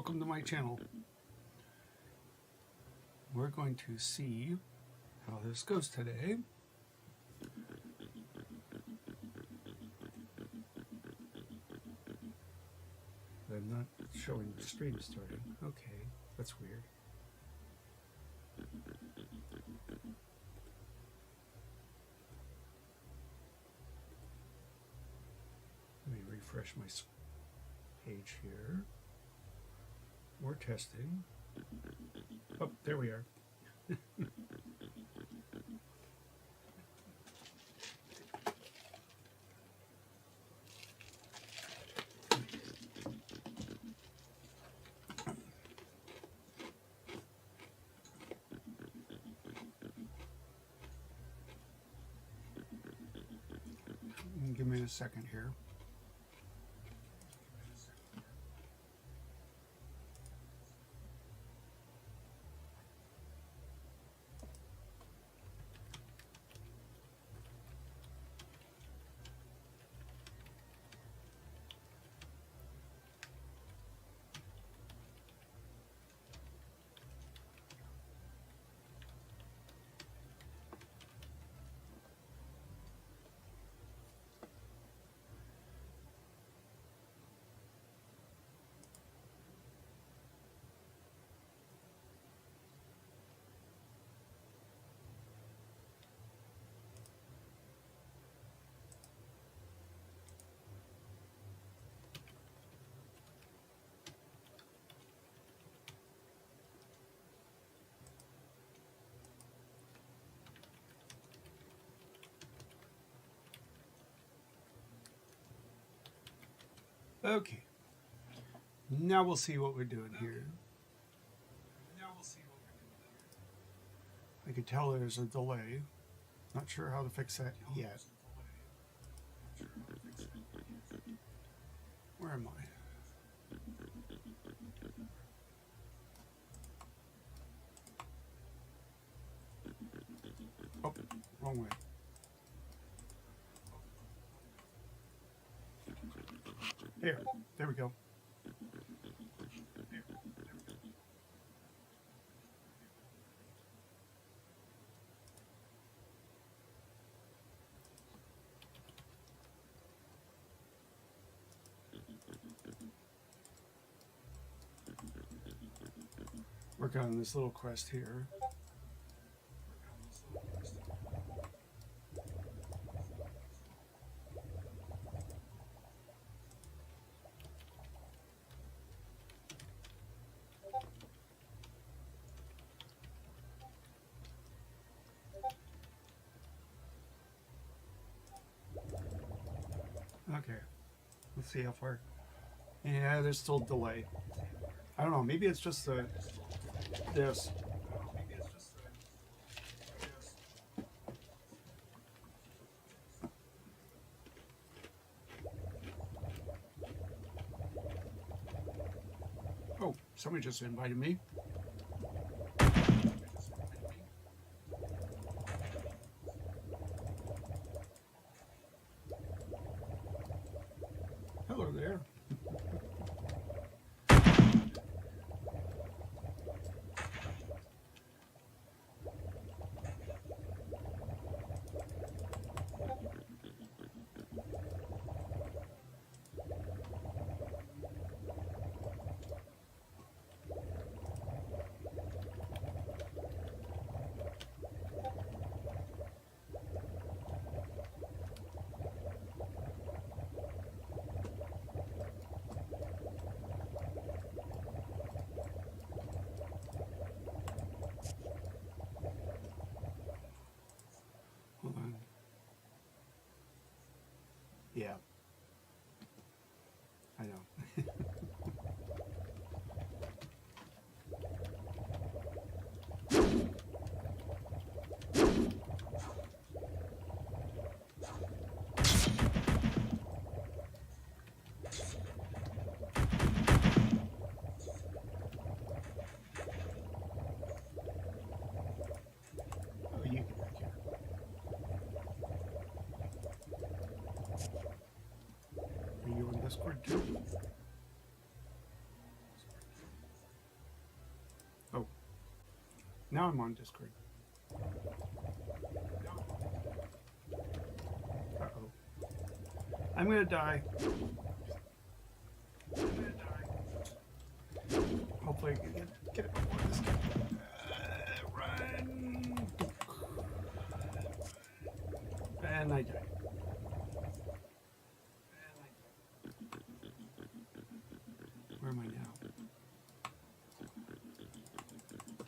welcome to my channel. We're going to see how this goes today. I'm not showing the stream starting. Okay, that's weird. Let me refresh my page here. We're testing. Oh, there we are. Give me a second here. Okay, now we'll see what we're doing here. I can tell there's a delay. Not sure how to fix that yet. Where am I? Oh, wrong way. There we go. Working on this little quest here. Okay, let's see how far. Yeah, there's still delay. I don't know, maybe it's just this. Oh, somebody just invited me. Hello there. Hold on. Yeah. I know. Oh, you get back here. Are you on Discord too? Now I'm on Discord. Uh-oh. I'm gonna die. Hopefully I can get it before this guy. Run! And I die. Where am I now?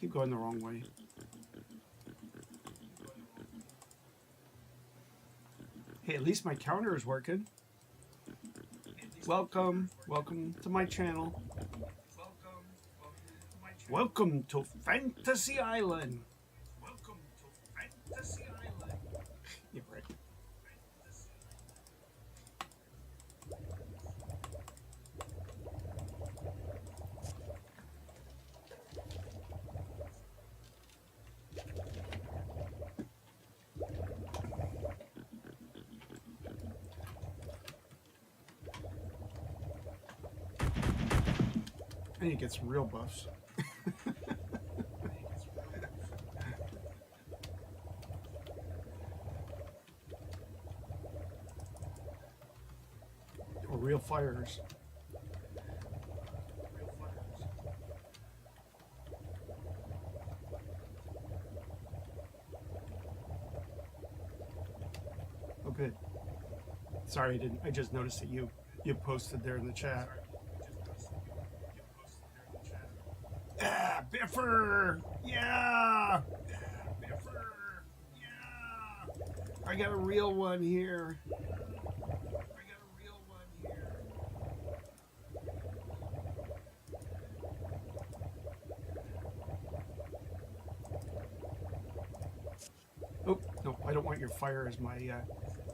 Keep going the wrong way. Hey, at least my counter is working. Welcome to my channel. Welcome to Fantasy Island. You're right. I need to get some real buffs. Or real fires. Oh, good. Sorry, I didn't. I just noticed that you posted there in the chat. Ah, Biffer! Yeah! Biffer! Yeah! I got a real one here. Oh, no, I don't want your fire as my,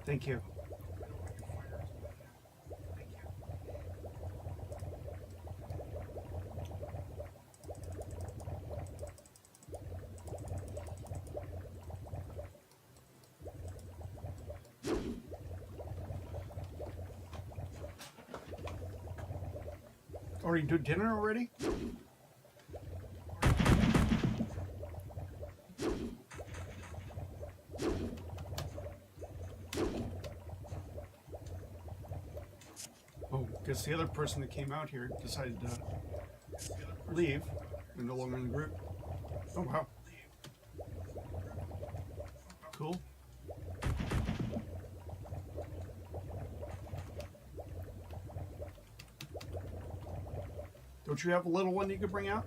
thank you. Or you do dinner already? Oh, guess the other person that came out here decided to leave. They're no longer in the group. Oh, wow. Cool. Don't you have a little one you could bring out?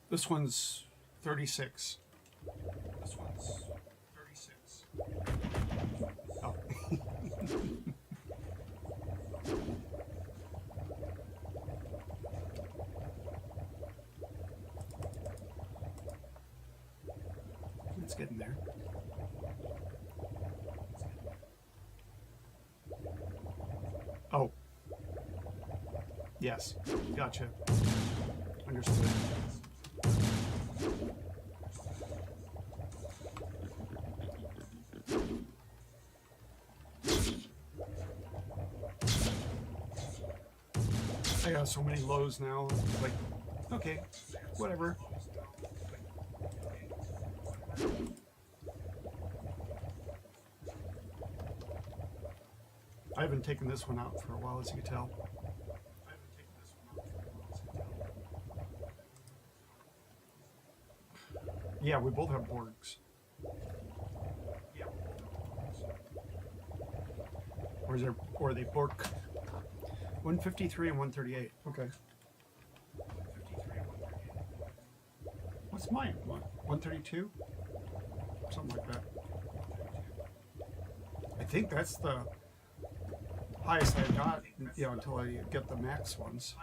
This one's 36. Oh. It's getting there. Oh. Yes. Gotcha. Understood. I got so many lows now. Like, okay, whatever. I haven't taken this one out for a while, as you can tell. Yeah, we both have Borgs. Or is there, or are they Borg? 153 and 138. Okay. What's mine? 132? Something like that. I think that's the highest I got, you know, until I get the max ones.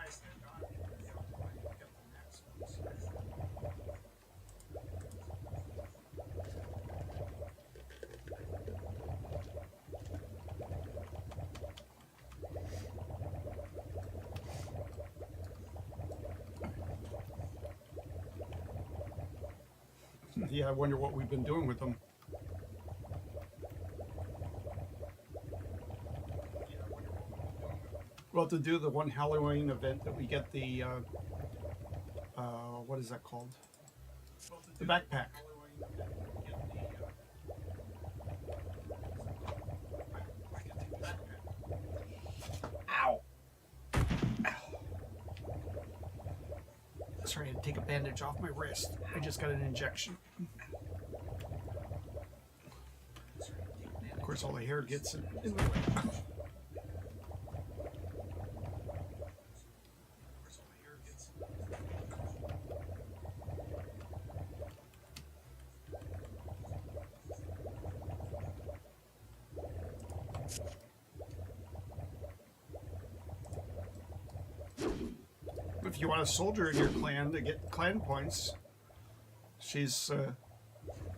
Yeah, I wonder what we've been doing with them. Well, to do the one Halloween event that we get the what is that called? The backpack. Ow! Sorry, I had to take a bandage off my wrist. I just got an injection. Of course, all the hair gets in the way. If you want a soldier in your clan to get clan points, she's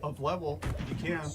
of level, you can.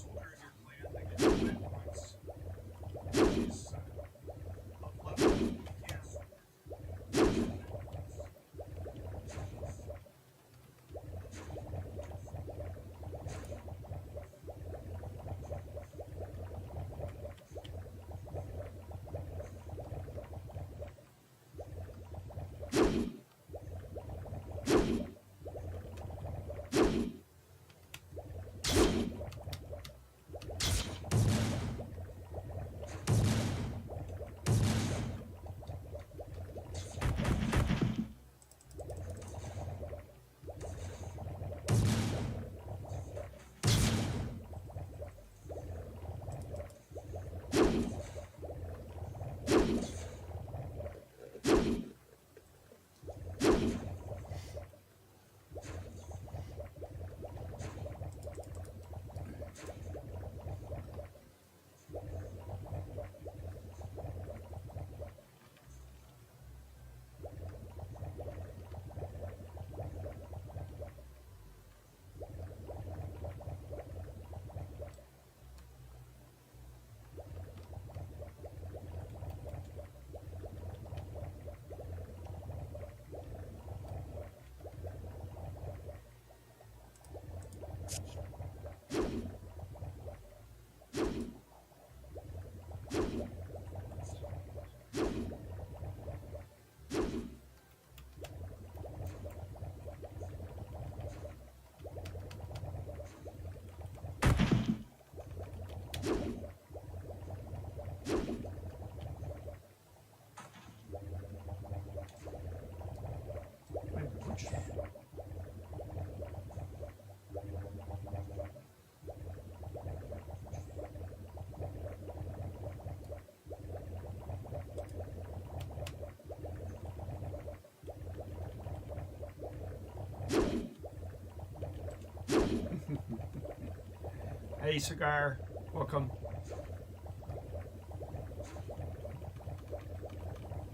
Hey, Cigar, welcome.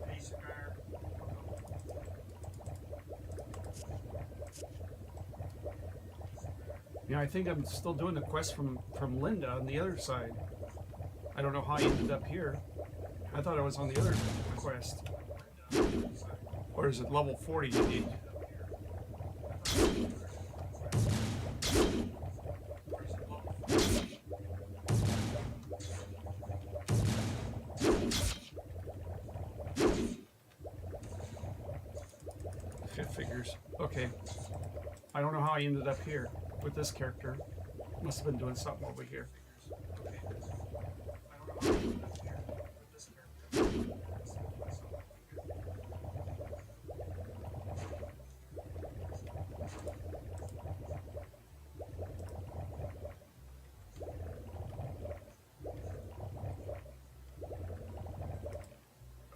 Hey, Cigar, yeah, I think I'm still doing the quest from Linda on the other side. I don't know how I ended up here. I thought I was on the other quest. Or is it level 40 you need? Figures. Okay. I don't know how I ended up here with this character. Must have been doing something over here.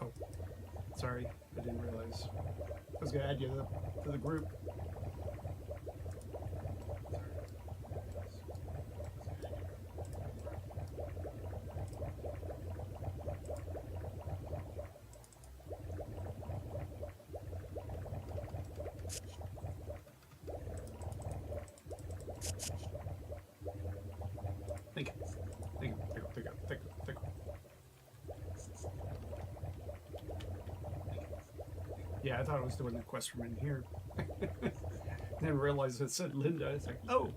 Oh, sorry, I didn't realize. I was gonna add you to the group. Think it. Yeah, I thought I was doing the quest from in here. Then realized it said Linda. It's like, oh.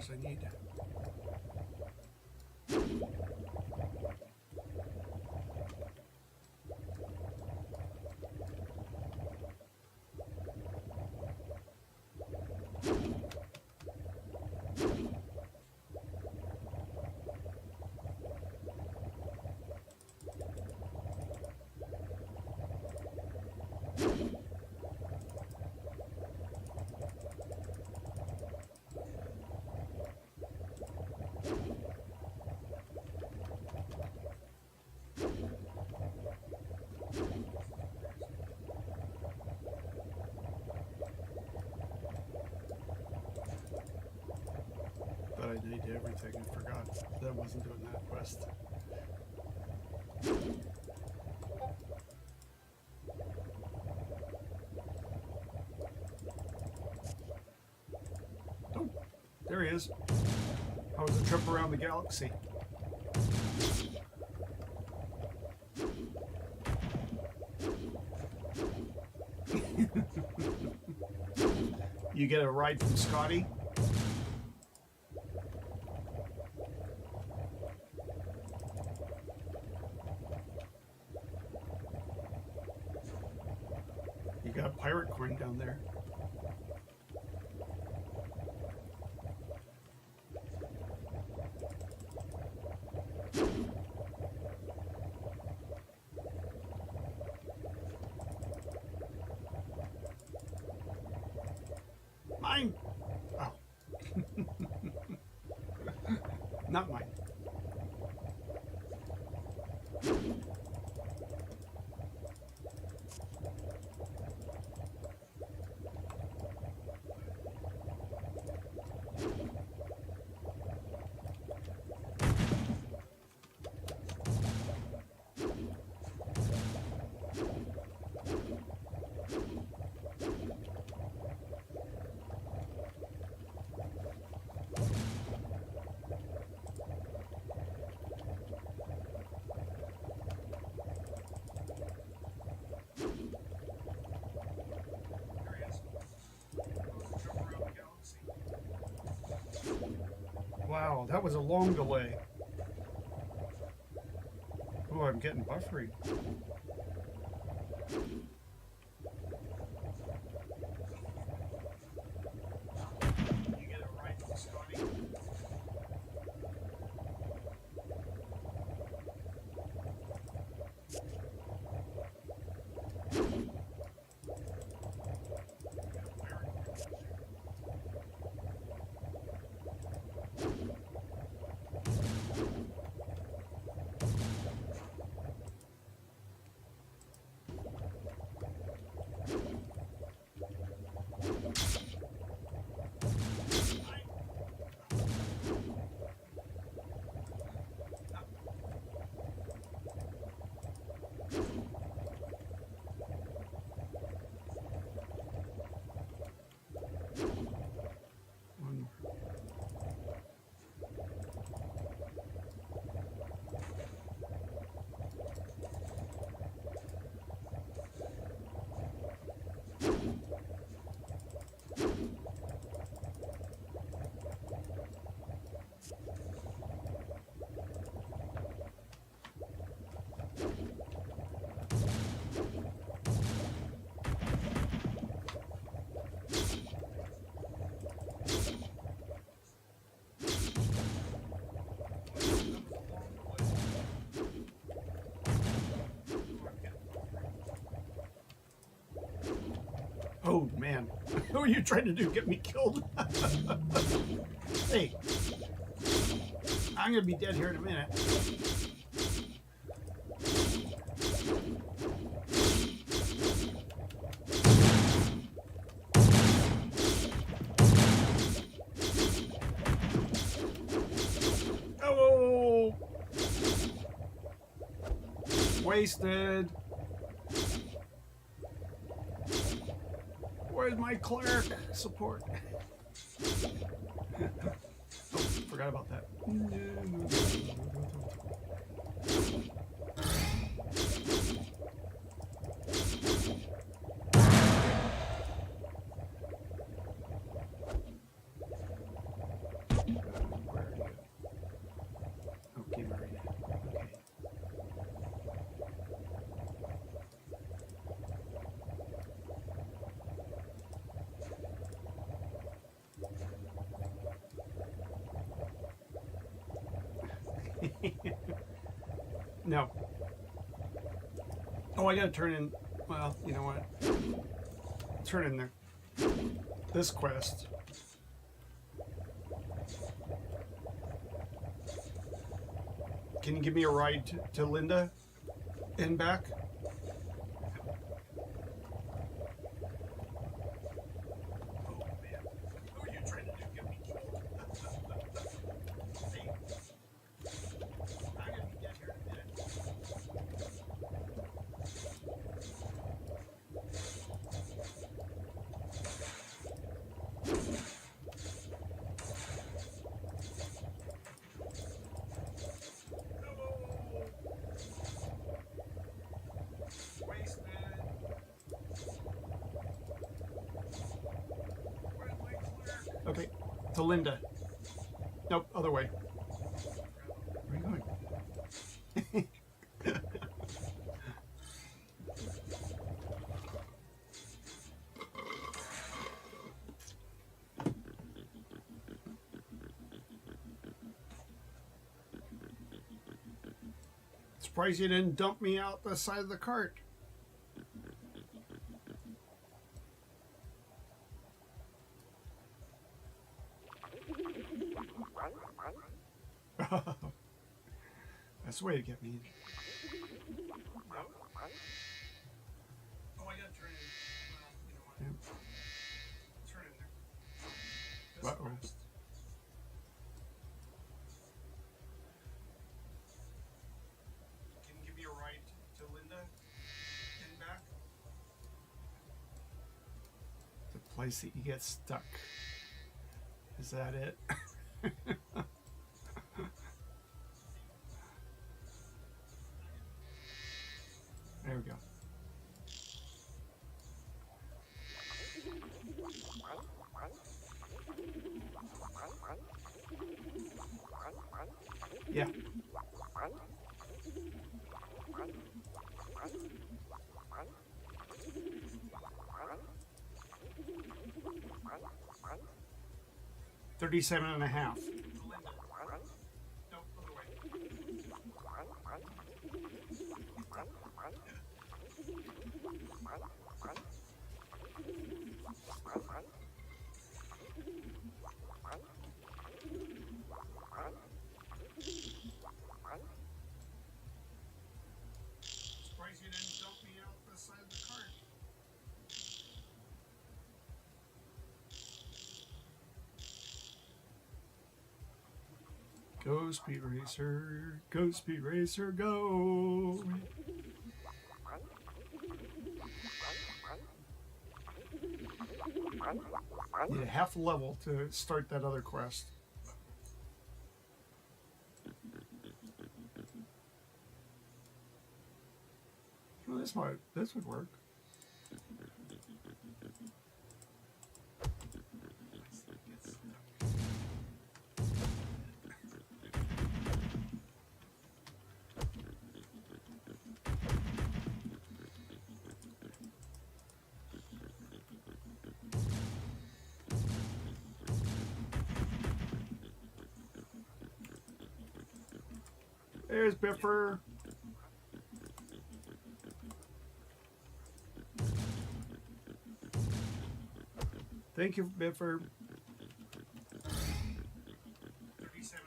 wires I need. But I need everything and forgot that I wasn't doing that quest. Oh, there he is. How was the trip around the galaxy? You get a ride from Scotty? You got a pirate coin down there. Mine! Oh. Not mine. Wow, that was a long delay. Oh, I'm getting buffery. You get it right, Scotty. Oh man, what are you trying to do? Get me killed? Hey, I'm gonna be dead here in a minute. Oh, wasted. Where's my cleric support? Oh, forgot about that. No. Oh, I gotta turn in. Well, you know what? Turn in there. This quest. Can you give me a ride to Linda and back? Oh man, what are you trying to do? Get me killed? Hey, I'm gonna get here in a minute. Wasted. Okay, to Linda. Nope, other way. Where are you going? Surprised you didn't dump me out the side of the cart. That's the way to get me. Oh, I gotta turn in. Well, you know what? Yeah. Turn in there. This quest. Can you give me a ride to Linda and back? The place that you get stuck. Is that it? There we go. Yeah. $37.50. Nope, other way. Surprised you didn't dump me out the side of the cart. Go Speed Racer, go Speed Racer, go! Need a half level to start that other quest. Well, this would work. There's Biffer. Thank you, Biffer. 37.50.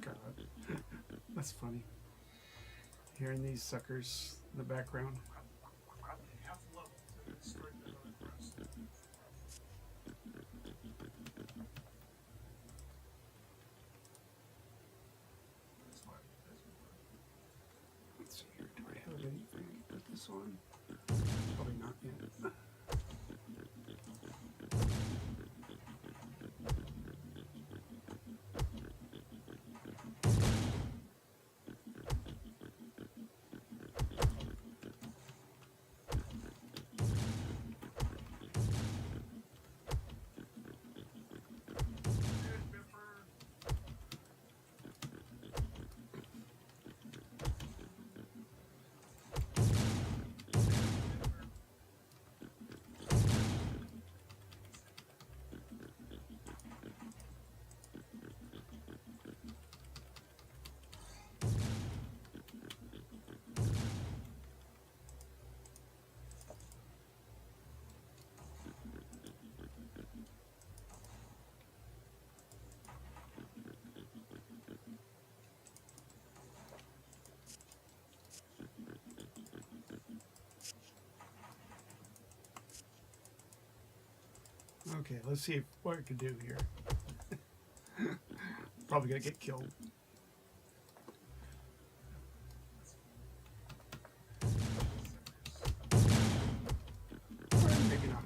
God, that's funny. Hearing these suckers in the background. Half level to start the other quest. Let's see here. Do I have anything to put this on? Probably not yet. Okay, let's see what I can do here. Probably gonna get killed. Maybe not.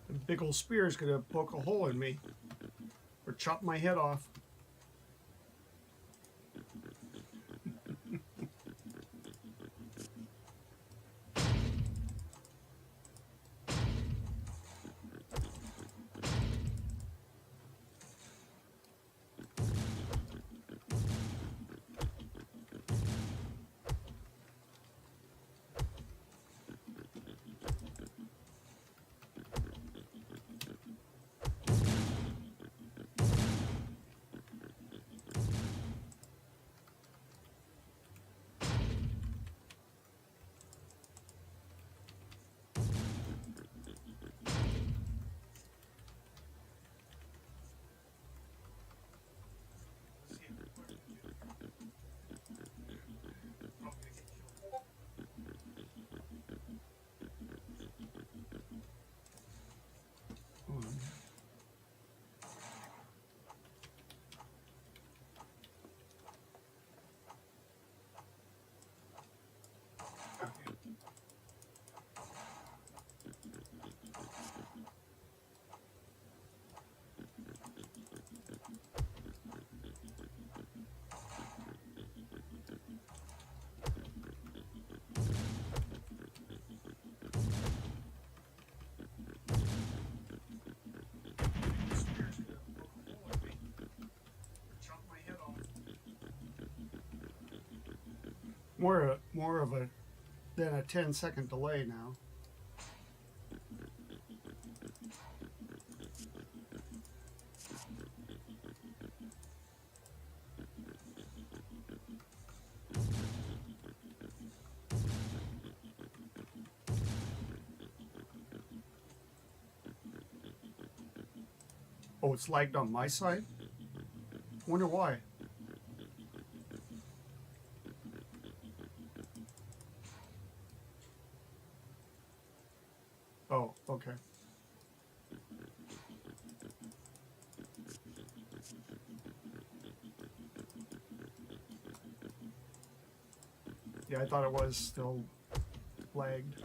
The big old spear is gonna poke a hole in me or chop my head off. More of a than a 10-second delay now. Oh, it's lagged on my side? Wonder why. Oh, okay. Yeah, I thought it was still lagged.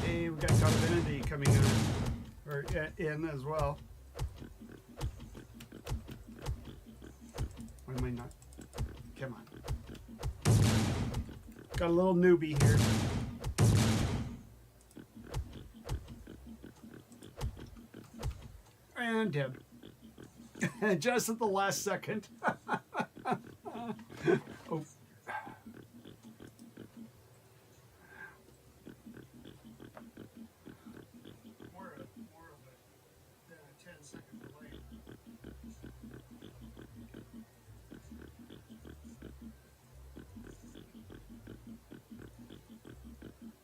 Hey, we got God Divinity coming in, or in as well. Why am I not? Come on. Got a little newbie here. And dead. Just at the last second. Oh. More of a 10-second delay.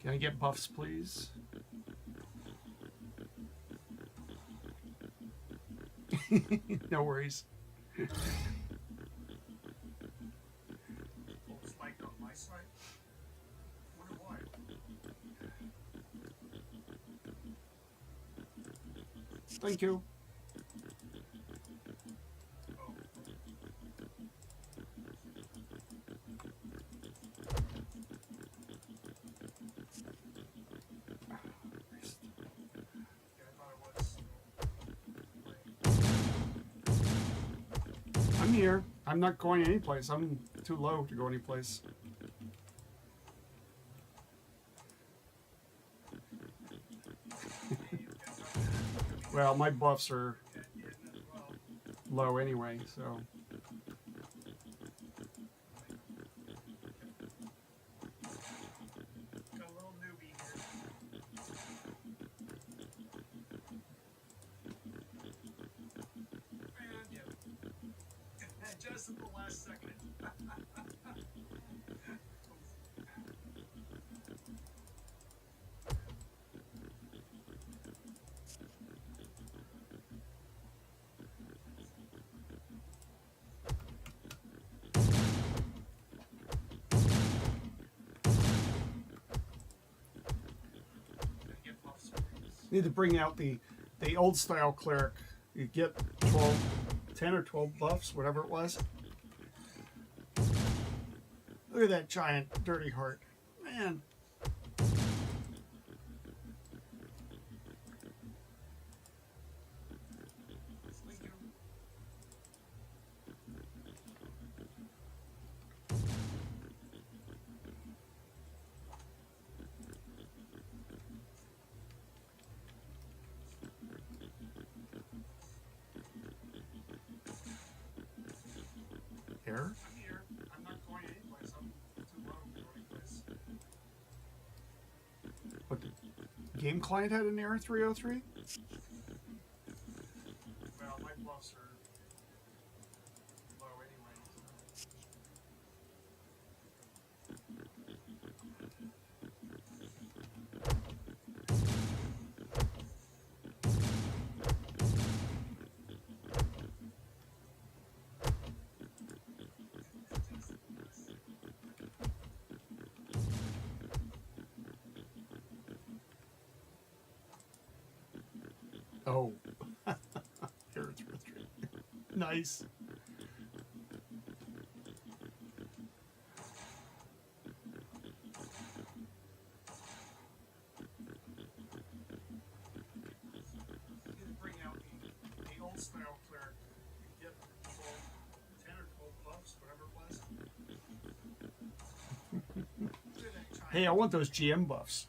Can I get buffs, please? No worries. It's like on my side. Wonder why. Thank you. I'm here. I'm not going anyplace. I'm too low to go anyplace. Well, my buffs are low anyway, so. Just at the last second. Need to bring out the old style cleric. You get 10 or 12 buffs, whatever it was. Look at that giant dirty heart. Man. Error? I'm here. I'm not going anyplace. I'm too low to go anyplace. What, the game client had an error 303? Well, my buffs are low anyway. Oh. Error 303. Nice. Bring out the old style cleric. You get 10 or 12 buffs, whatever it was. Hey, I want those GM buffs.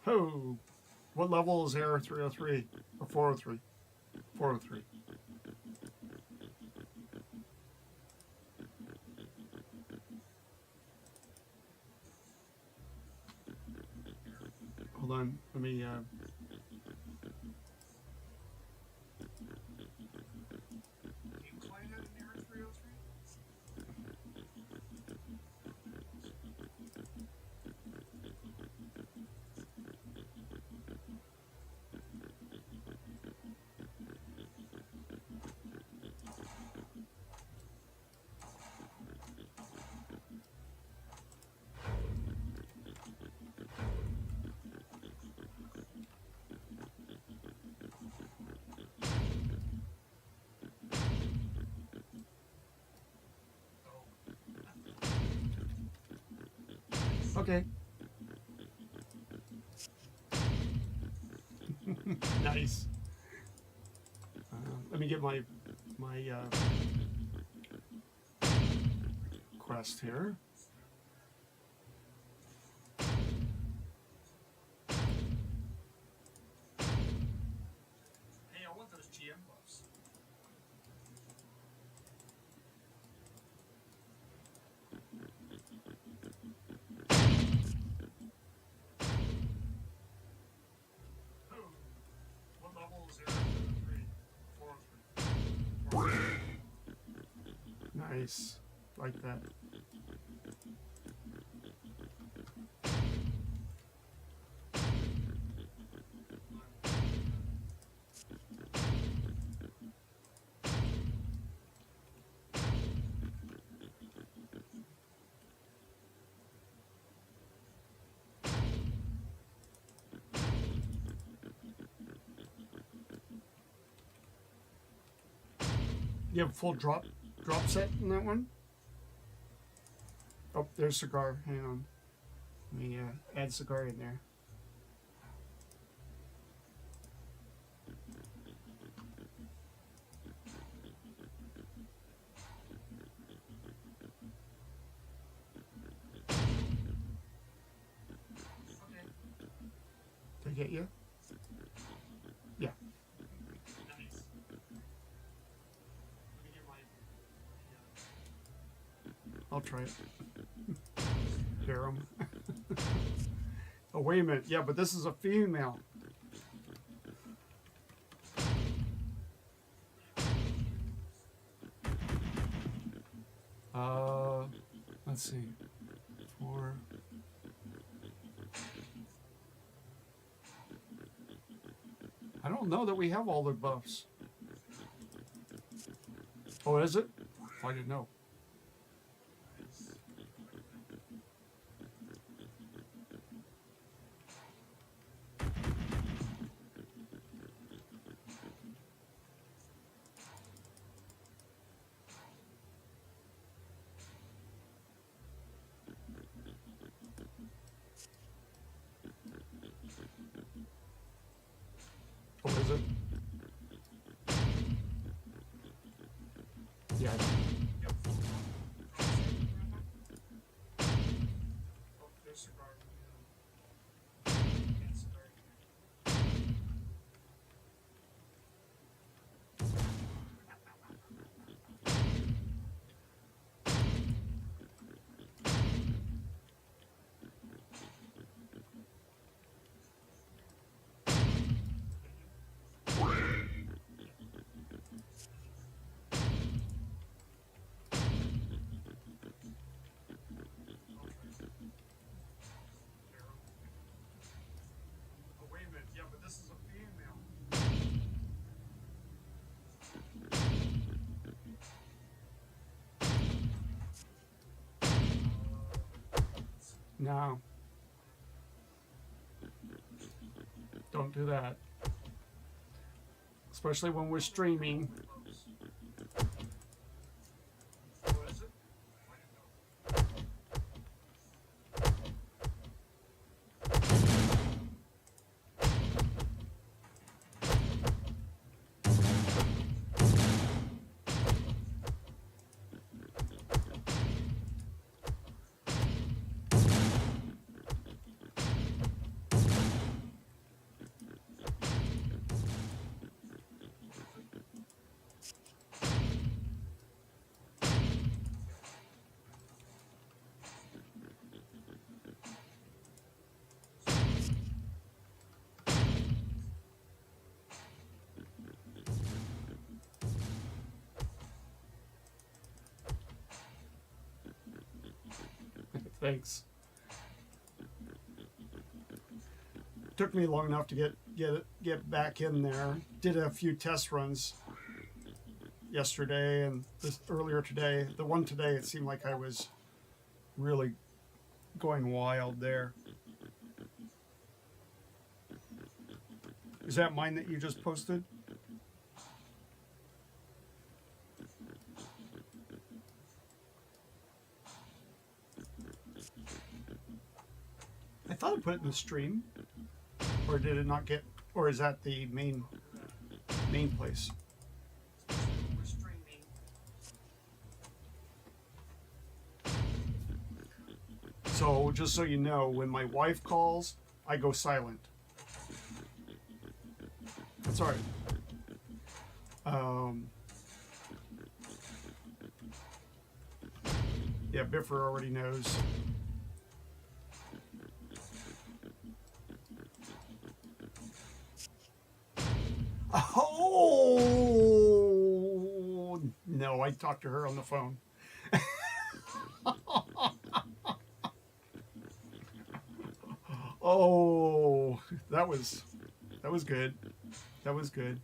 Oh, what level is error 303 or 403? 403. Hold on, let me. Okay. Nice. Let me get my quest here. Hey, I want those GM buffs. What level is there? 3, 4, 3. Nice. Like that. You have a full drop set in that one? Oh, there's cigar. Hang on. Let me add cigar in there. Did I get you? Yeah. Nice. I'll try it. hear them. Oh, wait a minute. Yeah, but this is a female. Let's see. 4. I don't know that we have all the buffs. Oh, is it? I didn't know. Oh, is it? Yeah. Yep. Oh, there's cigar. Oh, wait a minute. Yeah, but this is a female. No. Don't do that. Especially when we're streaming. Thanks. Took me long enough to get back in there. Did a few test runs yesterday and this earlier today. The one today, it seemed like I was really going wild there. Is that mine that you just posted? I thought I put it in the stream, or did it not get? Or is that the main place? So just so you know, when my wife calls, I go silent. That's all right. Yeah, Biffer already knows. Oh no, I talked to her on the phone. Oh, that was good. That was good.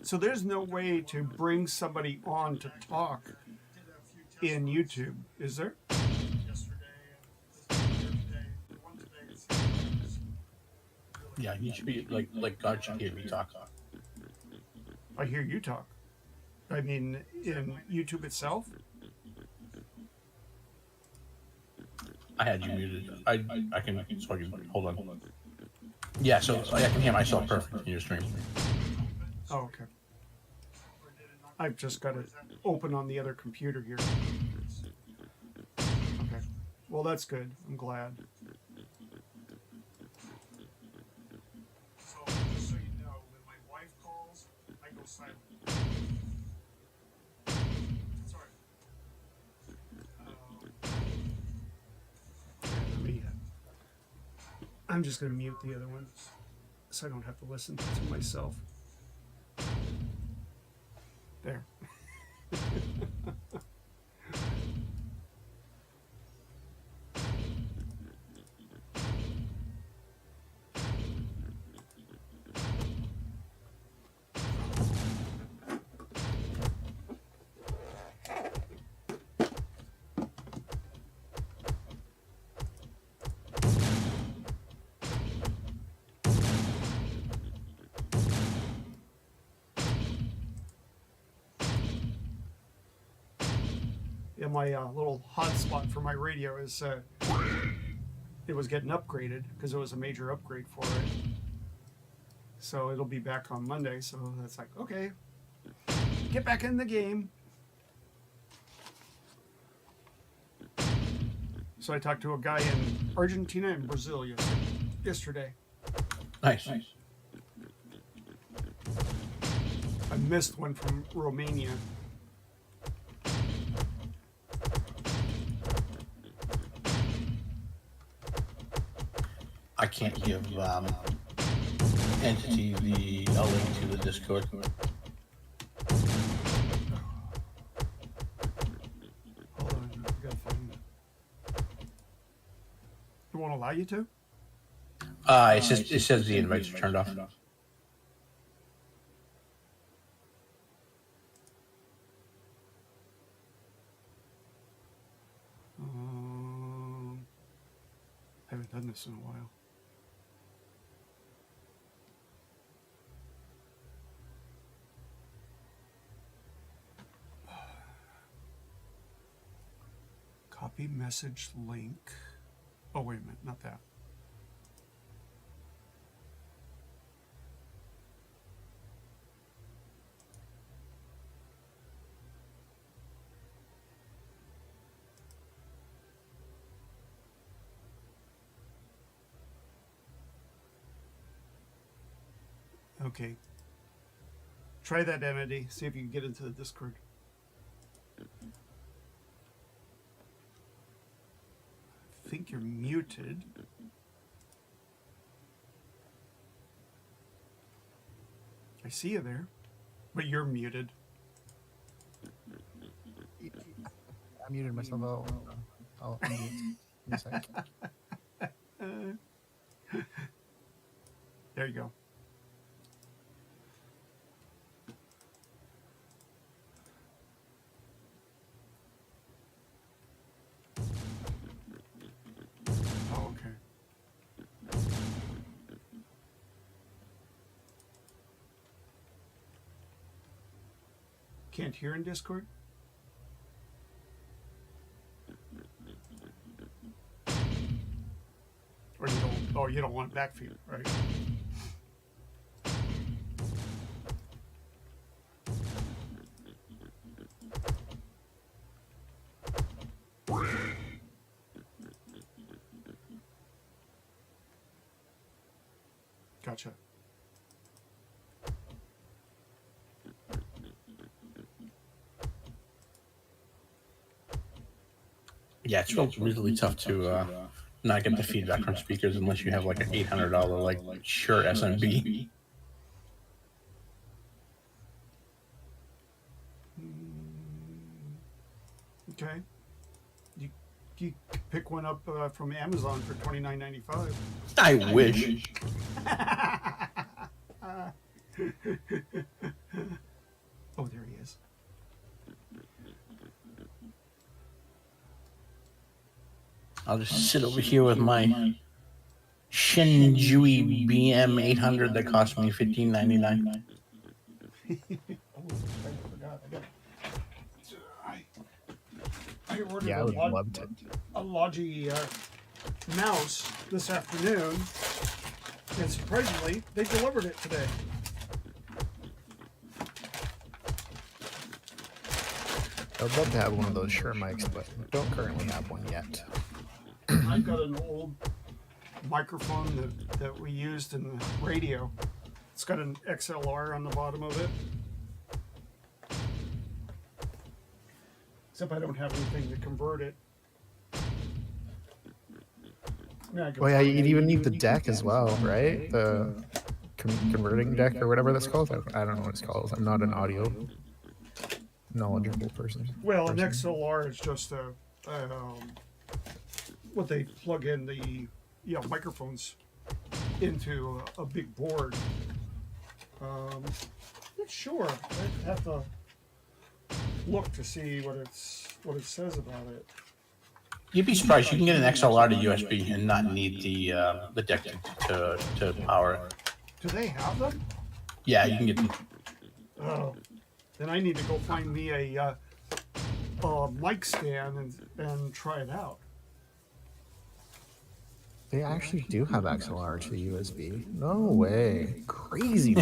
So there's no way to bring somebody on to talk in YouTube, is there? Yeah, you should be like God should hear me talk. I hear you talk. I mean, in YouTube itself? I had you muted. I can sort you. Hold on. Yeah, so I can hear myself perfect in your stream. Oh, okay. I've just got it open on the other computer here. Okay. Well, that's good. I'm glad. I'm just going to mute the other one so I don't have to listen to myself. There. Yeah, my little hotspot for my radio is it was getting upgraded because it was a major upgrade for it. So it'll be back on Monday. So that's like, okay, get back in the game. So I talked to a guy in Argentina and Brazil yesterday. Nice. I missed one from Romania. I can't give Entity the link to the Discord. Hold on, I gotta find it. It won't allow you to? It says the invites are turned off. I haven't done this in a while. Copy message link. Oh, wait a minute, not that. Okay. Try that entity. See if you can get into the Discord. I think you're muted. I see you there, but you're muted. I muted myself. I'll unmute in a sec. There you go. Oh, okay. Can't hear in Discord? Or you don't, oh, you don't want back feed, right? Gotcha. Yeah, it's really tough to not get the feedback from speakers unless you have like an $800 like Shure SMB. Okay. You pick one up from Amazon for $29.95. I wish. Oh, there he is. I'll just sit over here with my Shinjui BM800 that cost me $15.99. Oh, I forgot. I ordered Yeah, I would love to. a Logi mouse this afternoon, and surprisingly, they delivered it today. I would love to have one of those Shure mics, but don't currently have one yet. I've got an old microphone that we used in the radio. It's got an XLR on the bottom of it, Except I don't have anything to convert it. Yeah, I could Well, yeah, probably- you'd even need the deck as well, right? The converting deck or whatever that's called. I don't know what it's called. I'm not an audio knowledgeable person. Well, an XLR is just what they plug in the microphones into a big board. Not sure. I'd have to look to see what it says about it. You'd be surprised. You can get an XLR to USB and not need the deck to power it. Do they have them? Yeah, you can get them. Oh, then I need to go find me a mic stand and try it out. They actually do have XLR to USB. No way. Crazy.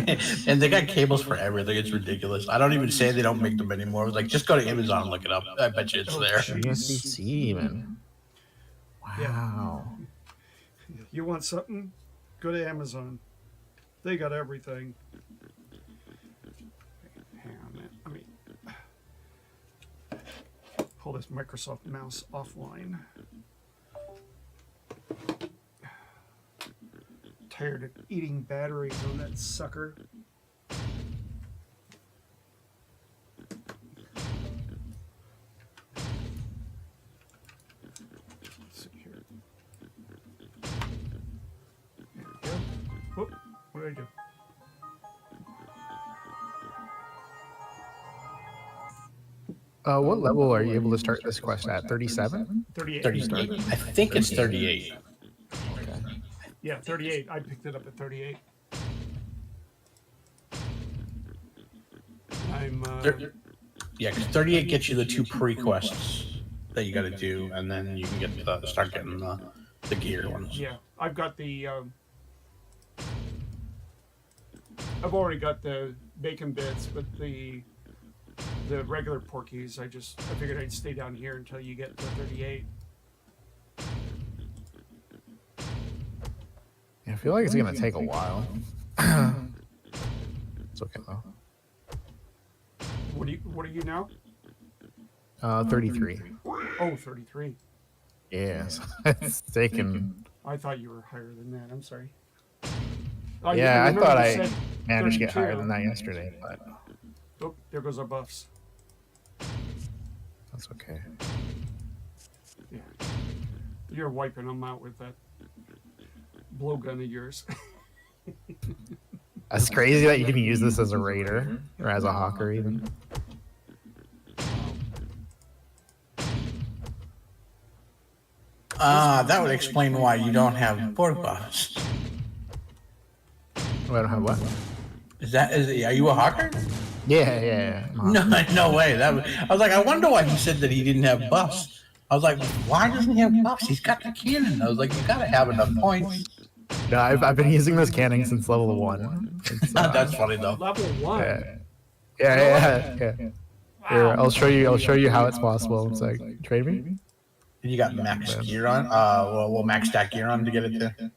And they got cables for everything. It's ridiculous. I don't even say they don't make them anymore. It's like, just go to Amazon and look it up. I bet you it's there. USB-C even. Wow. You want something? Go to Amazon. They got everything. Hang on a minute. Let me pull this Microsoft mouse offline. Tired of eating batteries on that sucker. Let's see here. There we go. Whoop, what did I do? What level are you able to start this quest at? 37? 38. 38. I think it's 38. Yeah, 38. I picked it up at 38. I'm Yeah, because 38 gets you the 2 pre-quests that you got to do, and then you can get start getting the gear ones. yeah, I've got the I've already got the bacon bits, but the regular porkies, I figured I'd stay down here until you get to 38. Yeah, I feel like it's gonna take a while. It's okay though. What are you now? 33. Oh, 33. Yes, it's taken. I thought you were higher than that. I'm sorry. Oh, Yeah, I remember thought you I said managed to get 32. higher than that yesterday, but Oh, there goes our buffs. that's okay. Yeah. You're wiping them out with that blowgun of yours. That's crazy that you can use this as a raider or as a hawker even. That would explain why you don't have pork buffs. Oh, I don't have what? Are you a hawker? Yeah. No, no way. I was like, I wonder why he said that he didn't have buffs. I was like, why doesn't he have buffs? He's got the cannon. I was like, you gotta have enough points. No, I've been using this canning since level 1. It's, That's funny though. Level 1. yeah. Here, I'll show you how it's possible. It's like, trade me? You got max gear on. Well, max stack gear on to get it to.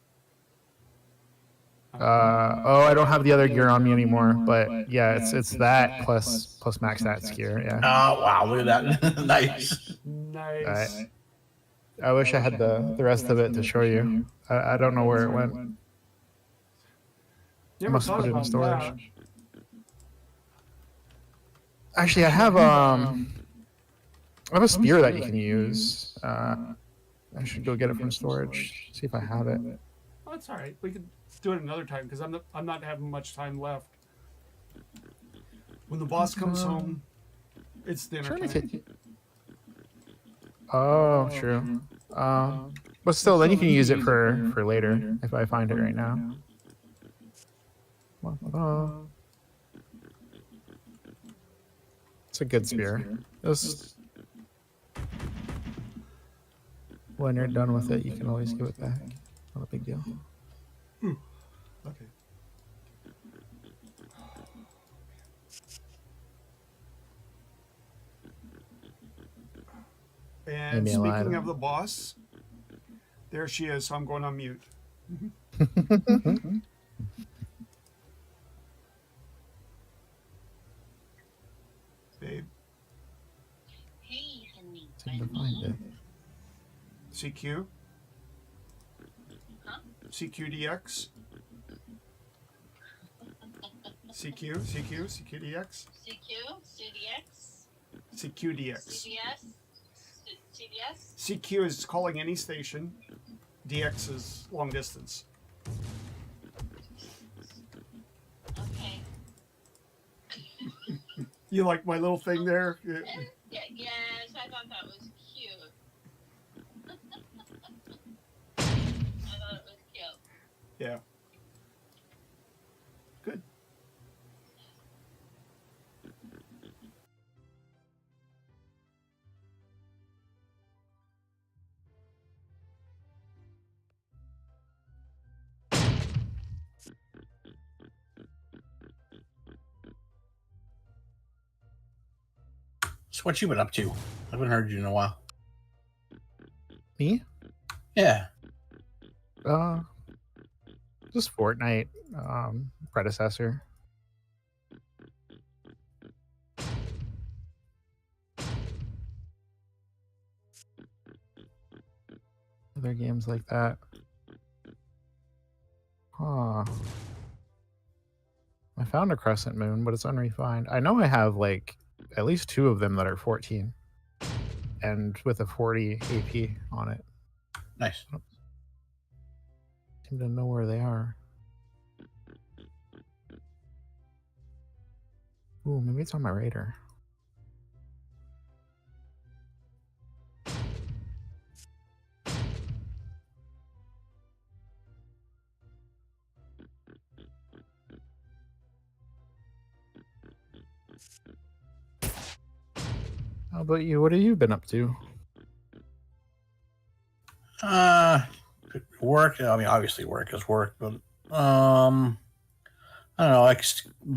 I don't have the other gear on me anymore, but yeah, it's that plus max stats gear. Yeah. Oh wow, look at that. Nice. Nice. I wish I had the rest of it to show you. I don't know where it went. Never Must thought put it in about storage. that. Actually, I have a spear that you can use. I should go get it from storage. See if I have it. Oh, that's all right. We could do it another time because I'm not having much time left. When the boss comes home, it's dinner Trying to time. get- Oh, true. But still, then you can use it for later if I find it right now. It's a good spear. Just when you're done with it, you can always give it back. Not a big deal. Okay. And Maybe I'll add speaking it. of the boss, there she is. So I'm going on mute. Babe. Hey, Seem to find it. CQ? Huh? CQDX? CQDX? CQDX. CDS. CQ is calling any station. DX is long distance. Okay. You like my little thing there? Yeah, yes, I thought that was cute. I thought it was cute. Yeah. Good. So what you been up to? I haven't heard you in a while. Me? Yeah. Just Fortnite, predecessor. Other games like that. Huh. I found a Crescent Moon, but it's unrefined. I know I have like at least 2 of them that are 14 and with a 40 AP on it. Nice. Seem to know where they are. Ooh, maybe it's on my radar. How about you? What have you been up to? Work. I mean, obviously work is work, but I don't know. Like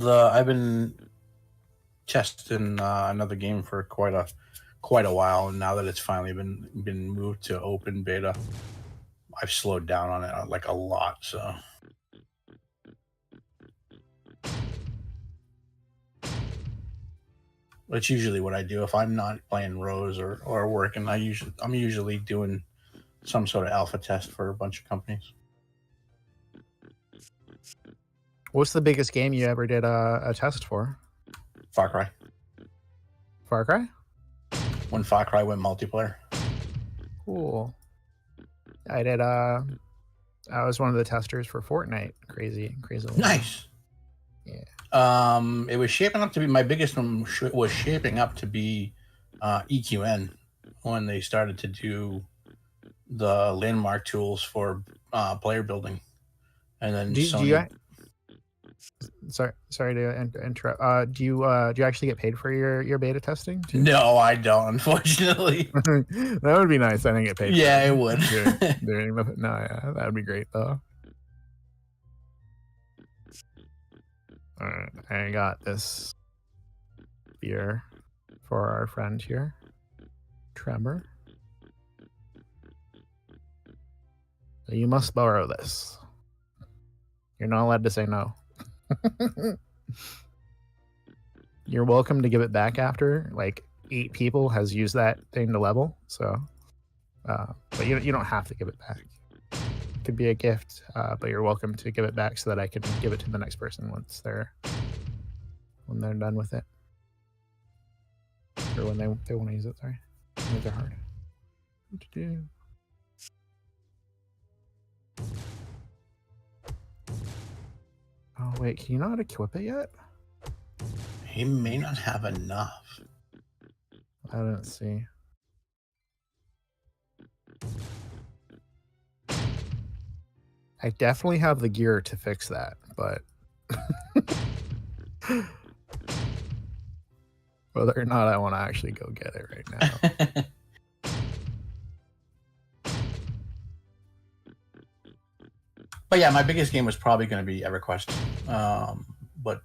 I've been testing another game for quite a while, and now that it's finally been moved to open beta, I've slowed down on it like a lot. So. That's usually what I do if I'm not playing Rose or working. I'm usually doing some sort of alpha test for a bunch of companies. What's the biggest game you ever did a test for? Far Cry. Far Cry? When Far Cry went multiplayer. Cool. I did. I was one of the testers for Fortnite. Crazy. Nice. Yeah. It was shaping up to be my biggest one. Was shaping up to be EQN when they started to do the landmark tools for player building, and then sorry to interrupt. Do you actually get paid for your beta testing? Too? No, I don't. Unfortunately, that would be nice. I didn't get paid. Yeah, it would. Yeah, that would be great though. All right, I got this beer for our friend here, Trevor. You must borrow this. You're not allowed to say no. You're welcome to give it back after like 8 people has used that thing to level. So, but you don't have to give it back. It could be a gift, but you're welcome to give it back so that I can give it to the next person when they're done with it, or when they want to use it. Sorry, those are hard. What to do? Oh wait, can you not equip it yet? He may not have enough. I don't see. I definitely have the gear to fix that, but whether or not I want to actually go get it right now. But yeah, my biggest game was probably going to be EverQuest, but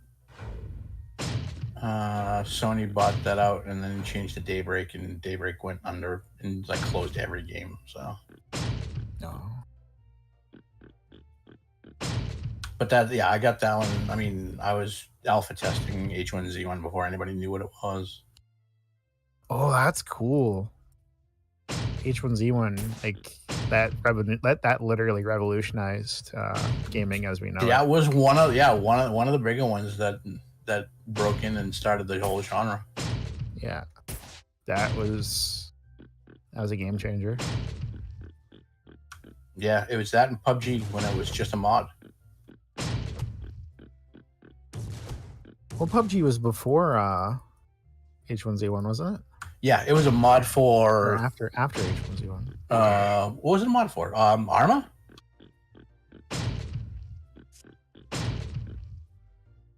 Sony bought that out and then changed to Daybreak, and Daybreak went under and like closed every game. So No. But that, yeah, I got that one. I mean, I was alpha testing H1Z1 before anybody knew what it was. Oh, that's cool. H1Z1, like that literally revolutionized gaming as we know That it. was one of the bigger ones that broke in and started the whole genre. Yeah, that was a game changer. Yeah, it was that in PUBG when it was just a mod. Well, PUBG was before H1Z1, wasn't it? Yeah, it was a mod Or for after H1Z1? what was it a mod for? Arma?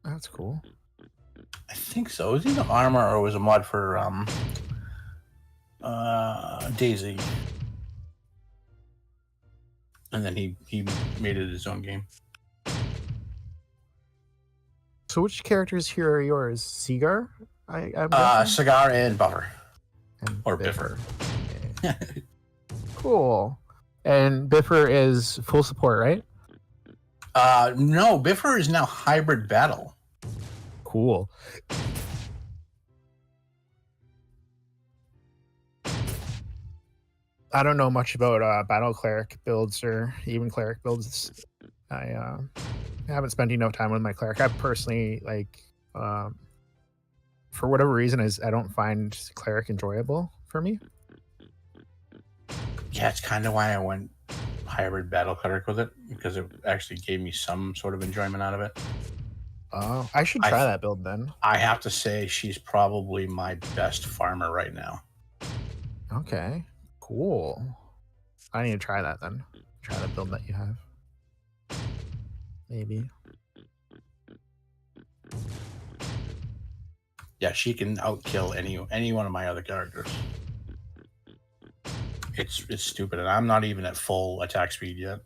That's cool. I think so. It was either Arma or it was a mod for Daisy. And then he made it his own game. So which characters here are yours? Seagar? I'm guessing? Cigar and Buffer. And or Biffer. Okay. Cool. And Biffer is full support, right? No, Biffer is now hybrid battle. Cool. I don't know much about battle cleric builds or even cleric builds. I haven't spent enough time with my cleric. I personally for whatever reason, I don't find cleric enjoyable for me. Yeah, it's kind of why I went hybrid battle cleric with it, because it actually gave me some sort of enjoyment out of it. Oh, I should try that build then. I have to say she's probably my best farmer right now. Okay, cool. I need to try that then. Try that build that you have. Maybe. Yeah, she can outkill any one of my other characters. It's stupid, and I'm not even at full attack speed yet.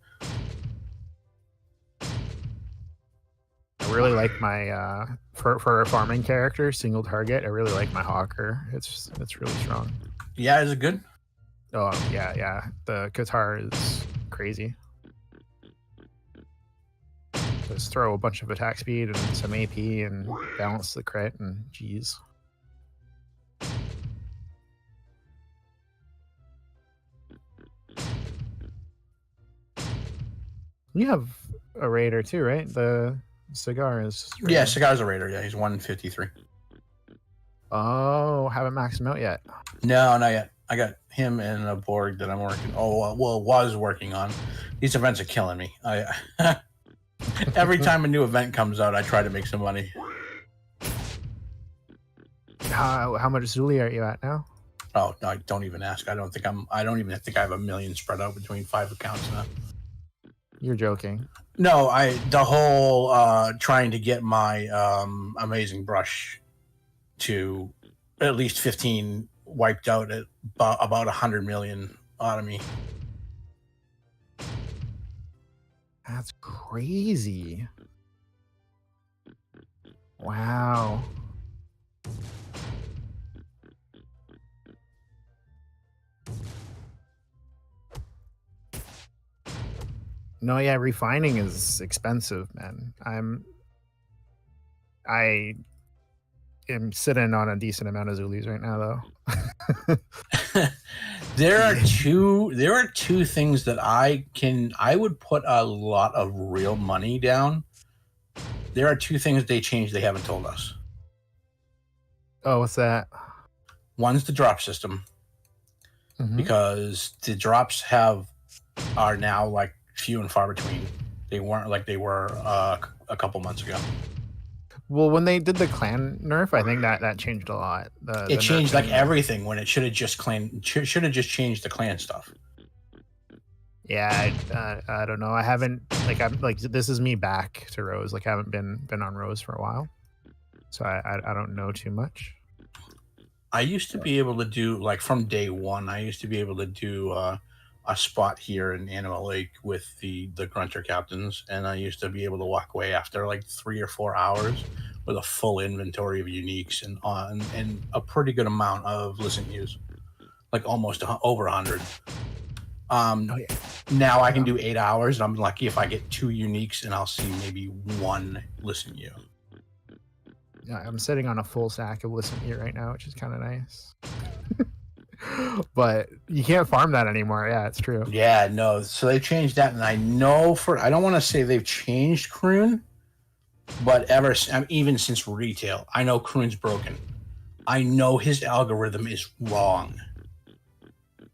I really like my for a farming character, single target. I really like my Hawker. It's really strong. Yeah, is it good? Oh yeah. The Qatar is crazy. Just throw a bunch of attack speed and some AP and balance the crit and geez. You have a raider too, right? The Cigar is raider. Yeah, Cigar's a raider. Yeah, he's 153. Oh, haven't maxed him out yet. No, not yet. I got him and a Borg that I'm working. Was working on. These events are killing me. Every time a new event comes out, I try to make some money. How much Zuli are you at now? Oh no, don't even ask. I don't even think I have 1 million spread out between 5 accounts now. You're joking. No, the whole trying to get my amazing brush to at least 15 wiped out at about 100 million out of me. That's crazy. Wow. No, yeah, refining is expensive, man. I am sitting on a decent amount of Zulis right now, though. There are two things that I would put a lot of real money down. There are 2 things they changed they haven't told us. Oh, what's that? One's the drop system, Mhm. because the drops are now like few and far between. They weren't like they were a couple months ago. Well, when they did the clan nerf, I think that changed a lot. It changed like everything when it should have just changed the clan stuff. Yeah, I don't know. I haven't this is me back to Rose. Like I haven't been on Rose for a while, so I don't know too much. I used to be able to do, like, from day one, I used to be able to do a spot here in Animal Lake with the Grunter captains, and I used to be able to walk away after like 3 or 4 hours with a full inventory of uniques and a pretty good amount of listen use, like almost over 100. Now I can do 8 hours, and I'm lucky if I get 2 uniques, and I'll see maybe 1 listen you. Yeah, I'm sitting on a full stack of listen here right now, which is kind of nice. but you can't farm that anymore. Yeah, it's true. Yeah, no. So they changed that, and I know I don't want to say they've changed Kroon, but even since retail, I know Kroon's broken. I know his algorithm is wrong.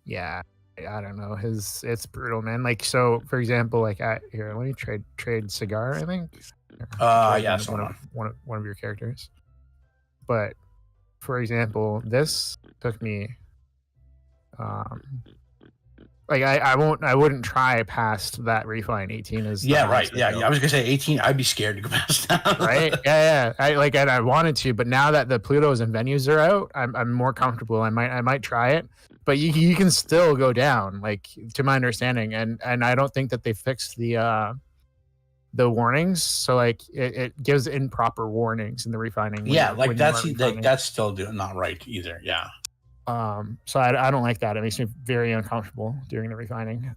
Yeah, I don't know. It's brutal, man. Like, so for example, like here, let me trade Cigar, I think. Yeah, one of your characters. But for example, this took me like I wouldn't try past that refine. 18 is right. Yeah, I was gonna say 18. I'd be scared to go past that. Right? Yeah. And I wanted to, but now that the Plutos and venues are out, I'm more comfortable. I might try it, but you can still go down, like to my understanding, and I don't think that they fixed the warnings, so like it gives improper warnings in the refining. That's still not right either. Yeah. So I don't like that. It makes me very uncomfortable during the refining.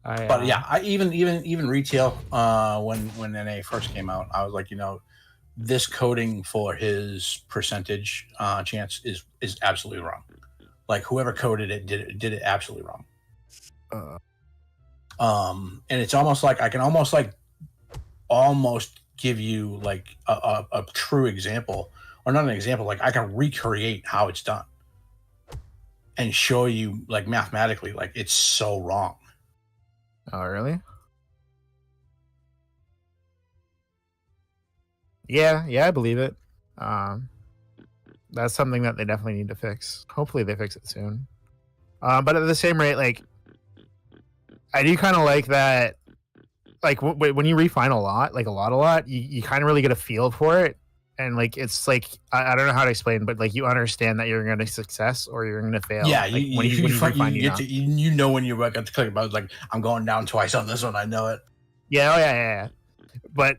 But yeah, even retail, when NA first came out, I was like, this coding for his percentage chance is absolutely wrong. Like whoever coded it did it absolutely wrong. And it's almost like I can almost give you like a true example, or not an example, like I can recreate how it's done and show you like mathematically, like it's so wrong. Oh, really? Yeah, I believe it. That's something that they definitely need to fix. Hopefully they fix it soon. But at the same rate, like I do kind of like that. Like when you refine a lot, you kind of really get a feel for it, and like it's like I don't know how to explain, but like you understand that you're going to success or you're going to fail. Yeah, like, when you know when you're about to click about like I'm going down twice on this one. I know it. Yeah. But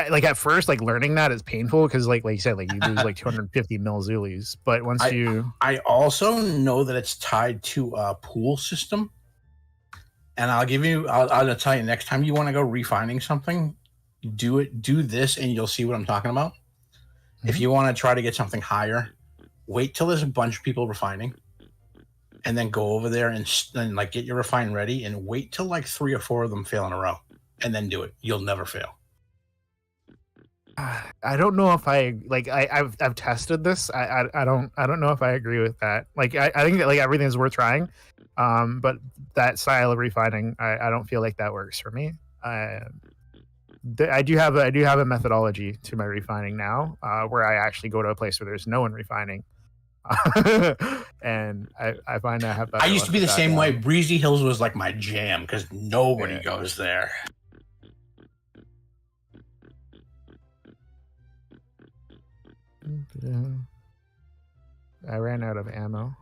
like at first, like learning that is painful because like you said, like you lose like 250 mil Zulus. But once I also know that it's tied to a pool system. And I'll tell you, next time you want to go refining something, do this and you'll see what I'm talking about. Mm-hmm. If you want to try to get something higher, wait till there's a bunch of people refining and then go over there and like get your refine ready and wait till like 3 or 4 of them fail in a row and then do it. You'll never fail. I don't know if I've tested this. I don't know if I agree with that. Like I think that like everything's worth trying. But that style of refining, I don't feel like that works for me. I do have a methodology to my refining now, where I actually go to a place where there's no one refining, and I find I have. I used to be the same way. Breezy Hills was like my jam because nobody goes there. I ran out of ammo.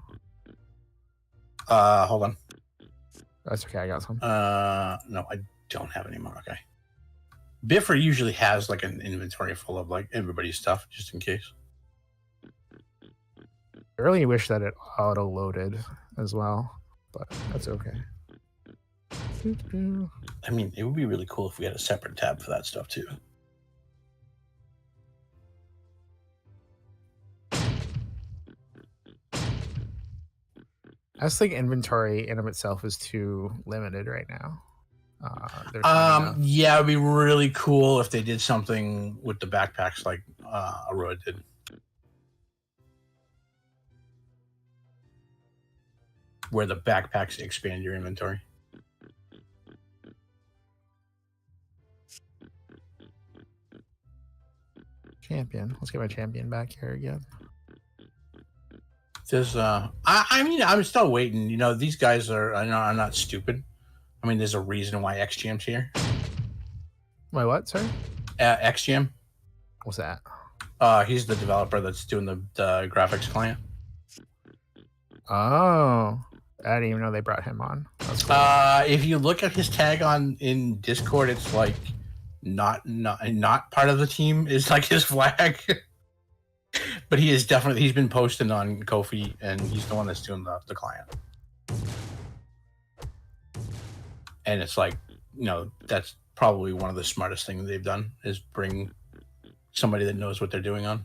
Hold on. That's okay. I got some. No, I don't have any more. Okay. Biffer usually has like an inventory full of like everybody's stuff just in case. I really wish that it auto loaded as well, but that's okay. I mean, it would be really cool if we had a separate tab for that stuff too. I just think inventory in of itself is too limited right now. Yeah, it'd be really cool if they did something with the backpacks like Aurora did. Where the backpacks expand your inventory. Champion. Let's get my champion back here again. There's I mean, I'm still waiting. You know, these guys are I'm not stupid. I mean, there's a reason why XGM's here. My what, sorry? XGM. What's that? He's the developer that's doing the graphics client. Oh, I didn't even know they brought him on. That's cool. If you look at his tag in Discord, it's like not part of the team is like his flag. But he's been posting on Ko-fi, and he's the one that's doing the client. And it's like, you know, that's probably one of the smartest things they've done is bring somebody that knows what they're doing on.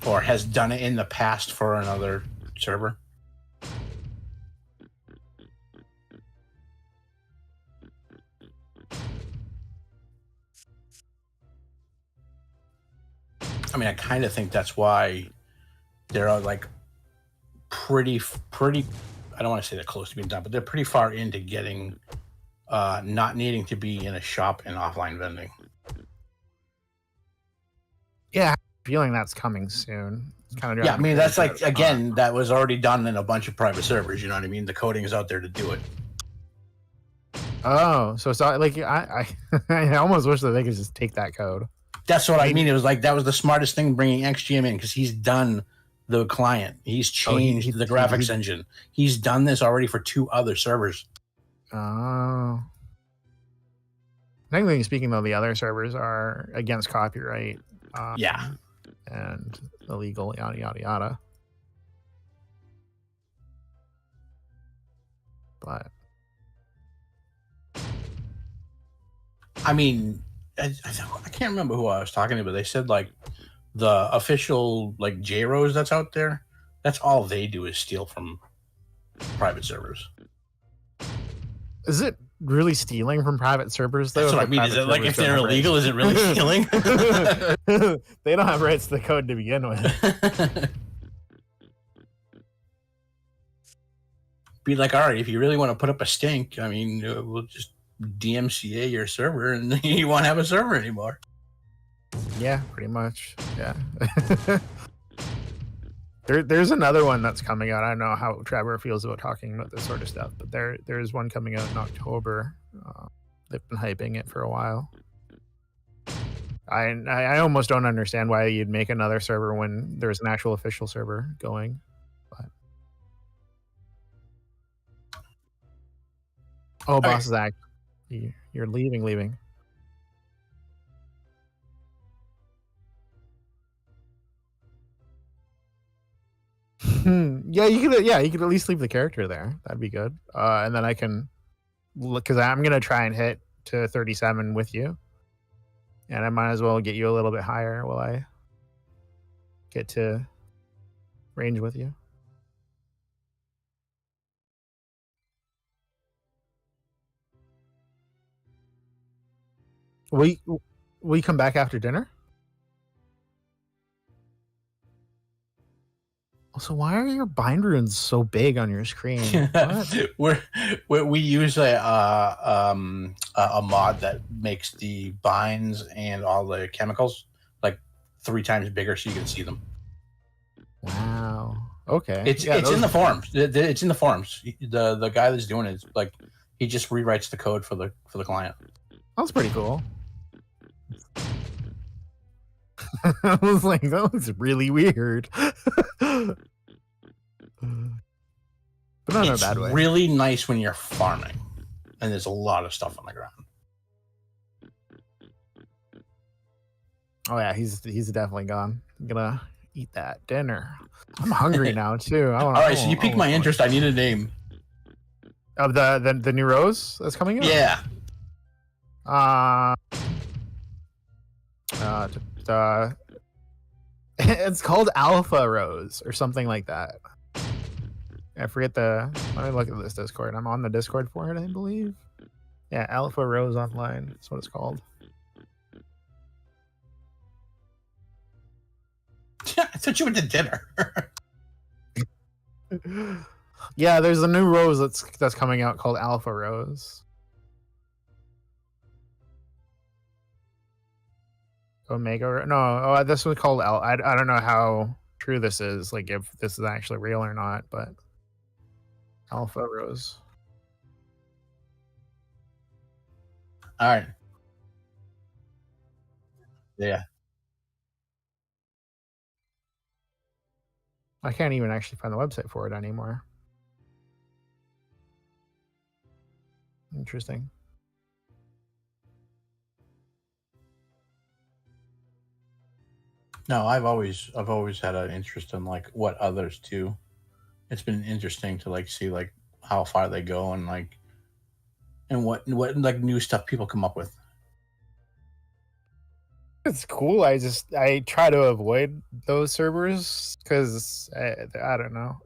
or has done it in the past for another server. I mean, I kind of think that's why they're like pretty. I don't want to say they're close to being done, but they're pretty far into getting, not needing to be in a shop and offline vending. Yeah, I have a feeling that's coming soon. It's kind of Yeah, I mean that's like again, that was already done in a bunch of private servers. You know what I mean? The coding is out there to do it. Oh, so it's not like I I almost wish that they could just take that code. That's what I mean. It was like that was the smartest thing bringing XGM in because he's done the client. He's changed the graphics engine. He's done this already for 2 other servers. Oh. Technically speaking, though, the other servers are against copyright. Yeah. And illegal, yada, yada, yada. But. I mean, I can't remember who I was talking to, but they said like the official like JROs that's out there, that's all they do is steal from private servers. Is it really stealing from private servers, though? That's what I mean. Is it like if they're illegal, is it really stealing? They don't have rights to the code to begin with. Be like, all right, if you really want to put up a stink, I mean, we'll just DMCA your server and you won't have a server anymore. Yeah, pretty much. Yeah. There's another one that's coming out. I don't know how Trevor feels about talking about this sort of stuff, but there's one coming out in October. They've been hyping it for a while. I almost don't understand why you'd make another server when there's an actual official server going. But oh, Boss Zach, you're leaving. Yeah, you could at least leave the character there. That'd be good. And then I can look, because I'm gonna try and hit to 37 with you, and I might as well get you a little bit higher while I get to range with you. Will you come back after dinner? Also, why are your bind runes so big on your screen? we use a mod that makes the binds and all the chemicals like 3 times bigger so you can see them. Wow. Okay. It's in the forums. It's in the forums. The guy that's doing it, like, he just rewrites the code for the client. That's pretty cool. I was like, that looks really weird. But not in a bad way. It's really nice when you're farming and there's a lot of stuff on the ground. Oh yeah, he's definitely gone. I'm gonna eat that dinner. I'm hungry now too. All right, so you piqued my interest. I need a name. Of the new rose that's coming out? Yeah. It's called Alpha Rose or something like that. I forget let me look at this Discord. I'm on the Discord for it, I believe. Yeah, Alpha Rose Online. That's what it's called. I thought you went to dinner. Yeah, there's a new rose that's coming out called Alpha Rose. Omega. No, this was called I don't know how true this is, like if this is actually real or not, but Alpha Rose. All right. Yeah. I can't even actually find the website for it anymore. Interesting. No, I've always had an interest in like what others do. It's been interesting to like see like how far they go and like and what like new stuff people come up with. It's cool. I try to avoid those servers because I don't know.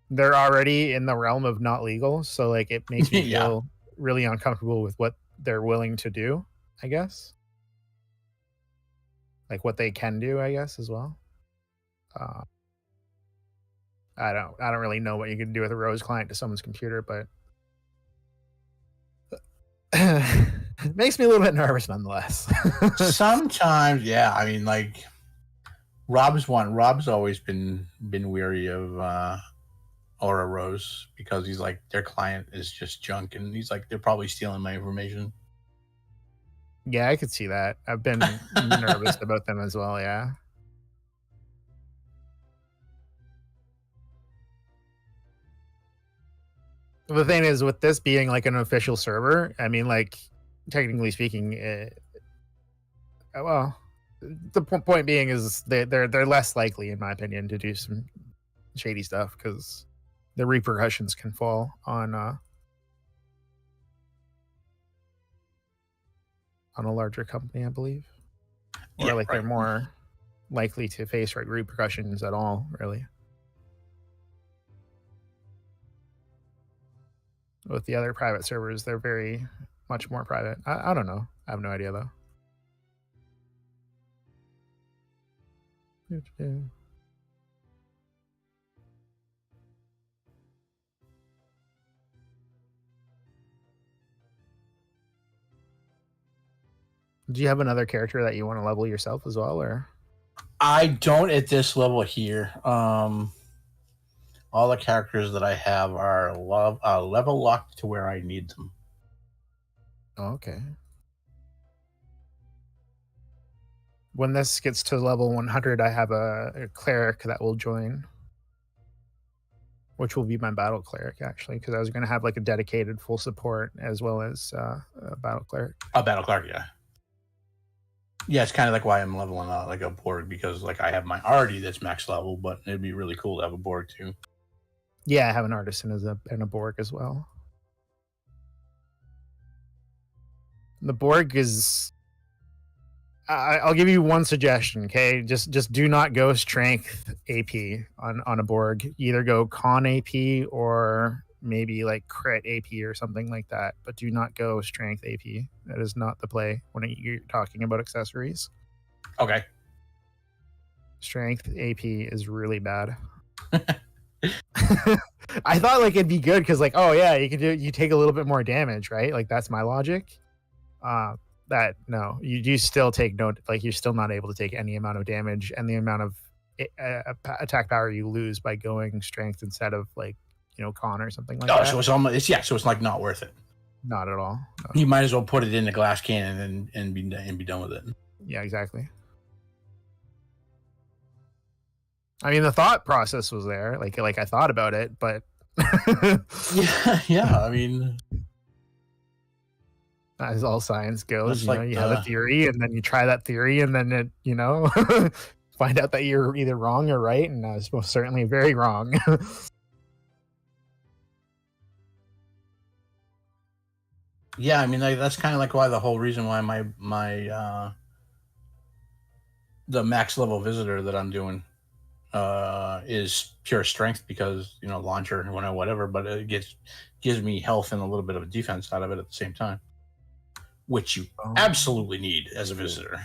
They're already in the realm of not legal, so like it makes me Yeah. feel really uncomfortable with what they're willing to do. I guess, like what they can do. I guess as well. Uh, I don't really know what you can do with a Rose client to someone's computer, but it makes me a little bit nervous nonetheless. Sometimes, yeah. I mean, like Rob's always been weary of Aura Rose because he's like their client is just junk, and he's like they're probably stealing my information. Yeah, I could see that. I've been nervous about them as well. Yeah. The thing is, with this being like an official server, I mean, like technically speaking, well, the point being is they're less likely, in my opinion, to do some shady stuff because the repercussions can fall on a larger company, I believe, or Yeah, like they're right. more likely to face like repercussions at all, really. With the other private servers, they're very much more private. I don't know. I have no idea though. Do you have another character that you want to level yourself as well, or? I don't at this level here. All the characters that I have are level locked to where I need them. Oh, okay. When this gets to level 100, I have a cleric that will join, which will be my battle cleric actually, because I was going to have like a dedicated full support as well as a battle cleric. A battle clerk, yeah. Yeah, it's kind of like why I'm leveling out like a Borg because like I have my Artie that's max level, but it'd be really cool to have a Borg too. Yeah, I have an artisan and a Borg as well. The Borg is. I'll give you one suggestion, okay? Just do not go strength AP on a Borg. Either go con AP or maybe like crit AP or something like that. But do not go strength AP. That is not the play when you're talking about accessories. Okay. Strength AP is really bad. I thought like it'd be good because like, oh yeah, you take a little bit more damage, right? Like that's my logic. That no, you still take no, like you're still not able to take any amount of damage, and the amount of attack power you lose by going strength instead of like con or something like that. So it's almost so it's like not worth it. Not at all. No. You might as well put it in the glass cannon and be done with it. Yeah, exactly. I mean, the thought process was there. Like I thought about it, but yeah. I mean, as all science goes, like you have a theory, and then you try that theory, and then it, find out that you're either wrong or right, and I was most certainly very wrong. Yeah, I mean that's kind of like why the whole reason why my the max level visitor that I'm doing is pure strength because launcher and whatever, but it gives me health and a little bit of a defense out of it at the same time, which you absolutely need as a visitor.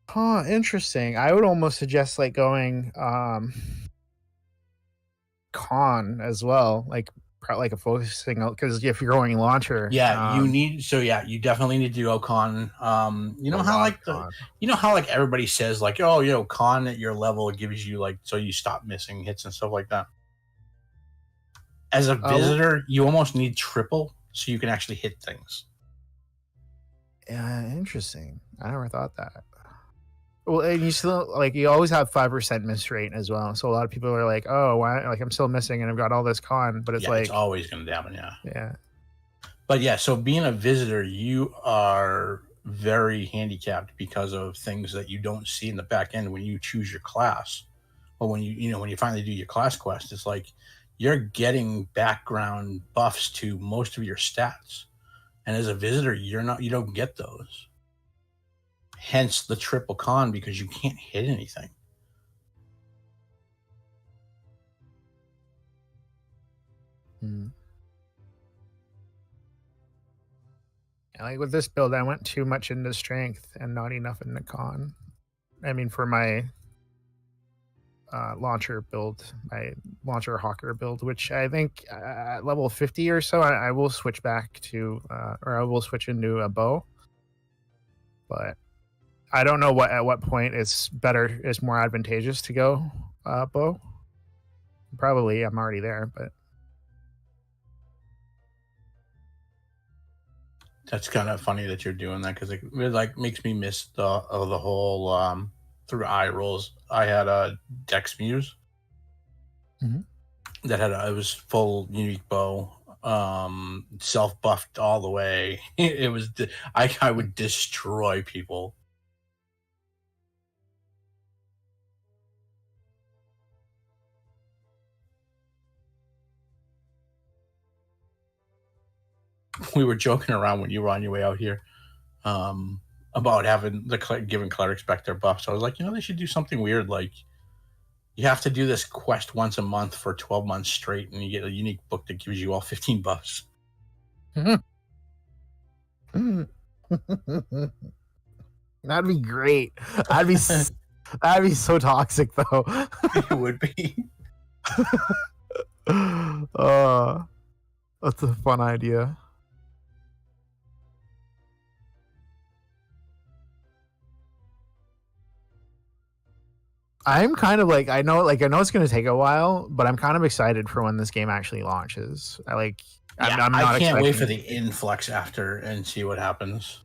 Huh, interesting. I would almost suggest like going con as well, like a focusing, because if you're going launcher, you definitely need to go con. You know how like everybody says like, oh, con at your level gives you like so you stop missing hits and stuff like that. As a visitor, you almost need triple so you can actually hit things. Yeah, interesting. I never thought that. Well, and you still you always have 5% miss rate as well. So a lot of people are like, "Oh, why? Like I'm still missing, and I've got all this con." But it's it's always going to happen. Yeah. Yeah. But yeah, so being a visitor, you are very handicapped because of things that you don't see in the back end when you choose your class, or when you finally do your class quest. It's like you're getting background buffs to most of your stats, and as a visitor, you don't get those. Hence the triple con, because you can't hit anything. Hmm. Yeah, like with this build, I went too much into strength and not enough into con. I mean, for my launcher build, my launcher hawker build, which I think at level 50 or so, I will switch back to, or I will switch into a bow. But I don't know at what point it's more advantageous to go bow. Probably I'm already there, but That's kind of funny that you're doing that, because it like makes me miss the whole through eye rolls. I had a Dex Muse Mhm. that had it was full unique bow, self buffed all the way. It was I would destroy people. We were joking around when you were on your way out here, about having giving clerics back their buffs. I was like, they should do something weird, like you have to do this quest once a month for 12 months straight, and you get a unique book that gives you all 15 buffs. That'd be great. That'd be so toxic, though. It would be. That's a fun idea. I'm kind of like I know it's going to take a while, but I'm kind of excited for when this game actually launches. I'm not I can't wait for expecting- the influx after and see what happens.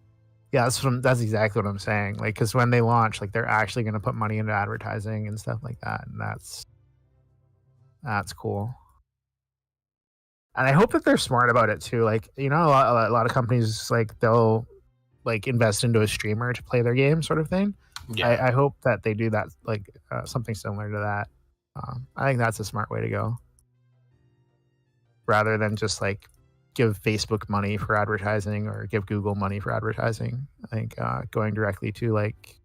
Yeah, that's exactly what I'm saying. Like, because when they launch, like they're actually going to put money into advertising and stuff like that, and that's cool. And I hope that they're smart about it too. Like, a lot of companies, like, they'll like invest into a streamer to play their game, sort of thing. Yeah, I hope that they do that, like something similar to that. I think that's a smart way to go, rather than just like give Facebook money for advertising or give Google money for advertising. I think going directly to like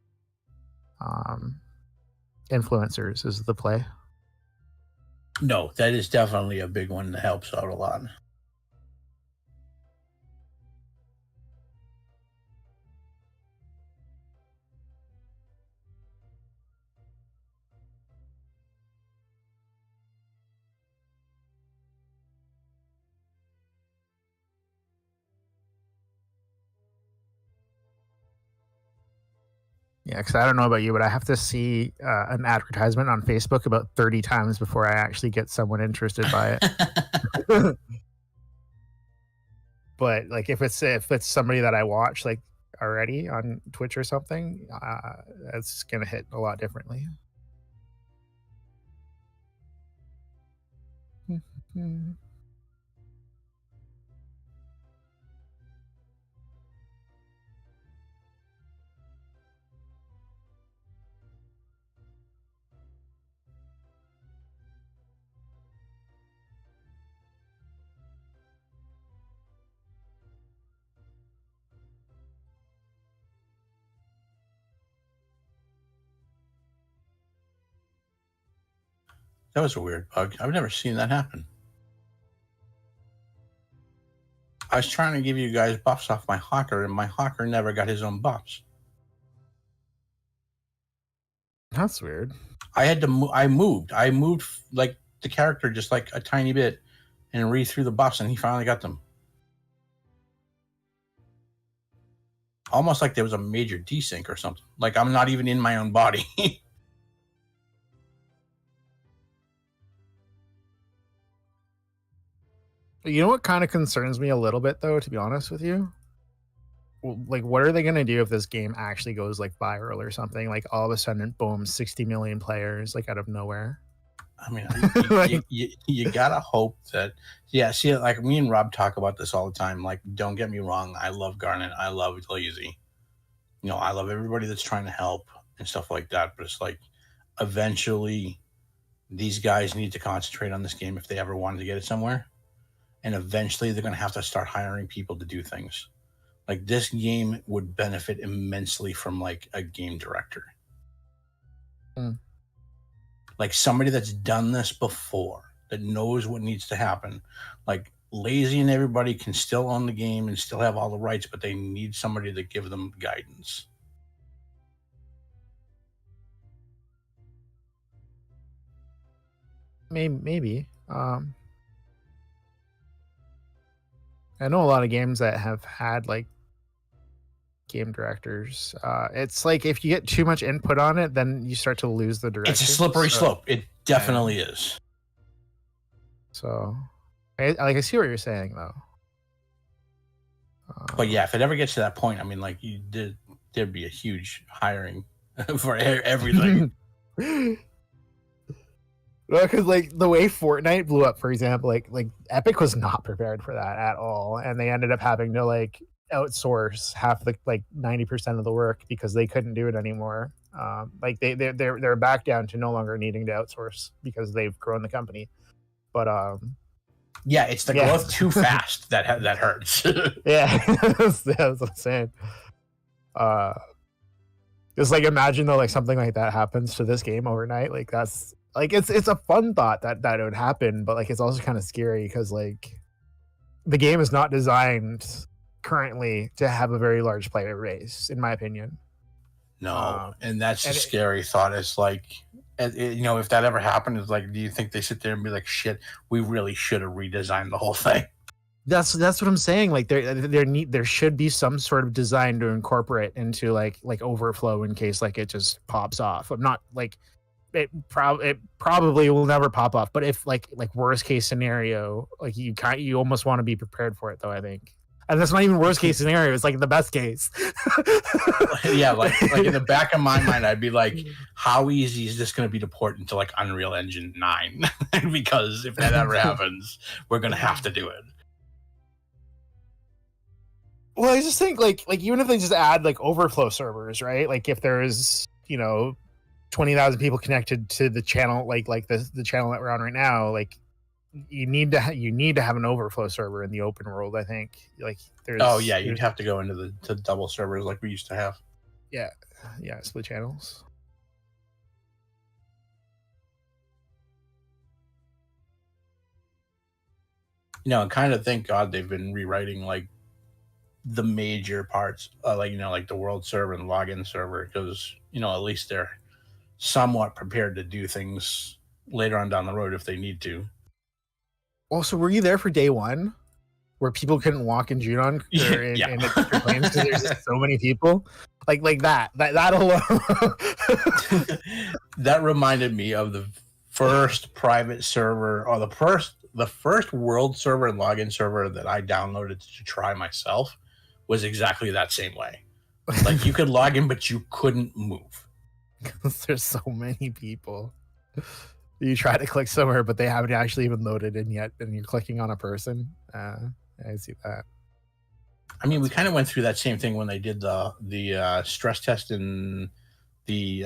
influencers is the play. no, that is definitely a big one that helps out a lot. Yeah, because I don't know about you, but I have to see an advertisement on Facebook about 30 times before I actually get someone interested by it. But like if it's somebody that I watch like already on Twitch or something, it's gonna hit a lot differently. That was a weird bug. I've never seen that happen. I was trying to give you guys buffs off my hawker, and my hawker never got his own buffs. That's weird. I had to. I moved like the character just like a tiny bit, and read through the buffs, and he finally got them. Almost like there was a major desync or something. Like I'm not even in my own body. You know what kind of concerns me a little bit, though, to be honest with you? Like, what are they going to do if this game actually goes like viral or something? Like, all of a sudden, boom, 60 million players, like out of nowhere. I mean, Like- you gotta hope that. Yeah, see, like me and Rob talk about this all the time. Like, don't get me wrong, I love Garnet, I love Lazy. I love everybody that's trying to help and stuff like that. But it's like, eventually, these guys need to concentrate on this game if they ever wanted to get it somewhere. And eventually, they're going to have to start hiring people to do things. Like this game would benefit immensely from like a game director. Like somebody that's done this before, that knows what needs to happen. Like Lazy and everybody can still own the game and still have all the rights, but they need somebody to give them guidance. Maybe. I know a lot of games that have had like game directors. It's like if you get too much input on it, then you start to lose the direction. It's a slippery slope. It definitely is. So, I see what you're saying though. But yeah, if it ever gets to that point, I mean, like there'd be a huge hiring for everything. Because like the way Fortnite blew up, for example, like Epic was not prepared for that at all, and they ended up having to like outsource half the like 90% of the work because they couldn't do it anymore. Like they're back down to no longer needing to outsource because they've grown the company. But yeah, it's the growth too fast that hurts. Yeah, that's what I'm saying. Just like imagine though, like something like that happens to this game overnight. Like that's like it's a fun thought that it would happen, but like it's also kind of scary because like the game is not designed currently to have a very large player base, in my opinion. No, and that's a scary thought. It's like, you know, if that ever happened, it's like, do you think they sit there and be like, shit, we really should have redesigned the whole thing? That's what I'm saying. Like there should be some sort of design to incorporate into like overflow in case like it just pops off. I'm not like it probably will never pop off, but if like worst case scenario, like you almost want to be prepared for it though, I think. And that's not even worst case scenario, it's like the best case. Yeah, like in the back of my mind, I'd be like, how easy is this going to be to port into like Unreal Engine 9? Because if that ever happens, we're going to have to do it. Well, I just think like even if they just add like overflow servers, right? Like if there's, 20,000 people connected to the channel, like the channel that we're on right now, like you need to have an overflow server in the open world. I think like there's. Oh yeah, you'd have to go into the double servers like we used to have. Yeah, split channels. And kind of thank God they've been rewriting like the major parts, like the world server and login server, because at least they're somewhat prepared to do things later on down the road if they need to. Well, so were you there for day one, where people couldn't walk in Junon or in the planes because there's just so many people, like that alone? That reminded me of the first private server, or the first world server and login server that I downloaded to try myself was exactly that same way. Like you could log in, but you couldn't move. Because there's so many people. You try to click somewhere, but they haven't actually even loaded in yet, and you're clicking on a person. I see that. I mean, we kind of went through that same thing when they did the stress test in the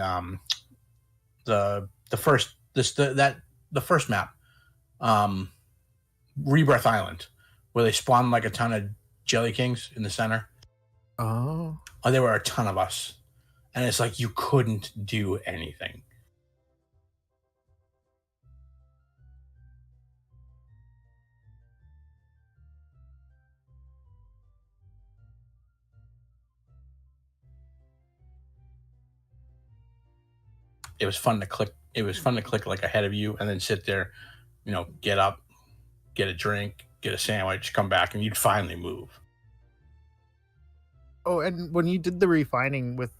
first map, Rebirth Island, where they spawned like a ton of Jelly Kings in the center. Oh, there were a ton of us, and it's like you couldn't do anything. It was fun to click. It was fun to click like ahead of you and then sit there, get up, get a drink, get a sandwich, come back, and you'd finally move. Oh, and when you did the refining with,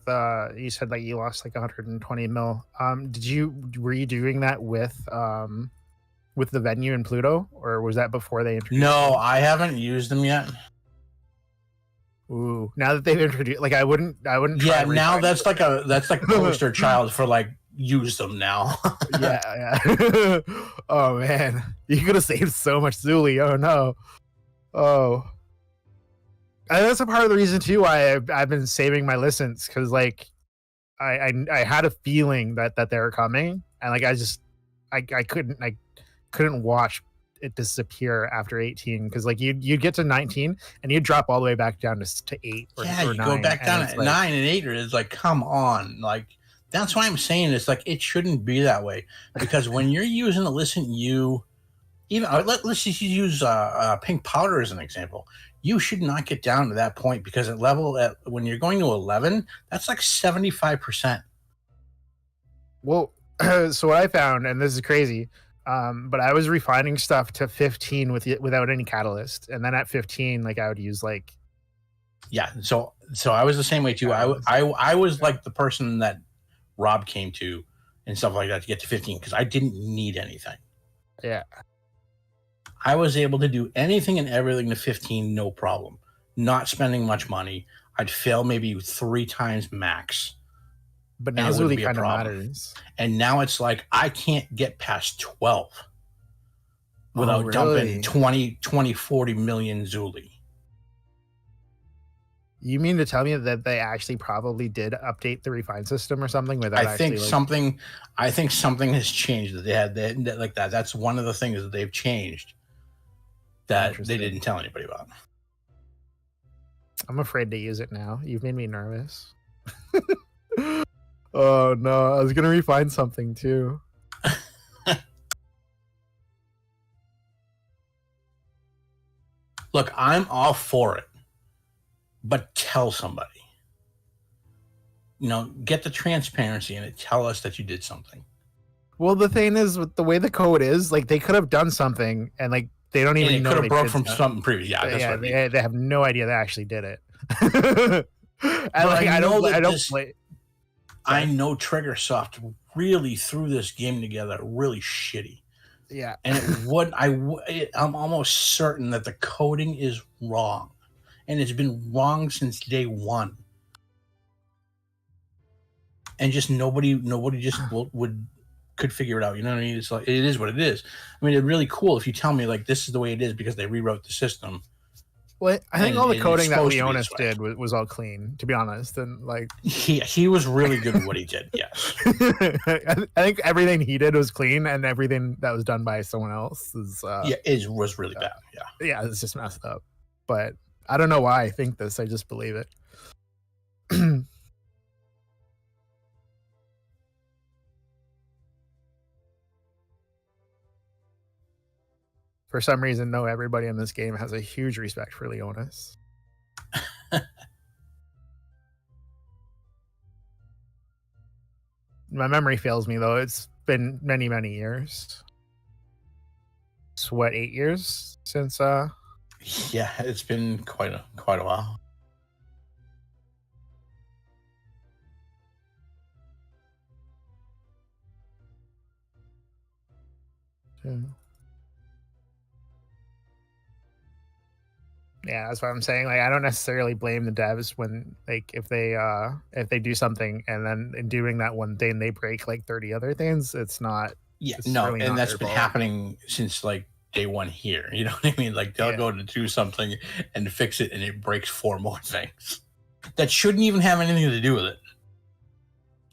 you said like you lost like 120 mil. Were you doing that with the venue in Pluto, or was that before they introduced? No, I haven't used them yet. Ooh, now that they've introduced, like I wouldn't. Yeah, now that's like poster child for like use them now. yeah. Oh man, you could have saved so much Zuli. Oh no. Oh. And that's a part of the reason too why I've been saving my listens, because like I had a feeling that they were coming, and like I couldn't watch it disappear after 18 because like you'd get to 19 and you'd drop all the way back down to 8 or, Yeah, or you 9, go back and down it's at like, 9 and 8, or it's like, come on, like that's why I'm saying it's like it shouldn't be that way because when you're using Illicit U, even let's just use pink powder as an example. You should not get down to that point because when you're going to 11, that's like 75%. well, so what I found, and this is crazy, but I was refining stuff to 15 without any catalyst, and then at 15, like I would use like Yeah, so I was the same way too. I was like the person that Rob came to and stuff like that to get to 15 because I didn't need anything. yeah. I was able to do anything and everything to 15, no problem. Not spending much money. I'd fail maybe 3 times max. But And now it wouldn't Zuli be a kind of problem. matters. And now it's like I can't get past 12 without really? dumping 20, 40 million Zuli. You mean to tell me that they actually probably did update the refine system or something without I think actually something has changed that they had like that. That's one of the things that they've changed that they Interesting. didn't tell anybody about. I'm afraid to use it now. You've made me nervous. Oh no, I was gonna refine something too. Look, I'm all for it, but tell somebody. Get the transparency in it. Tell us that you did something. Well, the thing is, with the way the code is, like they could have done something, and like they don't And even it know could they have broke did from stuff. something previous. Yeah, that's Yeah, what I mean. they have no idea they actually did it. And I know that I don't this- play. I know Triggersoft really threw this game together really shitty. Yeah, And I'm almost certain that the coding is wrong. And it's been wrong since day one. And just nobody just could figure it out. You know what I mean? It's like, it is what it is. I mean, it's really cool if you tell me like this is the way it is because they rewrote the system. well, I think And all the it's coding that supposed to be Leonis this way. did was all clean, to be honest, and like He was really good at what he did. Yes. I think everything he did was clean, and everything that was done by someone else is Yeah, it was really bad. Yeah. yeah, it's just messed up. But I don't know why I think this. I just believe it. For some reason, no, everybody in this game has a huge respect for Leonis. My memory fails me though. It's been many, many years. It's what, 8 years since Yeah, it's been quite a while. yeah, that's what I'm saying. Like I don't necessarily blame the devs when like if they do something and then in doing that one thing they break like 30 other things. It's not Yeah, It's no, really and not that's their been fault. happening since like day one here. You know what I mean? Like they'll Yeah. go to do something and fix it, and it breaks 4 more things that shouldn't even have anything to do with it.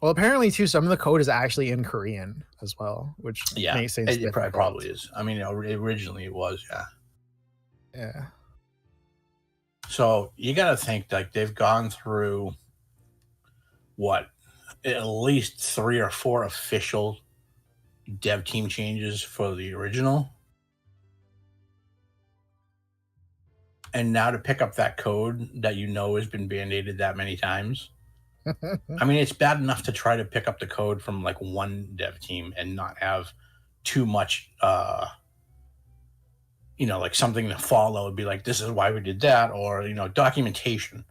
Well, apparently too, some of the code is actually in Korean as well, which Yeah, makes things it difficult. probably is. I mean, originally it was. Yeah. Yeah. So you got to think like they've gone through what at least 3 or 4 official dev team changes for the original. And now to pick up that code that has been band-aided that many times. I mean, it's bad enough to try to pick up the code from like one dev team and not have too much, like something to follow would be like, this is why we did that, or, documentation.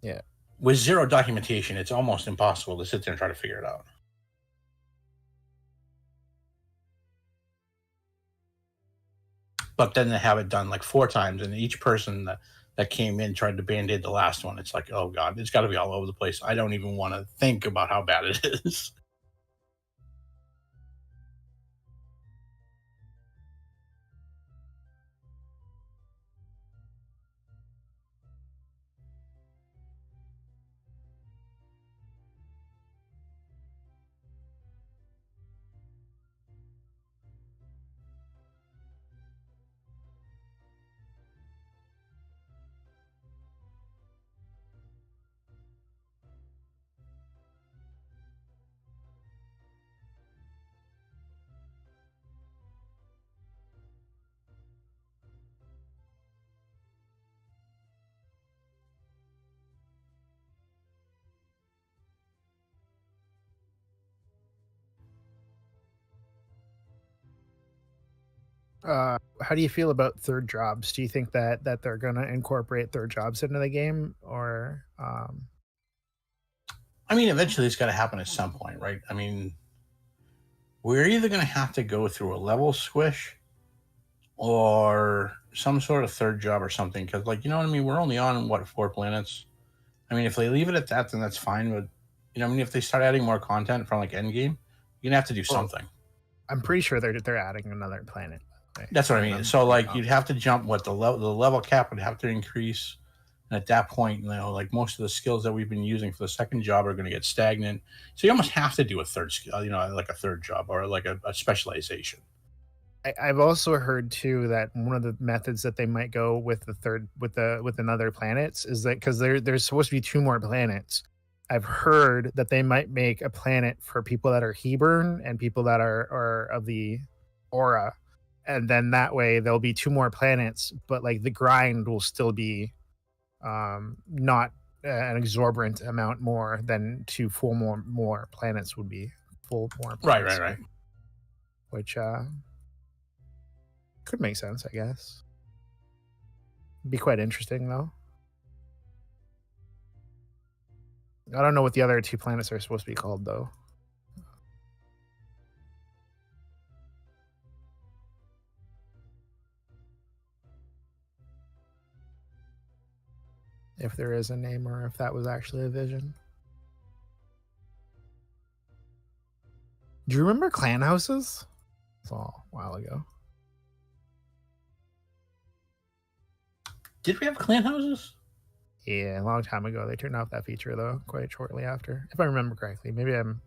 Yeah. With 0 documentation, it's almost impossible to sit there and try to figure it out. But then to have it done like 4 times, and each person that came in tried to band-aid the last one, it's like, oh God, it's got to be all over the place. I don't even want to think about how bad it is. How do you feel about third jobs? Do you think that they're gonna incorporate third jobs into the game, or I mean, eventually it's got to happen at some point, right? I mean, we're either going to have to go through a level squish or some sort of third job or something. Because, like, you know what I mean? We're only on, what, 4 planets? I mean, if they leave it at that, then that's fine. But, you know, I mean, if they start adding more content from, like, Endgame, you're going to have to do something. I'm pretty sure they're adding another planet. by the way. That's what I mean. So, like, Um, you'd have to jump, what, the level cap would have to increase. And at that point, you know, like most of the skills that we've been using for the second job are going to get stagnant. So you almost have to do a third skill, you know, like a third job or like a specialization. I've also heard too that one of the methods that they might go with with another planets is that because there's supposed to be 2 more planets. I've heard that they might make a planet for people that are Hebron and people that are of the Aura, and then that way there'll be 2 more planets, but like the grind will still be not an exorbitant amount more than 2 full more planets would be full more planets, Right. which could make sense, I guess. Be quite interesting though. I don't know what the other 2 planets are supposed to be called though. If there is a name or if that was actually a vision. Do you remember clan houses? It's all a while ago. Did we have clan houses? Yeah, a long time ago. They turned off that feature though, quite shortly after, if I remember correctly. Maybe I don't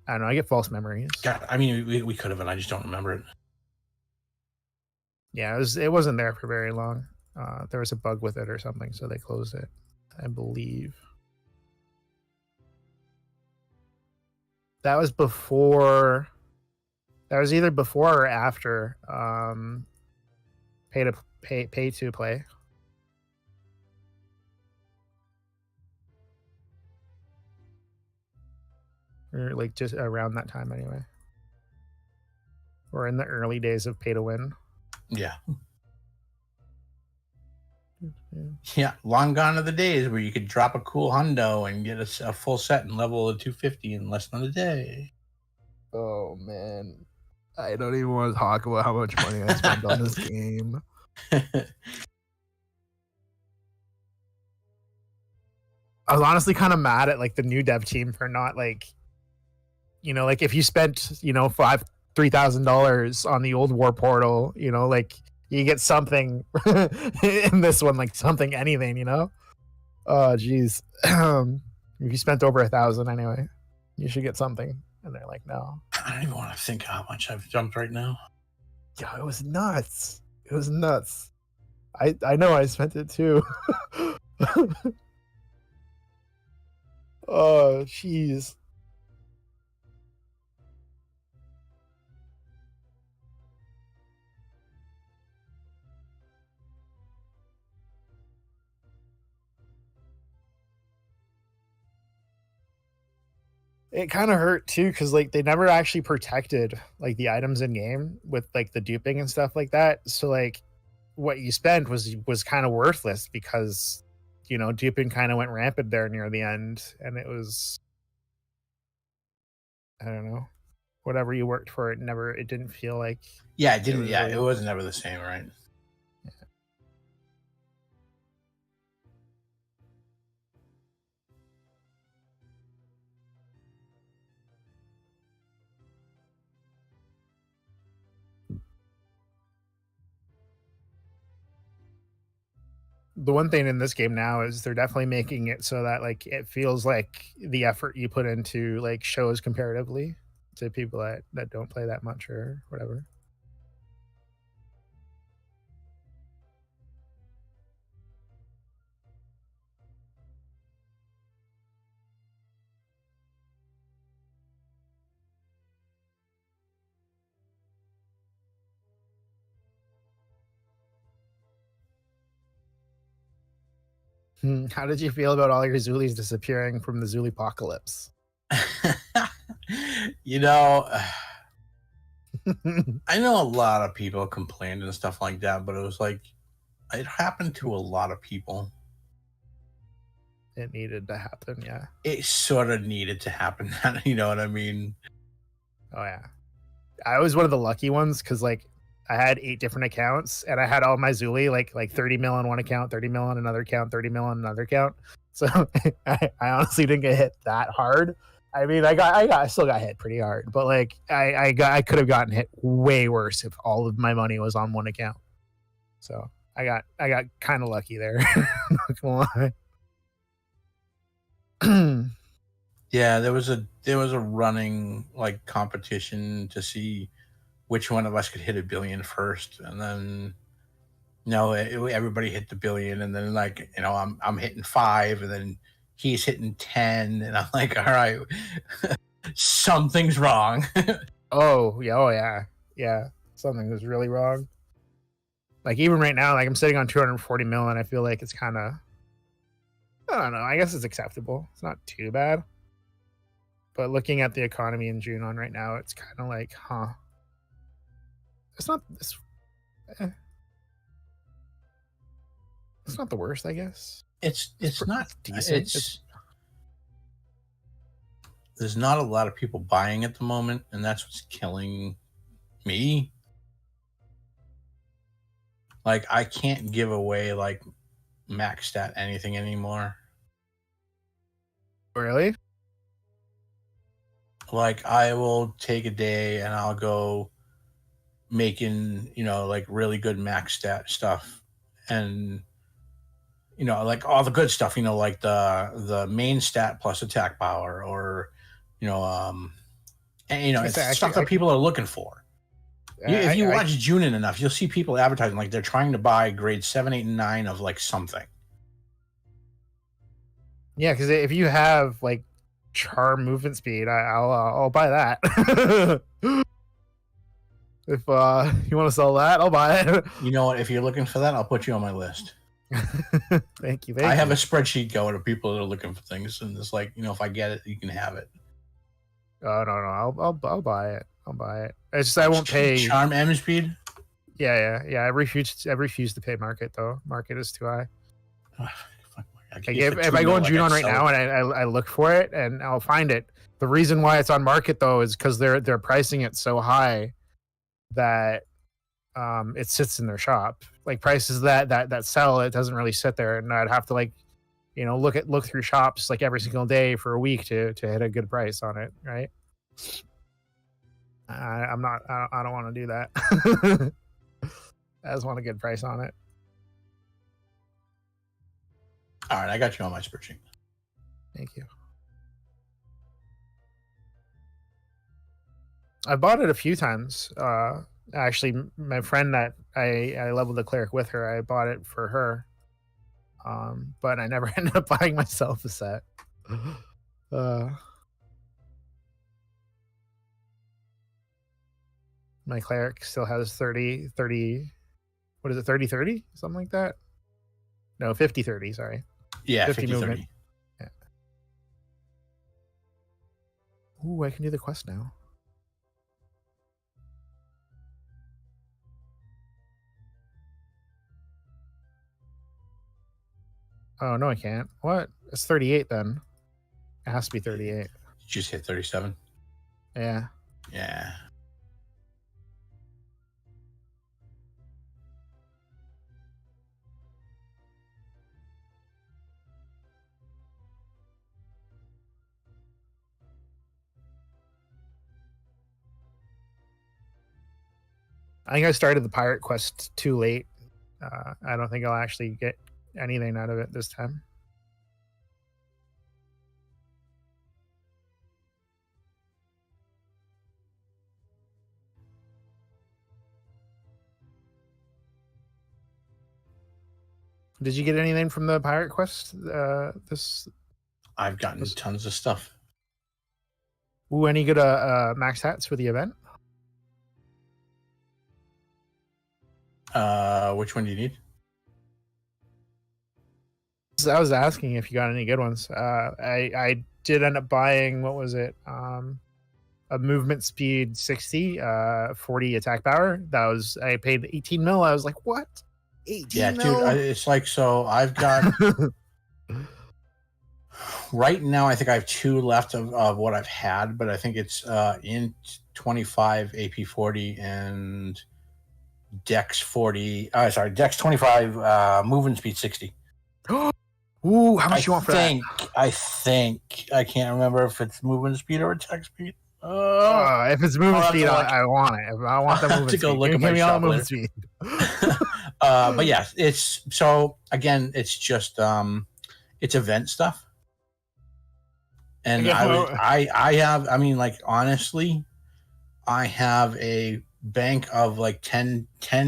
know. I get false memories. God, I mean, we could have, and I just don't remember it. Yeah, it wasn't there for very long. There was a bug with it or something, so they closed it, I believe. That was before. That was either before or after pay to play. Or like just around that time anyway. Or in the early days of pay to win. Yeah. Yeah, long gone are the days where you could drop a cool hundo and get a full set and level a 250 in less than a day. Oh man, I don't even want to talk about how much money I spent on this game. I was honestly kind of mad at like the new dev team for not like, you know, like if you spent, you know, $3,000 on the old war portal, you know, like you get something in this one, like something, anything, you know. Oh geez. If you spent over 1,000 anyway, you should get something. And they're like, no. I don't even want to think how much I've jumped right now. Yeah, it was nuts. It was nuts. I know I spent it too. Oh jeez. It kind of hurt too because like they never actually protected like the items in game with like the duping and stuff like that. So like what you spent was kind of worthless because, you know, duping kind of went rampant there near the end, and it was, I don't know, whatever you worked for, it didn't feel like. Yeah, it didn't. was Yeah, really- it wasn't ever the same, right? The one thing in this game now is they're definitely making it so that like it feels like the effort you put into like shows comparatively to people that don't play that much or whatever. How did you feel about all your Zulis disappearing from the Zuli apocalypse? You know, I know a lot of people complained and stuff like that, but it was like it happened to a lot of people. It needed to happen, yeah. It sort of needed to happen. You know what I mean? Oh yeah. I was one of the lucky ones because like I had 8 different accounts and I had all my Zuli like 30 mil on one account, 30 mil on another account, 30 mil on another account. So I honestly didn't get hit that hard. I mean, I still got hit pretty hard, but like I could have gotten hit way worse if all of my money was on one account. So I got kind of lucky there. Not gonna lie. Yeah, there was a running like competition to see which one of us could hit a billion first, and then everybody hit the billion, and then like I'm hitting 5, and then he's hitting 10, and I'm like, all right, something's wrong. Oh yeah. Something was really wrong. Like even right now, like I'm sitting on 240 mil, and I feel like it's kind of, I don't know. I guess it's acceptable. It's not too bad. But looking at the economy in June on right now, it's kind of like, huh? It's not this. It's not the worst, I guess. It's not decent. There's not a lot of people buying at the moment, and that's what's killing me. Like I can't give away like max stat anything anymore. Really? Like I will take a day and I'll go making like really good max stat stuff, and like all the good stuff, like the main stat plus attack power, or and it's stuff that people are looking for. If you watch Junin enough, you'll see people advertising like they're trying to buy grade 7, 8, and 9 of like something. Yeah, because if you have like charm movement speed, I'll buy that. If you want to sell that, I'll buy it. You know what? If you're looking for that, I'll put you on my list. Thank you. I have a spreadsheet going of people that are looking for things, and it's like, if I get it, you can have it. Oh no, I'll buy it. I'll buy it. It's just I won't pay charm M speed. Yeah. I refuse to pay market though. Market is too high. Like if I go on Junon right now and I look for it and I'll find it. The reason why it's on market though is because they're pricing it so high that it sits in their shop. Like prices that sell, it doesn't really sit there, and I'd have to like look through shops like every single day for a week to hit a good price on it, right? I don't want to do that. I just want a good price on it. All right, I got you on my spreadsheet. Thank you. I bought it a few times. Actually, my friend that I leveled the cleric with her, I bought it for her. But I never ended up buying myself a set. My cleric still has 30, what is it, 30-30? Something like that? No, 50-30, sorry. Yeah, 50-30. Yeah. Ooh, I can do the quest now. Oh, no, I can't. What? It's 38 then. It has to be 38. You just hit 37? Yeah. Yeah. I think I started the pirate quest too late. I don't think I'll actually get anything out of it this time. Did you get anything from the pirate quest? I've gotten tons of stuff. Ooh, any good max hats for the event? Which one do you need? I was asking if you got any good ones. I did end up buying, what was it? a movement speed 60, 40 attack power. That was I paid 18 mil. I was like, what? 18 Yeah, mil? dude, it's like, so I've got right now, I think I have 2 left of what I've had, but I think it's in 25, AP 40, and Dex 40. Sorry, Dex 25, movement speed 60. Ooh, how much you want for that? I think I can't remember if it's movement speed or attack speed. Oh, If it's movement I'll have speed, to, like- I want it. I want the I'll have movement to go speed. look at Give my me all shop the movement speed. but yeah, it's so again, it's just it's event stuff. And I have, I mean, like, honestly, I have a bank of like 10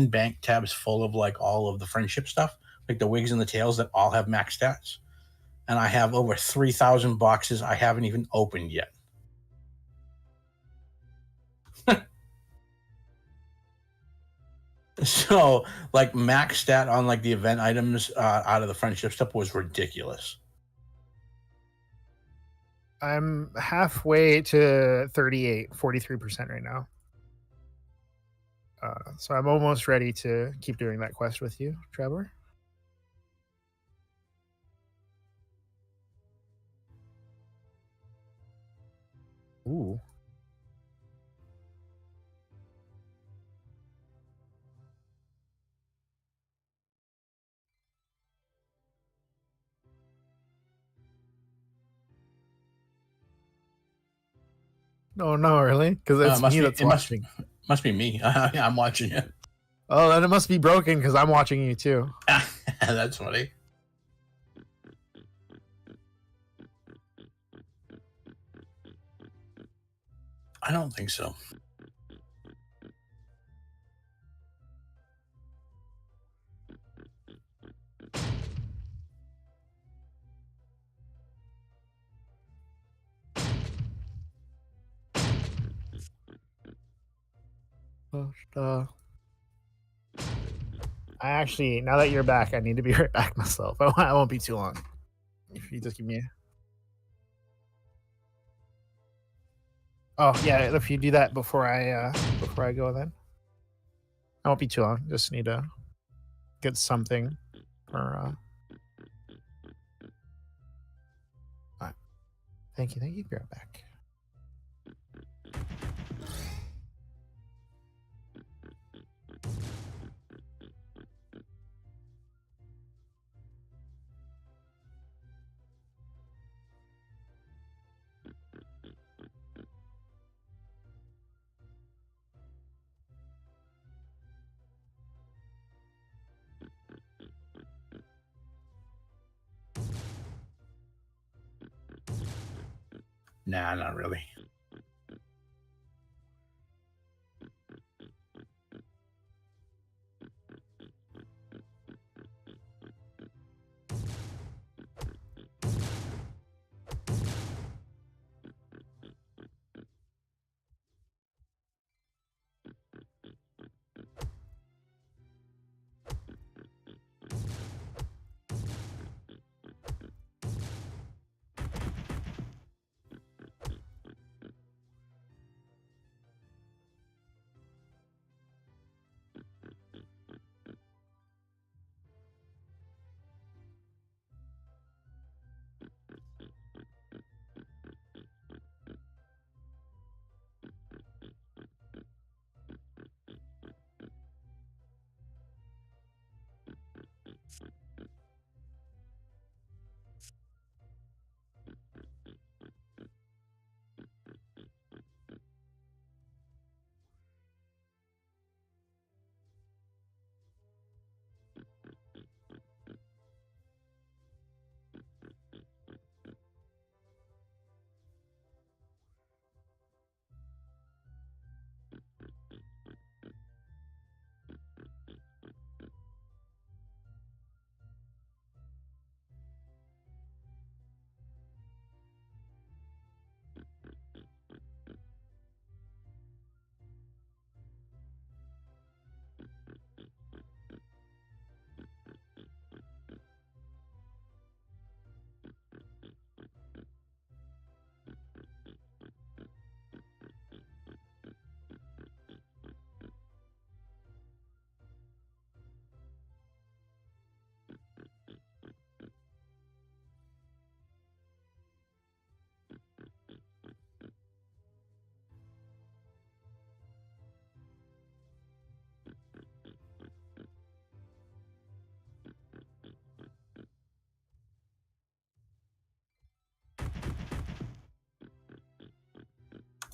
bank tabs full of like all of the friendship stuff, like the wigs and the tails that all have max stats. And I have over 3,000 boxes I haven't even opened yet. So, like, max stat on like the event items out of the friendship stuff was ridiculous. I'm halfway to 43% right now. So I'm almost ready to keep doing that quest with you, Trevor. Ooh. No, really? Because it's me that's watching. Must be me. I'm watching it. Oh, then it must be broken because I'm watching you too. That's funny. I don't think so. I actually, now that you're back, I need to be right back myself. I won't be too long. If you just give me. Oh yeah, if you do that before I go, then I won't be too long. Just need to get something for. Right. Thank you. Be right back. Nah, not really.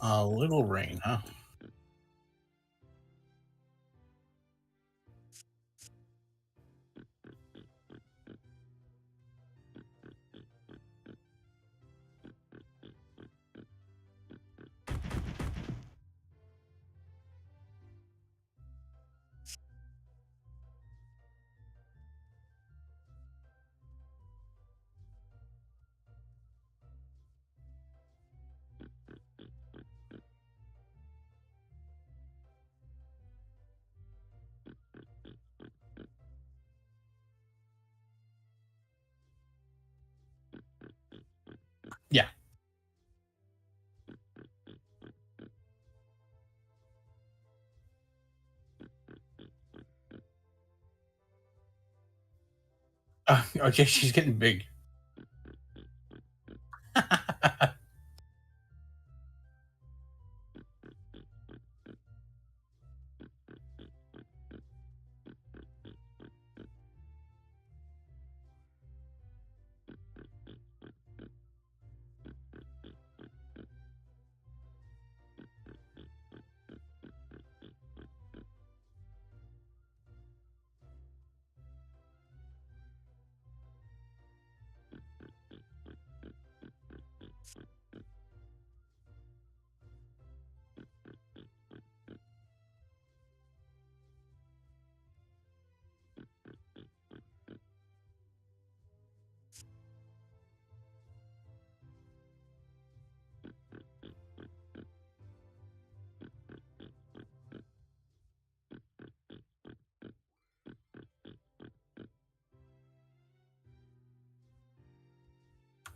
A little rain, huh? Yeah. Okay, she's getting big.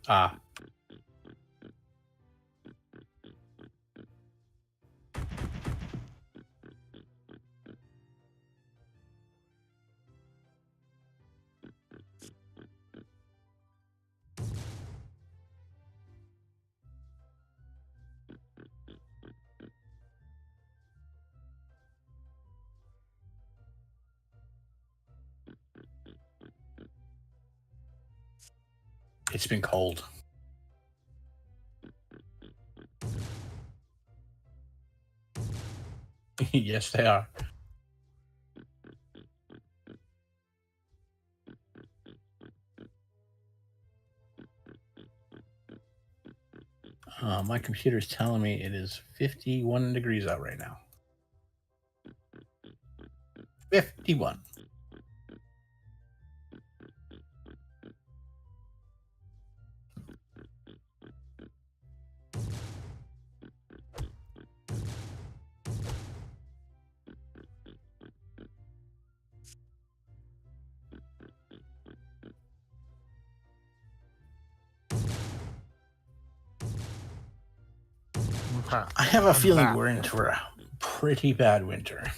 Ah. It's been cold. Yes, they are. My computer is telling me it is 51 degrees out right now. 51. Okay. I have a I'm feeling back. we're in for a pretty bad winter.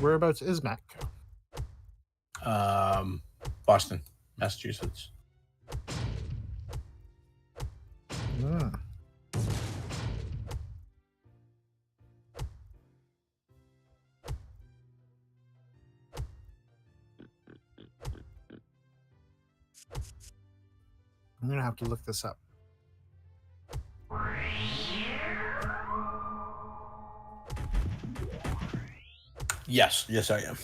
Whereabouts is Mac? Boston, Massachusetts. Mm. I'm gonna have to look this up. Yes, yes, I am.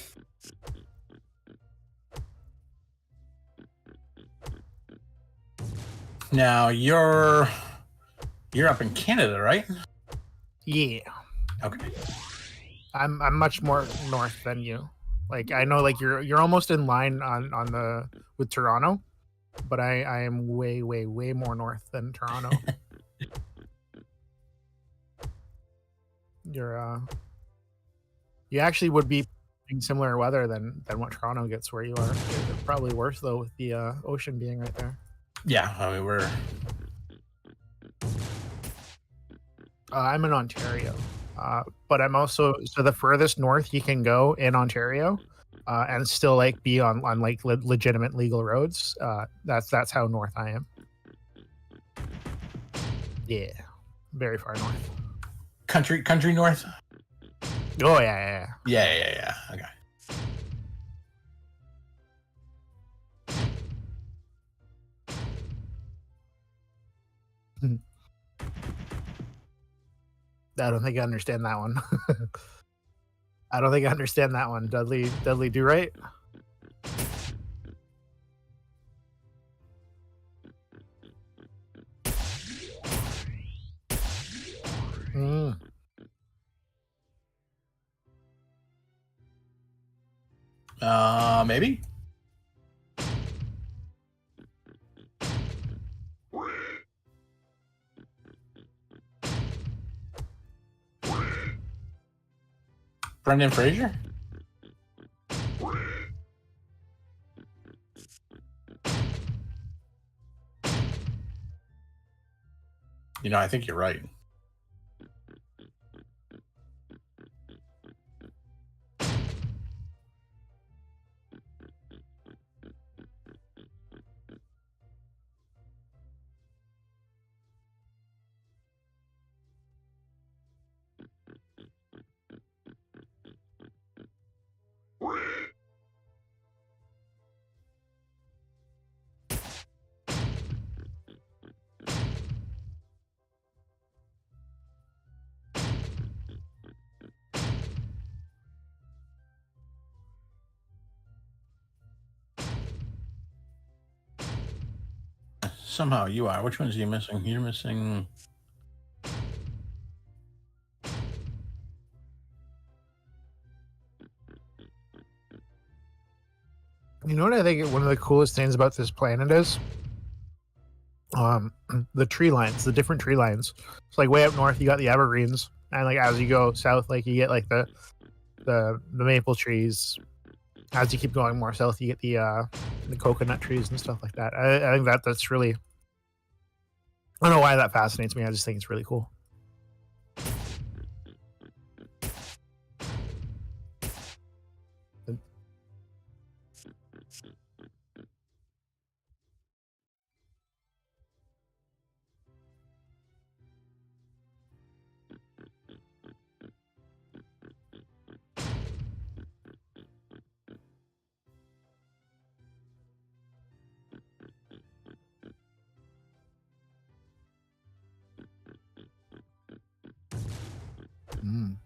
Now you're up in Canada, right? Yeah, Okay. I'm much more north than you. Like I know, like you're almost in line on the with Toronto, but I am way more north than Toronto. You actually would be in similar weather than what Toronto gets where you are. Probably worse though with the ocean being right there. Yeah, I mean we're. I'm in Ontario, but I'm also so the furthest north you can go in Ontario and still like be on like legitimate legal roads. That's how north I am. Yeah, very far north. Country north. Oh yeah. Yeah. Okay. I don't think I understand that one. I don't think I understand that one. Dudley, do right. Mm. Maybe. Brendan Fraser. I think you're right. Somehow you are. Which ones are you missing? You're missing. You know what I think one of the coolest things about this planet is? The tree lines, the different tree lines. So like way up north, you got the evergreens, and like as you go south, like you get like the maple trees. As you keep going more south, you get the coconut trees and stuff like that. I think that's really. I don't know why that fascinates me. I just think it's really cool. Mm.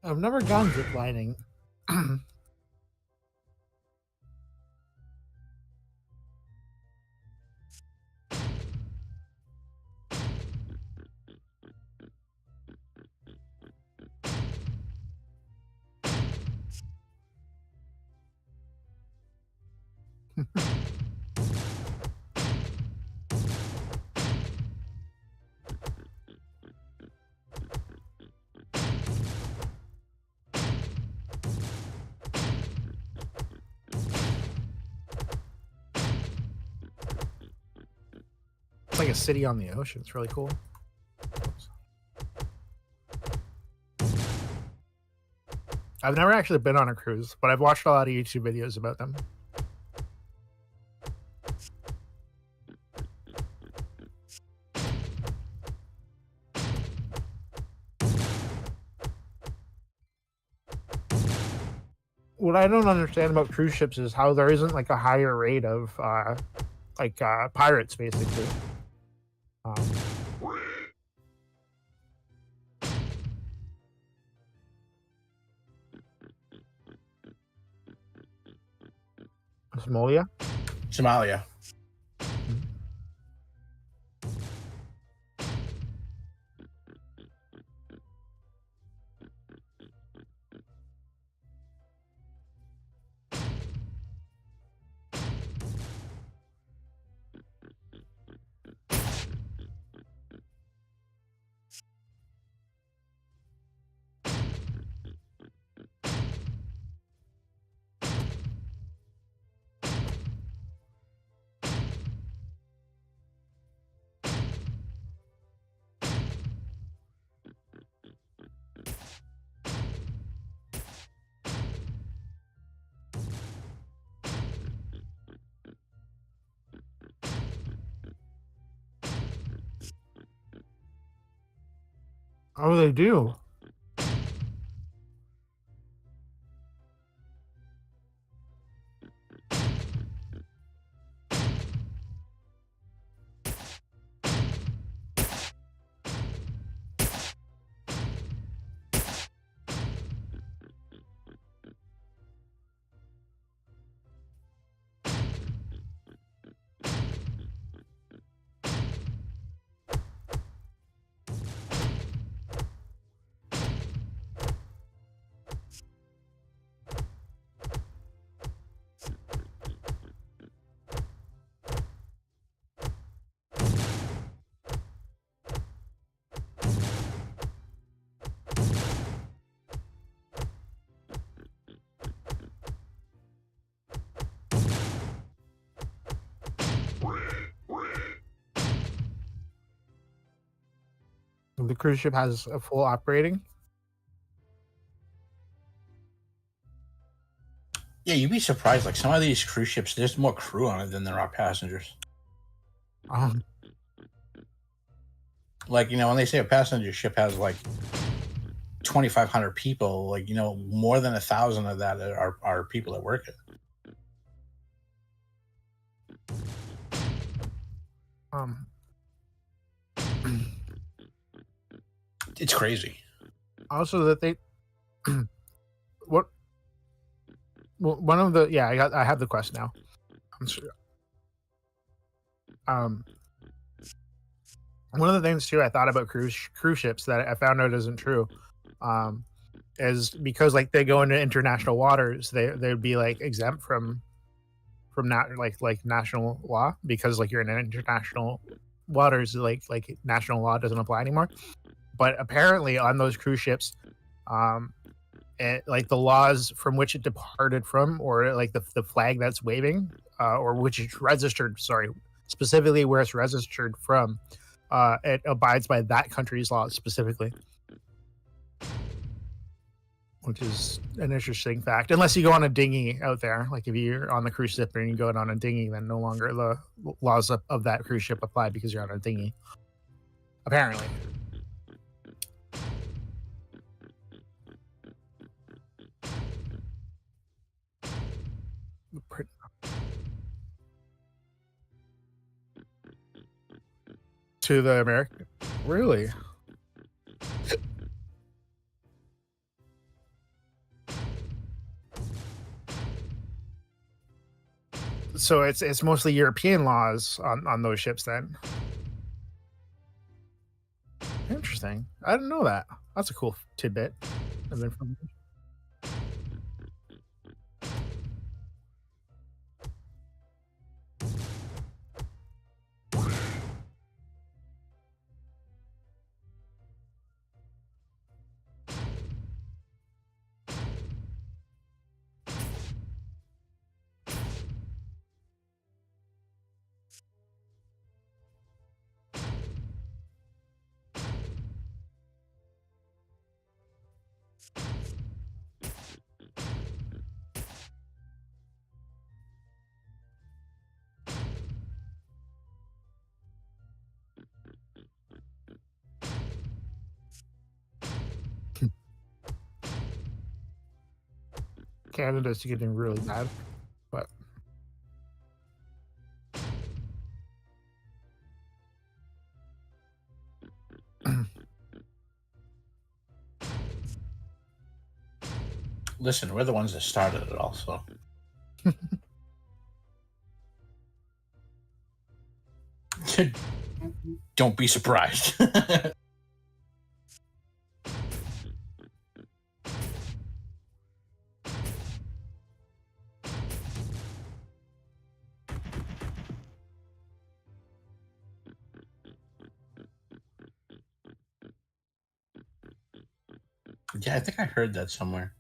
I've never gone zip lining. It's like a city on the ocean. It's really cool. I've never actually been on a cruise, but I've watched a lot of YouTube videos about them. What I don't understand about cruise ships is how there isn't like a higher rate of pirates, basically. Somalia. Somalia. Oh, they do. The cruise ship has a full operating. Yeah, you'd be surprised. Like some of these cruise ships, there's more crew on it than there are passengers. Um, Like, you know, when they say a passenger ship has like 2,500 people, like, you know, more than 1,000 of that are people that work it. um, It's crazy. also that they what well, one of the I have the quest now. I'm sure. One of the things too I thought about cruise ships that I found out isn't true, um, is because like they go into international waters, they'd be like exempt from like national law because like you're in international waters, like national law doesn't apply anymore. But apparently on those cruise ships, like the laws from which it departed from, or like the flag that's waving, or which it's registered, sorry, specifically where it's registered from, it abides by that country's laws specifically, which is an interesting fact. Unless you go on a dinghy out there, like if you're on the cruise ship and you go on a dinghy, then no longer the laws of that cruise ship apply because you're on a dinghy. Apparently. To the American, really? So it's mostly European laws on those ships then. Interesting. I didn't know that. That's a cool tidbit of information. Canada's getting really bad, but Listen, we're the ones that started it all, so. Don't be surprised. Yeah, I think I heard that somewhere.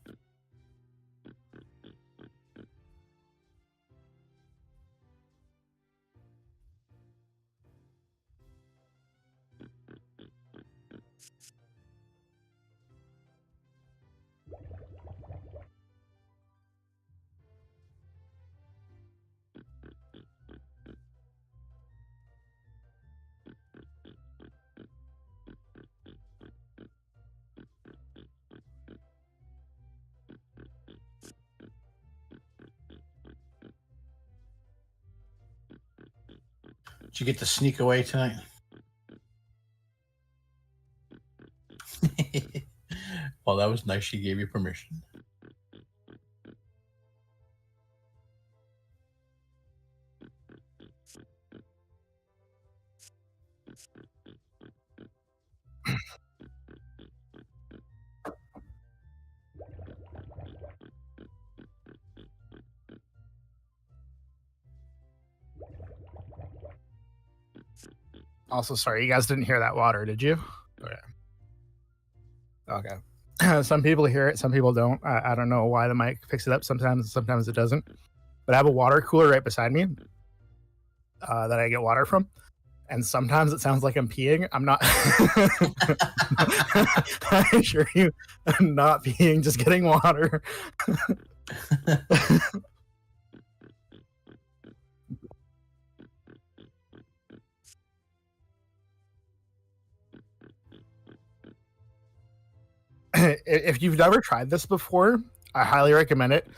Did you get to sneak away tonight? Well, that was nice. She gave you permission. Also, sorry, you guys didn't hear that water, did you? Okay. Some people hear it, some people don't. I don't know why the mic picks it up sometimes it doesn't. But I have a water cooler right beside me that I get water from. And sometimes it sounds like I'm peeing. I'm not. I assure you, I'm not peeing, just getting water. If you've never tried this before, I highly recommend it.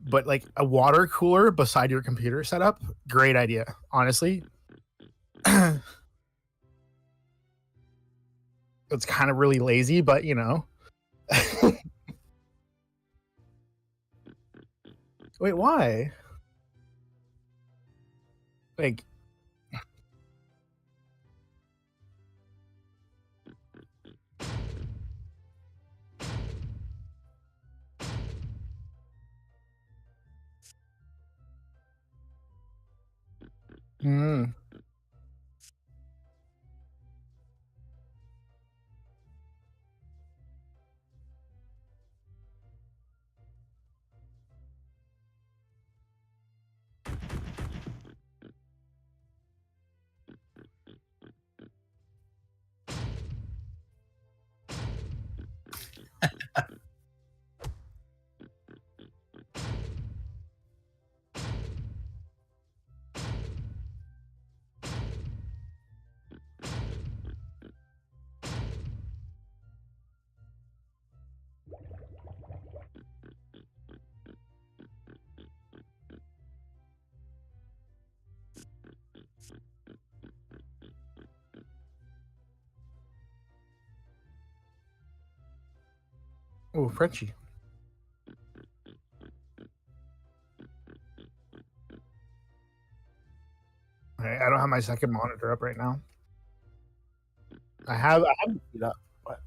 But like a water cooler beside your computer setup, great idea. Honestly, it's kind of really lazy, but you know. Wait, why? Like, mm. Oh, Frenchie. I don't have my second monitor up right now. I have it up, but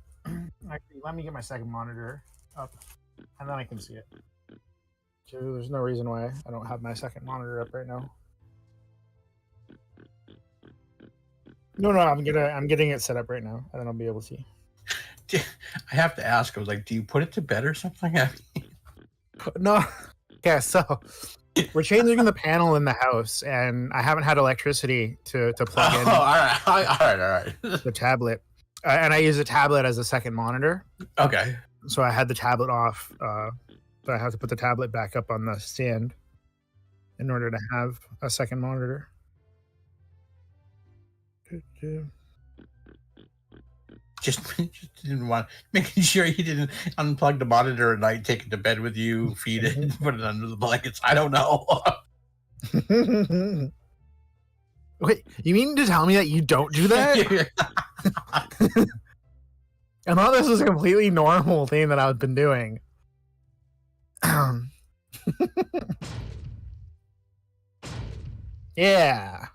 actually, let me get my second monitor up, and then I can see it. So there's no reason why I don't have my second monitor up right now. No, I'm getting it set up right now, and then I'll be able to see. I have to ask. I was like, do you put it to bed or something? No. Yeah, so we're changing the panel in the house, and I haven't had electricity to plug in all right. the tablet. And I use a tablet as a second monitor. Okay. So I had the tablet off. So I have to put the tablet back up on the stand in order to have a second monitor. Just didn't want making sure you didn't unplug the monitor at night, take it to bed with you, feed it, put it under the blankets. I don't know. Wait, you mean to tell me that you don't do that? I thought this was a completely normal thing that I've been doing. Yeah.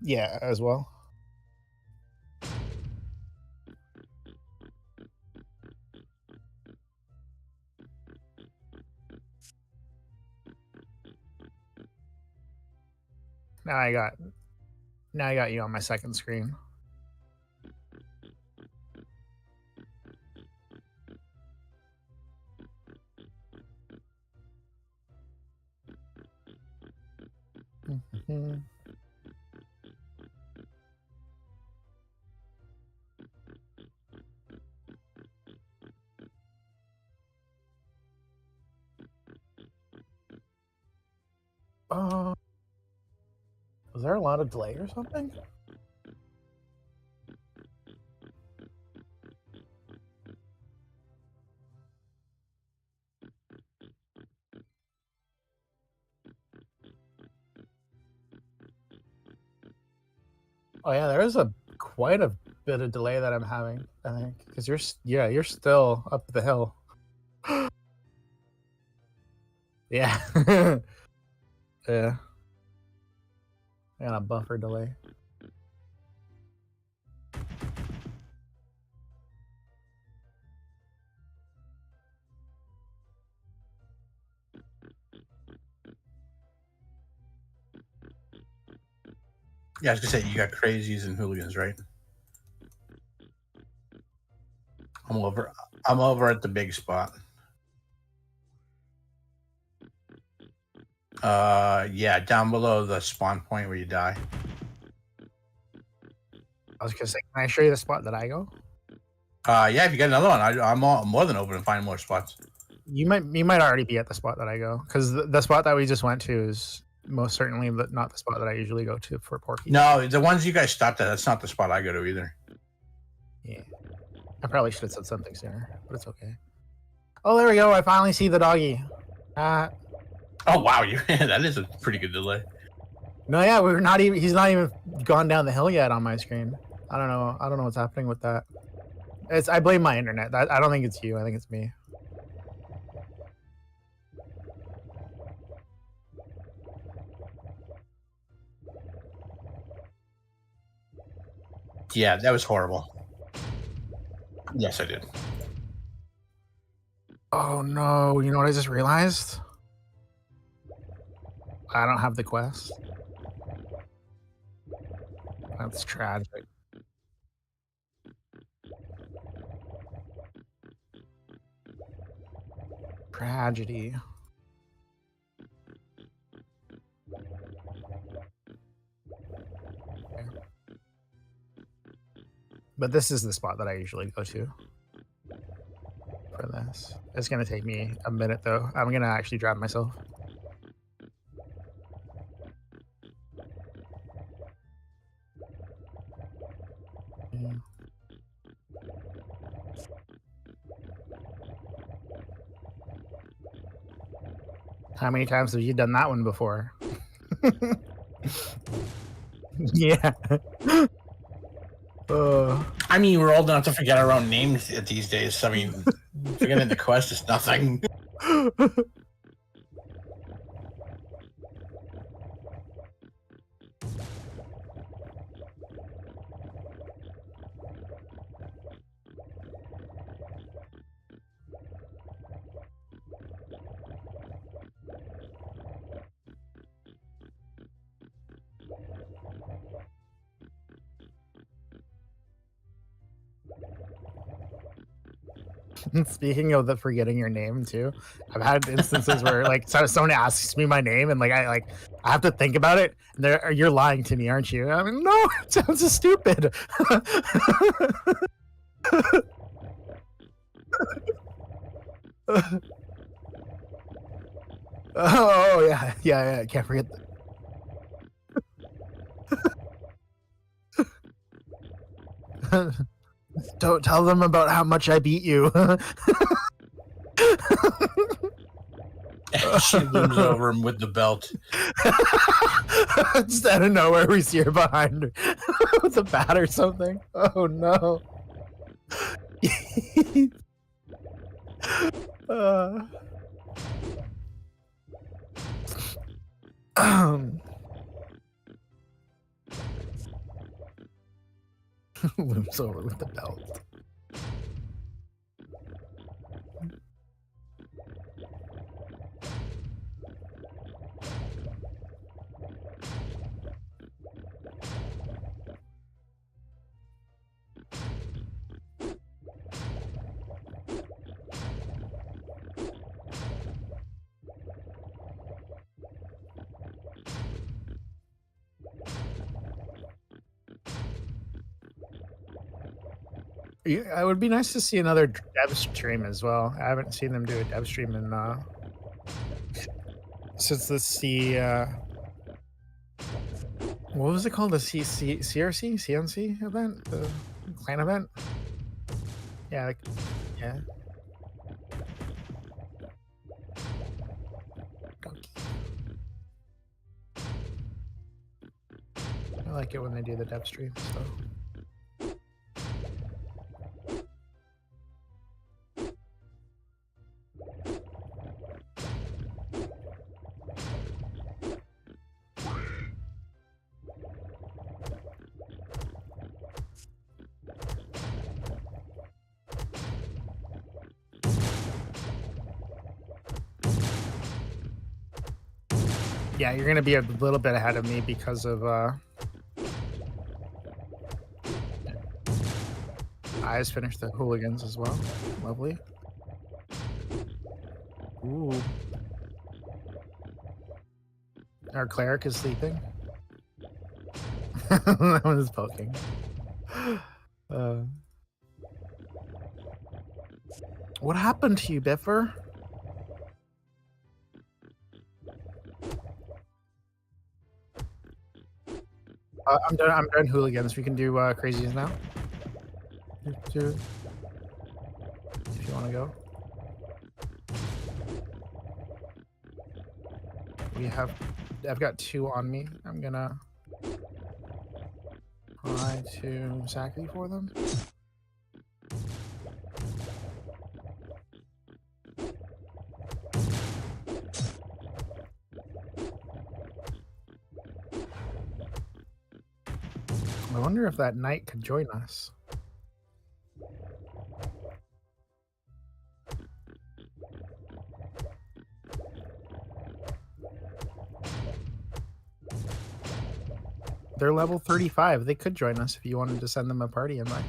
Yeah, as well. Now I got you on my second screen. Mm-hmm. Was there a lot of delay or something? Oh yeah, there is a quite a bit of delay that I'm having. I think because you're still up the hill. Yeah. Yeah. I got a buffer delay. Yeah, I was gonna say you got crazies and hooligans, right? I'm over at the big spot. Yeah, down below the spawn point where you die. I was gonna say, can I show you the spot that I go? Yeah, if you got another one, I'm more than open to find more spots. You might already be at the spot that I go because the spot that we just went to is most certainly not the spot that I usually go to for Porky. No, the ones you guys stopped at, that's not the spot I go to either. Yeah. I probably should have said something sooner, but it's okay. Oh, there we go. I finally see the doggy. Oh wow, that is a pretty good delay. No, yeah, he's not even gone down the hill yet on my screen. I don't know what's happening with that. I blame my internet. I don't think it's you. I think it's me. Yeah, that was horrible. Yes, I did. Oh no, you know what I just realized? I don't have the quest. That's tragic. Tragedy. But this is the spot that I usually go to for this. It's gonna take me a minute though. I'm gonna actually drive myself. Yeah. How many times have you done that one before? Yeah. I mean, we're old enough to forget our own names these days. I mean, forgetting the quest is nothing. Speaking of the forgetting your name too, I've had instances where like someone asks me my name and I have to think about it. And you're lying to me, aren't you? I mean, no, it sounds so stupid. Oh yeah. I can't forget. Don't tell them about how much I beat you. She looms over him with the belt. Just out of nowhere, we see her behind her with a bat or something. Oh no. Looms over with the belt. Yeah, it would be nice to see another dev stream as well. I haven't seen them do a dev stream in since what was it called? The CRC CNC event, the clan event. Yeah, yeah. like it when they do the dev stream. So. Yeah, you're gonna be a little bit ahead of me because of I just finished the hooligans as well. Lovely. Ooh. Our cleric is sleeping. That one is poking. What happened to you, Biffer? I'm done. I'm done hooligans. We can do crazies now. If you want to go. I've got 2 on me. I'm gonna try to Saki for them. I wonder if that knight could join us. They're level 35. They could join us if you wanted to send them a party invite.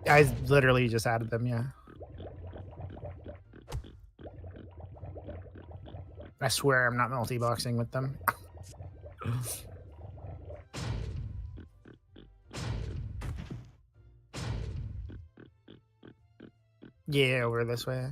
I literally just added them, yeah. I swear I'm not multi-boxing with them. Yeah, over this way.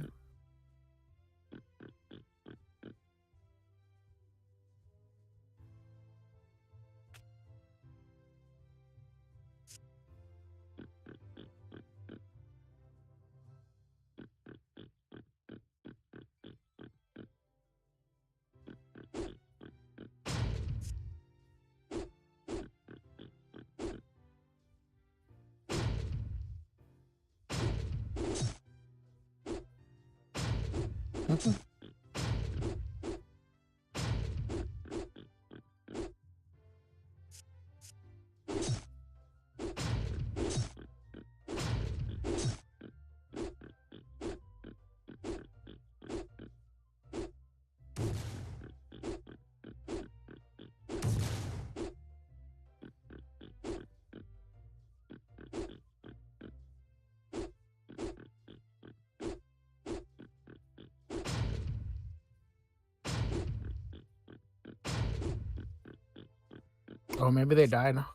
Oh, maybe they died. I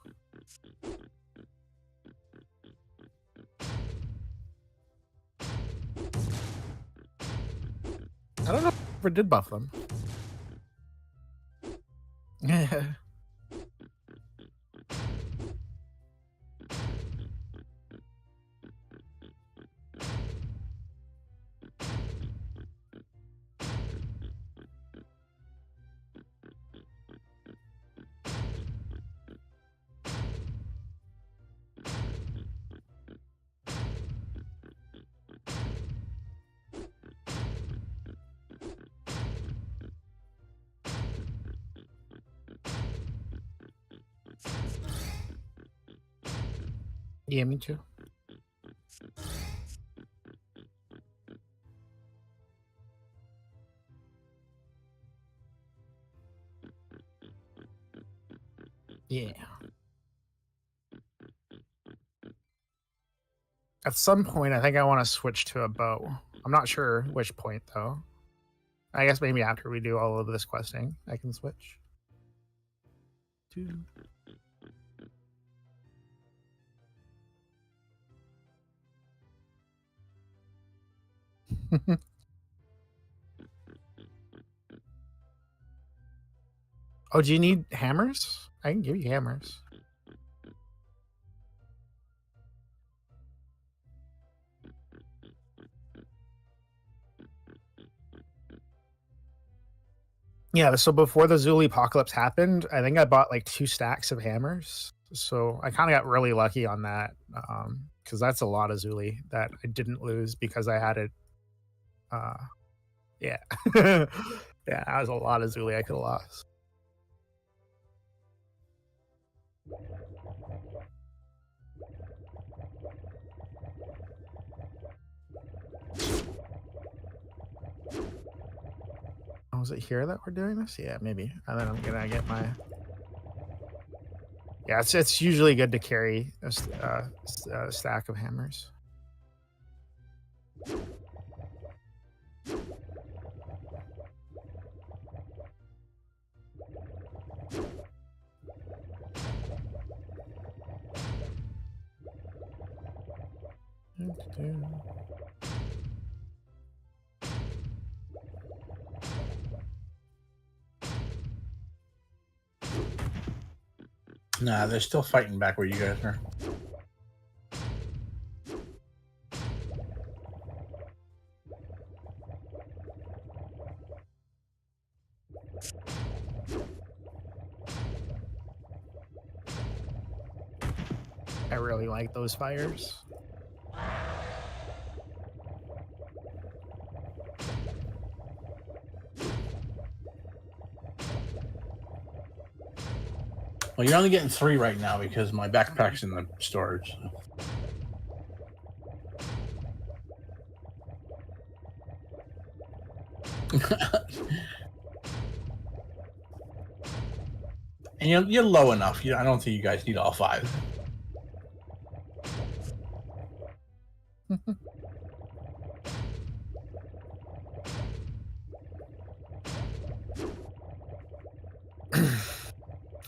don't know if I ever did buff them. Yeah, me too. Yeah. At some point, I think I want to switch to a bow. I'm not sure which point, though. I guess maybe after we do all of this questing, I can switch. Oh, do you need hammers? I can give you hammers. Yeah, so before the Zuli apocalypse happened, I think I bought like 2 stacks of hammers. So I kind of got really lucky on that, because that's a lot of Zuli that I didn't lose because I had it. Yeah, yeah, that was a lot of Zuli I could have lost. Oh, is it here that we're doing this? Yeah, maybe. And then I'm gonna get my. Yeah, it's usually good to carry a stack of hammers. Nah, they're still fighting back where you guys are. I really like those fires. Well, you're only getting 3 right now because my backpack's in the storage. And you're low enough. I don't think you guys need all 5.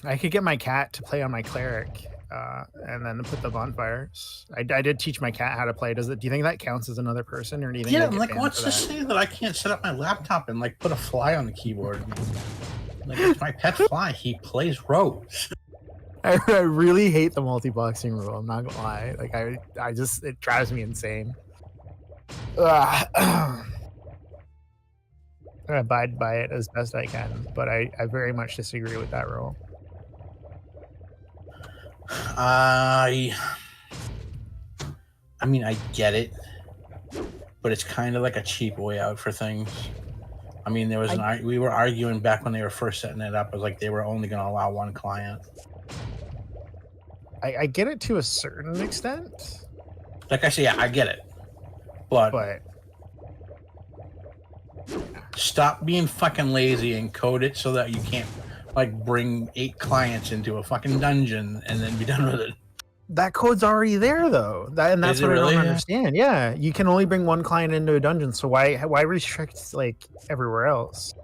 I could get my cat to play on my cleric, and then put the bonfires. I did teach my cat how to play. Do you think that counts as another person, or do you think? Yeah, they get like banned what's for to that? say that I can't set up my laptop and like put a fly on the keyboard? Like it's my pet fly. He plays Rose. I really hate the multi-boxing rule. I'm not gonna lie. Like I just it drives me insane. I abide by it as best I can, but I very much disagree with that rule. I mean, I get it, but it's kind of like a cheap way out for things. I mean, there was we were arguing back when they were first setting it up. It was like they were only going to allow 1 client. I get it to a certain extent, Like I say, yeah, I get it, but stop being fucking lazy and code it so that you can't like bring 8 clients into a fucking dungeon and then be done with it. that code's already there though. That's Is it what really? I don't understand. Yeah, you can only bring 1 client into a dungeon, so why restrict like everywhere else?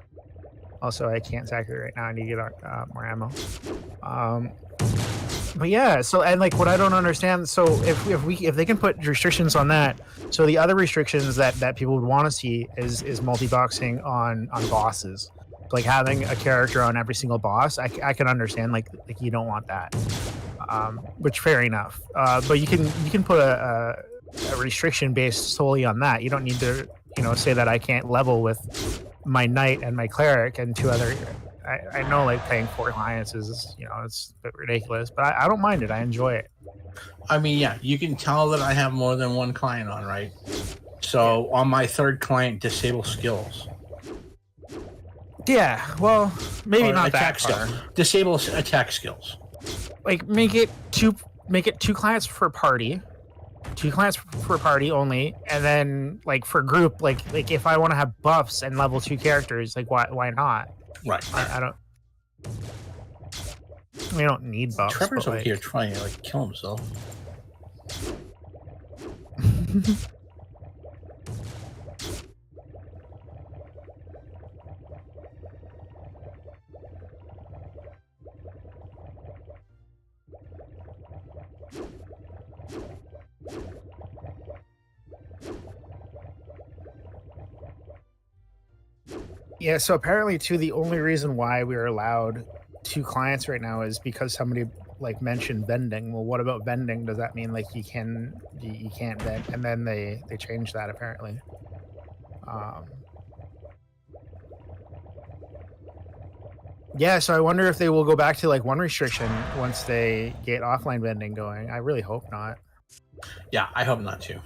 Also, I can't sack it right now. I need to get more ammo. But yeah, so and like what I don't understand. So if they can put restrictions on that, so the other restrictions that people would want to see is multi-boxing on bosses. Like having a character on every single boss, I can understand. Like you don't want that, which fair enough. But you can put a restriction based solely on that. You don't need to say that I can't level with my knight and my cleric and 2 other. I know like paying 4 clients is it's a bit ridiculous, but I don't mind it. I enjoy it. I mean, yeah, you can tell that I have more than 1 client on, right? So on my 3rd client, disable skills. Yeah, well, maybe Or not attack that far. skills. Disable attack skills. Like make it 2 clients per party. 2 clients per party only, and then like for group, like if I want to have buffs and level 2 characters, like why not? Right. I don't. We don't need buffs. Trevor's but, over like, here trying to like kill himself. Yeah, so apparently too, the only reason why we're allowed 2 clients right now is because somebody like mentioned vending. Well, what about vending? Does that mean like you can't vend? And then they changed that apparently. Yeah, so I wonder if they will go back to like one restriction once they get offline vending going. I really hope not. Yeah, I hope not too.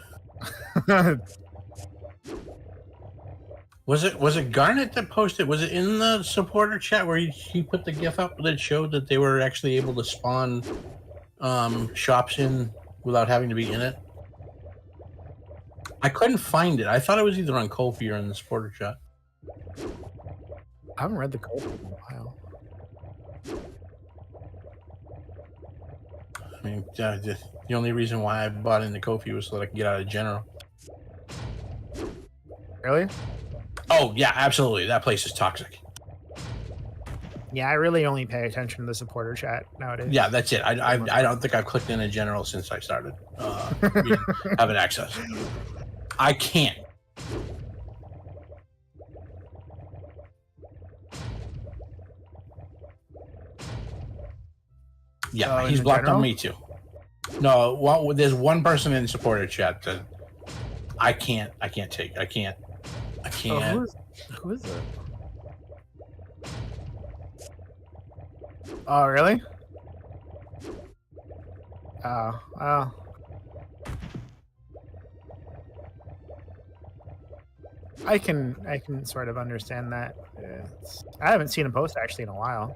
Was it Garnet that posted? Was it in the supporter chat where he put the GIF up that showed that they were actually able to spawn shops in without having to be in it? I couldn't find it. I thought it was either on Kofi or in the supporter chat. I haven't read the code in a while. I mean, the only reason why I bought into Kofi was so that I could get out of general. Really? Oh yeah, absolutely. That place is toxic. Yeah, I really only pay attention to the supporter chat nowadays. Yeah, that's it. I don't think I've clicked in a general since I started having access. I can't. Yeah, Oh, he's in blocked general? on me too. No, there's one person in the supporter chat that I can't take. I can't. Oh, who is it? Oh, really? Oh. I can sort of understand that. I haven't seen him post actually in a while.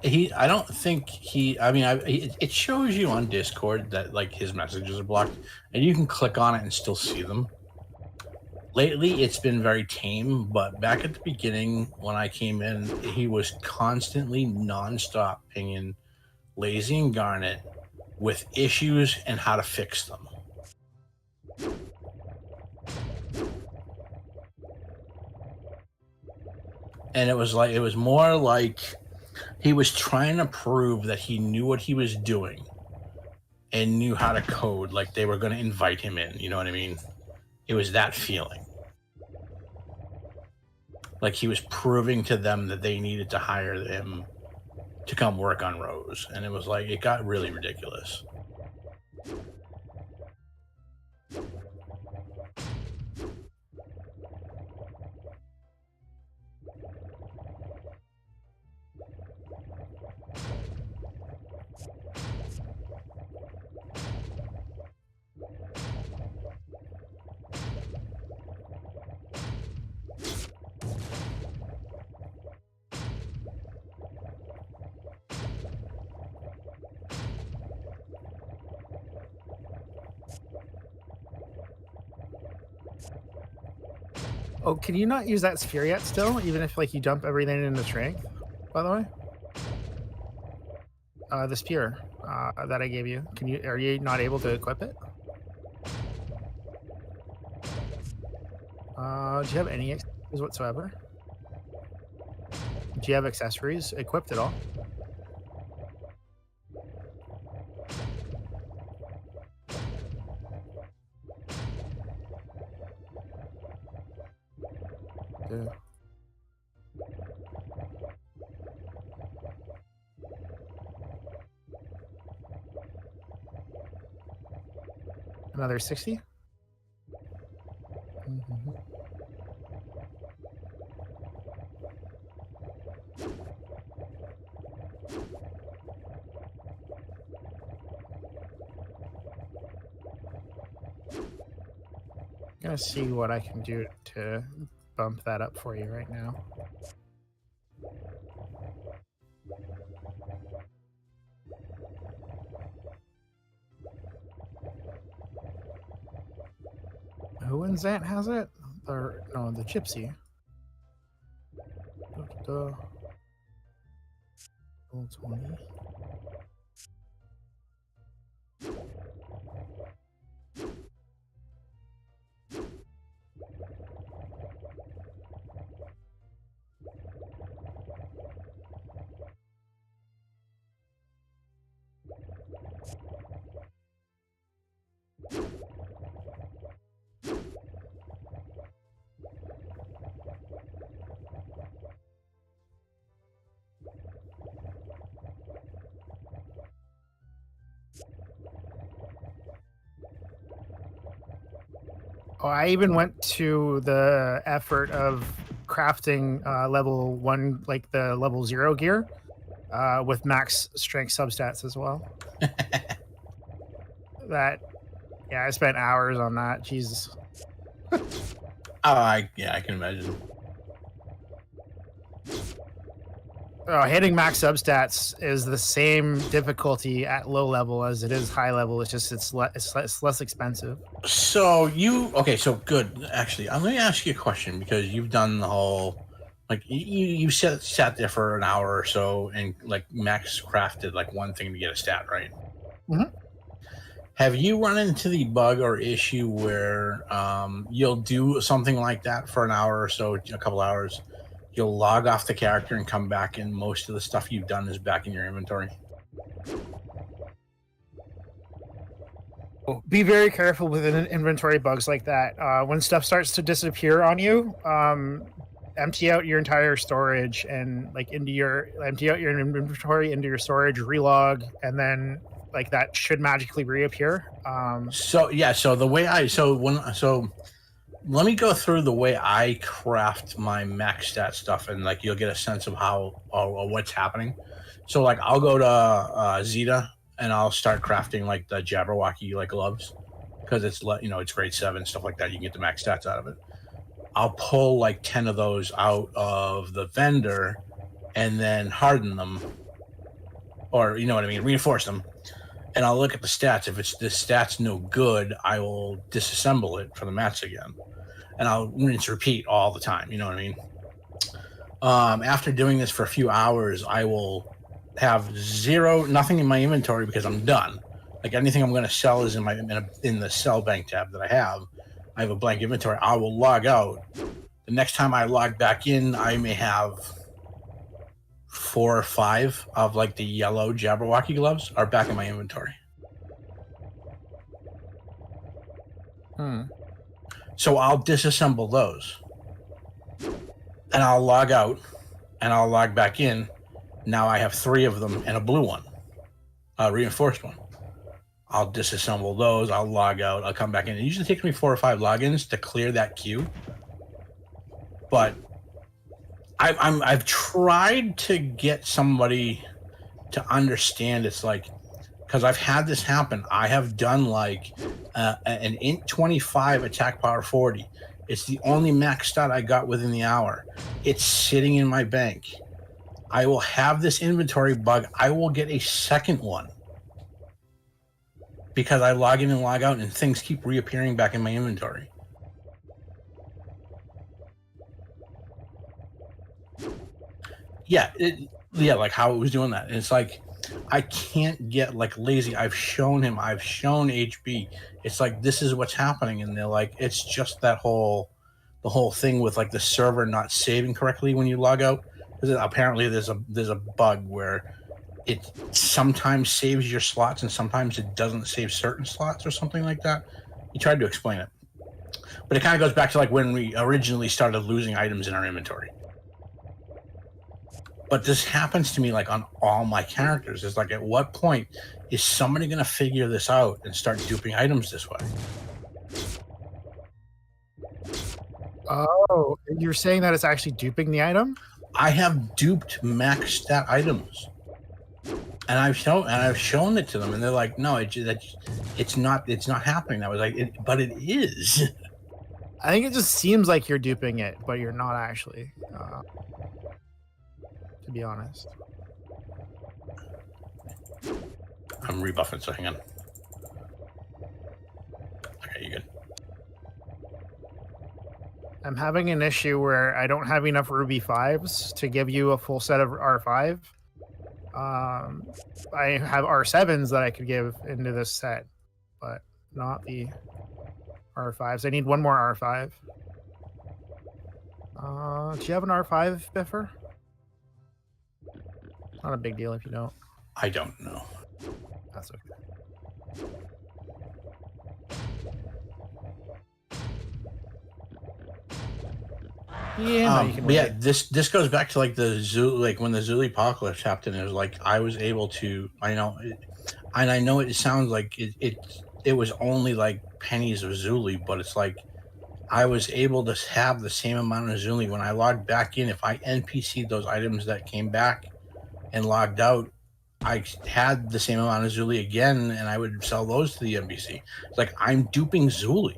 I don't think he. I mean, it shows you on Discord that like his messages are blocked, and you can click on it and still see them. Lately, it's been very tame, but back at the beginning when I came in, he was constantly nonstop pinging Lazy and Garnet with issues and how to fix them. And it was more like he was trying to prove that he knew what he was doing and knew how to code, like they were going to invite him in. You know what I mean? It was that feeling. Like he was proving to them that they needed to hire him to come work on Rose. And it was like, it got really ridiculous. Oh, can you not use that sphere yet still, even if like you dump everything into strength, by the way? The spear that I gave you. Are you not able to equip it? Do you have any accessories whatsoever? Do you have accessories equipped at all? Yeah. Another 60? Mm-hmm. I'm gonna see what I can do to bump that up for you right now. Who in Zant has it? Or no, the Gypsy. Level 20. Oh, I even went to the effort of crafting level 1, like the level 0 gear, with max strength substats as well. That, yeah, I spent hours on that. Jesus. I can imagine. Hitting max substats is the same difficulty at low level as it is high level. It's just it's less expensive. So so good. Actually, let me ask you a question, because you've done the whole, like, you sat there for an hour or so and like max crafted like one thing to get a stat, right? Mhm. Have you run into the bug or issue where you'll do something like that for an hour or so, a couple hours, you'll log off the character and come back, and most of the stuff you've done is back in your inventory? Be very careful with inventory bugs like that. When stuff starts to disappear on you, empty out your entire storage and empty out your inventory into your storage, relog, and then like that should magically reappear. Let me go through the way I craft my max stat stuff, and like you'll get a sense of how or what's happening. So like I'll go to Zeta and I'll start crafting like the Jabberwocky like gloves, because it's it's grade 7, stuff like that. You can get the max stats out of it. I'll pull like 10 of those out of the vendor and then harden them, or reinforce them. And I'll look at the stats. If the stats no good, I will disassemble it for the mats again. And I'll rinse repeat all the time. You know what I mean? After doing this for a few hours, I will have nothing in my inventory, because I'm done. Like anything I'm going to sell is in the sell bank tab that I have. I have a blank inventory. I will log out. The next time I log back in, I may have 4 or 5 of like the yellow Jabberwocky gloves are back in my inventory. So I'll disassemble those, and I'll log out, and I'll log back in. Now I have 3 of them and a blue one, a reinforced one. I'll disassemble those. I'll log out. I'll come back in. It usually takes me 4 or 5 logins to clear that queue, but I've tried to get somebody to understand. It's like, because I've had this happen. I have done like an int 25 attack power 40. It's the only max stat I got within the hour. It's sitting in my bank. I will have this inventory bug. I will get a second one because I log in and log out and things keep reappearing back in my inventory. Yeah, like how it was doing that. And it's like, I can't get like lazy. I've shown HB. It's like, this is what's happening. And they're like, it's just the whole thing with like the server not saving correctly when you log out. Because apparently there's a bug where it sometimes saves your slots and sometimes it doesn't save certain slots or something like that. He tried to explain it. But it kind of goes back to like when we originally started losing items in our inventory. But this happens to me like on all my characters. It's like, at what point is somebody going to figure this out and start duping items this way? Oh, you're saying that it's actually duping the item? I have duped max stat items, and I've shown it to them, and they're like, "No, it's not happening." I was like, "But it is." I think it just seems like you're duping it, but you're not actually. To be honest, I'm rebuffing, so hang on. Okay, you good? I'm having an issue where I don't have enough Ruby 5s to give you a full set of R5. I have R7s that I could give into this set, but not the R5s. I need one more R5. Do you have an R5, Biffer? Not a big deal if you don't. I don't know. That's okay. Yeah, no, you can yeah. This goes back to like the Zulu, like when the Zulu apocalypse happened. It was like I was able to. I know it sounds like it was only like pennies of Zulu, but it's like I was able to have the same amount of Zuli when I logged back in. If I NPC'd those items that came back and logged out, I had the same amount of Zuli again, and I would sell those to the NPC. It's like I'm duping Zuli.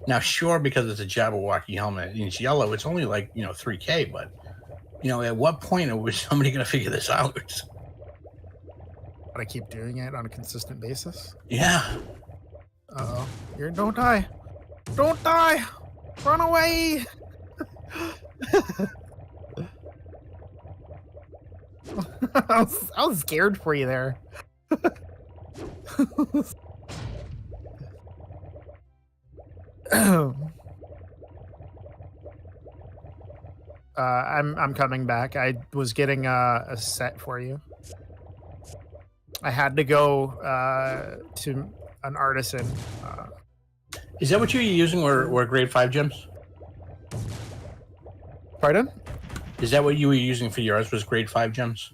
Now, sure, because it's a Jabberwocky helmet and it's yellow, it's only like 3K. But at what point was somebody going to figure this out? But I keep doing it on a consistent basis. Yeah. Uh-oh. Don't die. Don't die. Run away. I was scared for you there. I'm coming back. I was getting a set for you. I had to go to an artisan. Is that what you were using? Were grade 5 gems? Pardon? Is that what you were using for yours? Was grade 5 gems?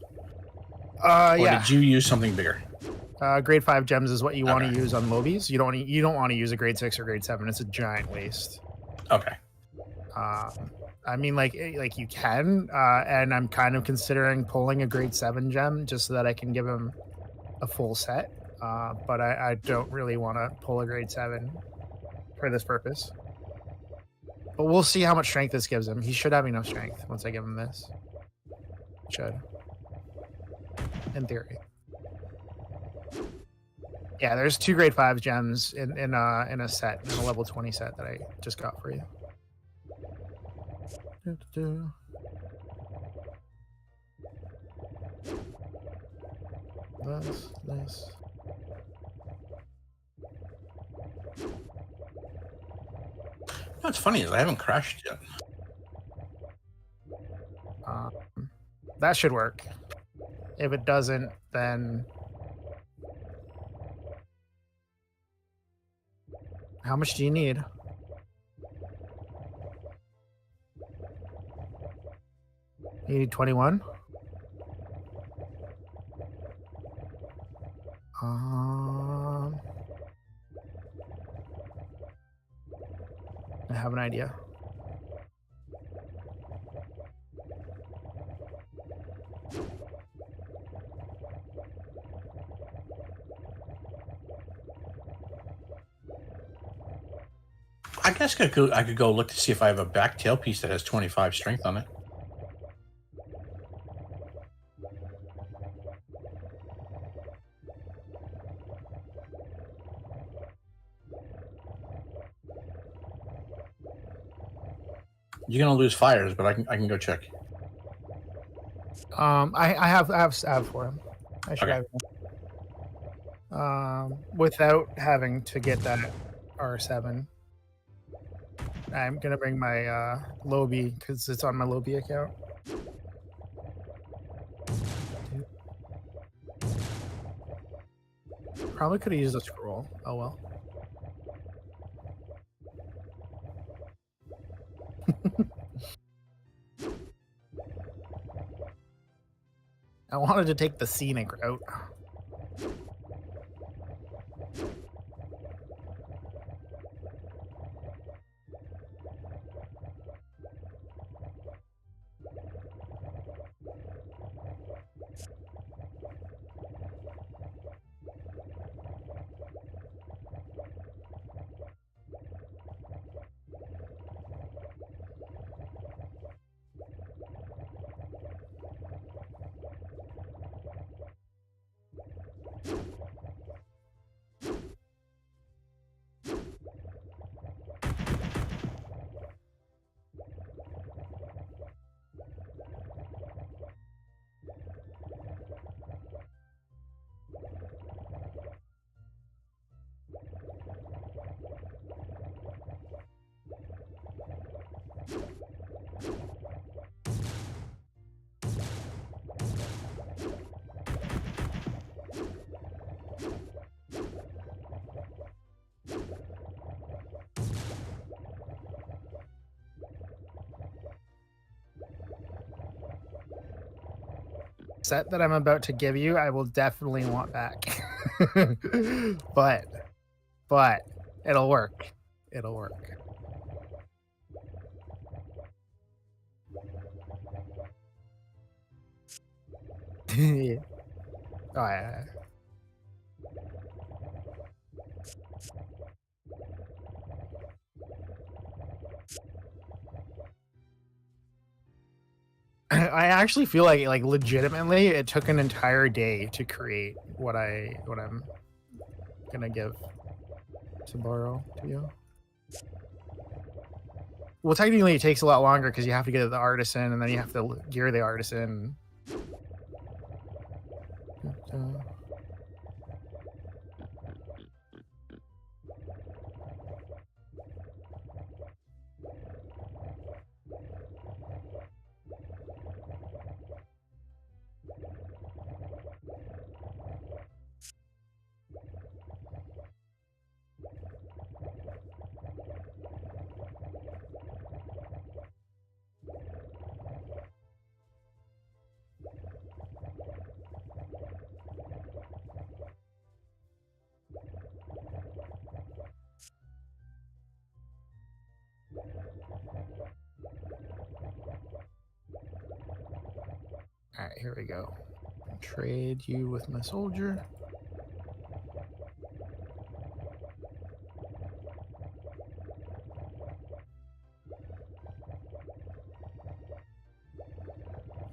Or Yeah. did you use something bigger? Grade 5 gems is what you want Okay. to use on Mobies. You don't want to use a grade 6 or grade 7. It's a giant waste. Okay. I mean, like you can, and I'm kind of considering pulling a grade 7 gem just so that I can give him a full set. But I don't really want to pull a grade 7 for this purpose. But we'll see how much strength this gives him. He should have enough strength once I give him this. Should. In theory. Yeah, there's 2 grade 5 gems in a set, in a level 20 set that I just got for you. This. What's funny is I haven't crashed yet. That should work. If it doesn't, then how much do you need? You need 21? I have an idea. I guess I could go look to see if I have a back tail piece that has 25 strength on it. You're gonna lose fires, but I can go check. I have for him. I should Okay. have him. Without having to get that R7. I'm gonna bring my Lobi because it's on my Lobi account. Probably could have used a scroll. Oh well. I wanted to take the scenic route. set that I'm about to give you, I will definitely want back. but it'll work. It'll work. Yeah. Oh yeah. I actually feel like legitimately it took an entire day to create what I'm gonna give to borrow to you. Well, technically it takes a lot longer because you have to get the artisan and then you have to gear the artisan. All right, here we go. Trade you with my soldier.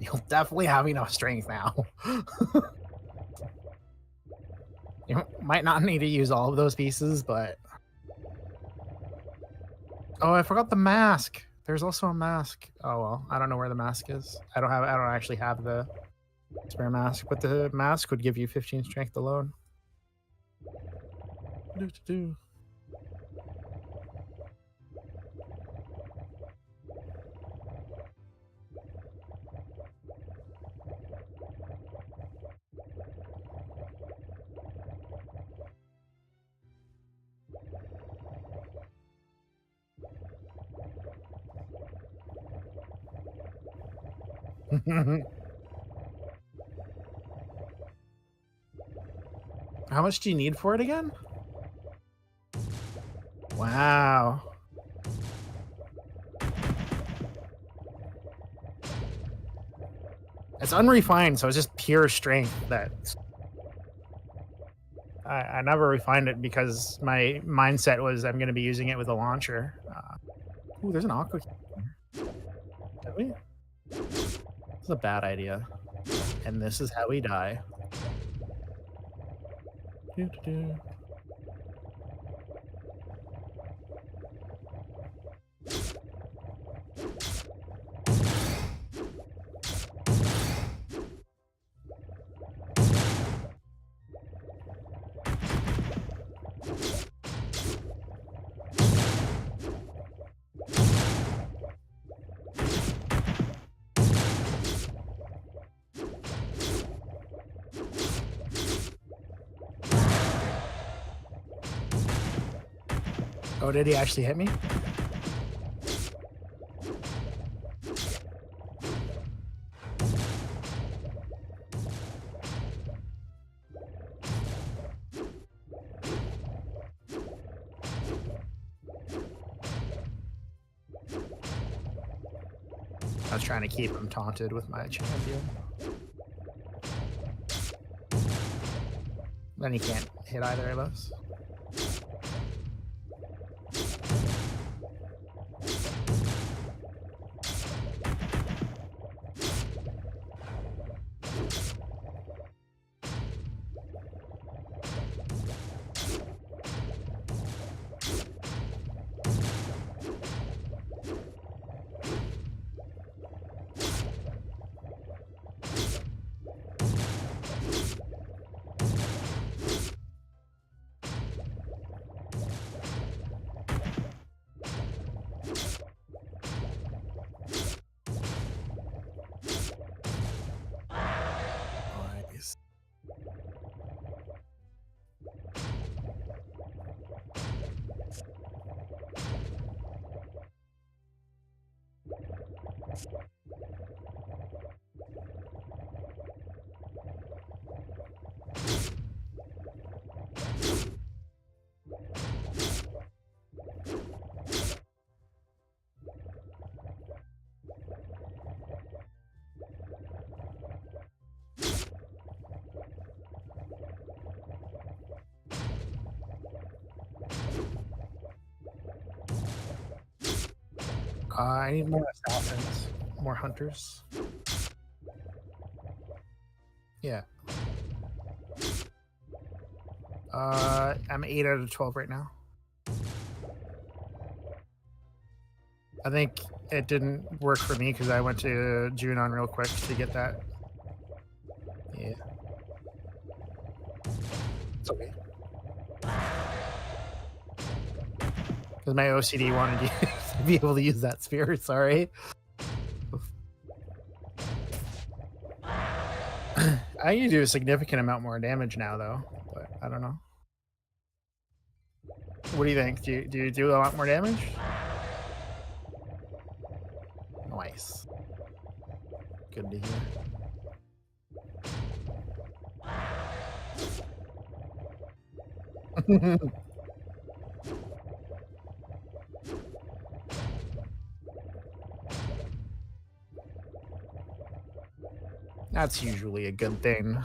You'll definitely have enough strength now. You might not need to use all of those pieces, but... Oh, I forgot the mask. There's also a mask. Oh well, I don't know where the mask is. I don't actually have the spare mask, but the mask would give you 15 strength alone. Do. How much do you need for it again? Wow. It's unrefined, so it's just pure strength. That I never refined it because my mindset was I'm going to be using it with a launcher. Ooh, there's an aqua here. Did we? This is a bad idea. And this is how we die. Doo-doo-doo. Oh, did he actually hit me? I was trying to keep him taunted with my champion. Then he can't hit either of us. I need more assassins, more hunters. Yeah. I'm 8 out of 12 right now. I think it didn't work for me because I went to Junon real quick to get that. Yeah. It's okay. Because my OCD wanted you to be able to use that spear. Sorry. I need to do a significant amount more damage now, though. But I don't know. What do you think? Do you do a lot more damage? Nice. Good to hear. That's usually a good thing.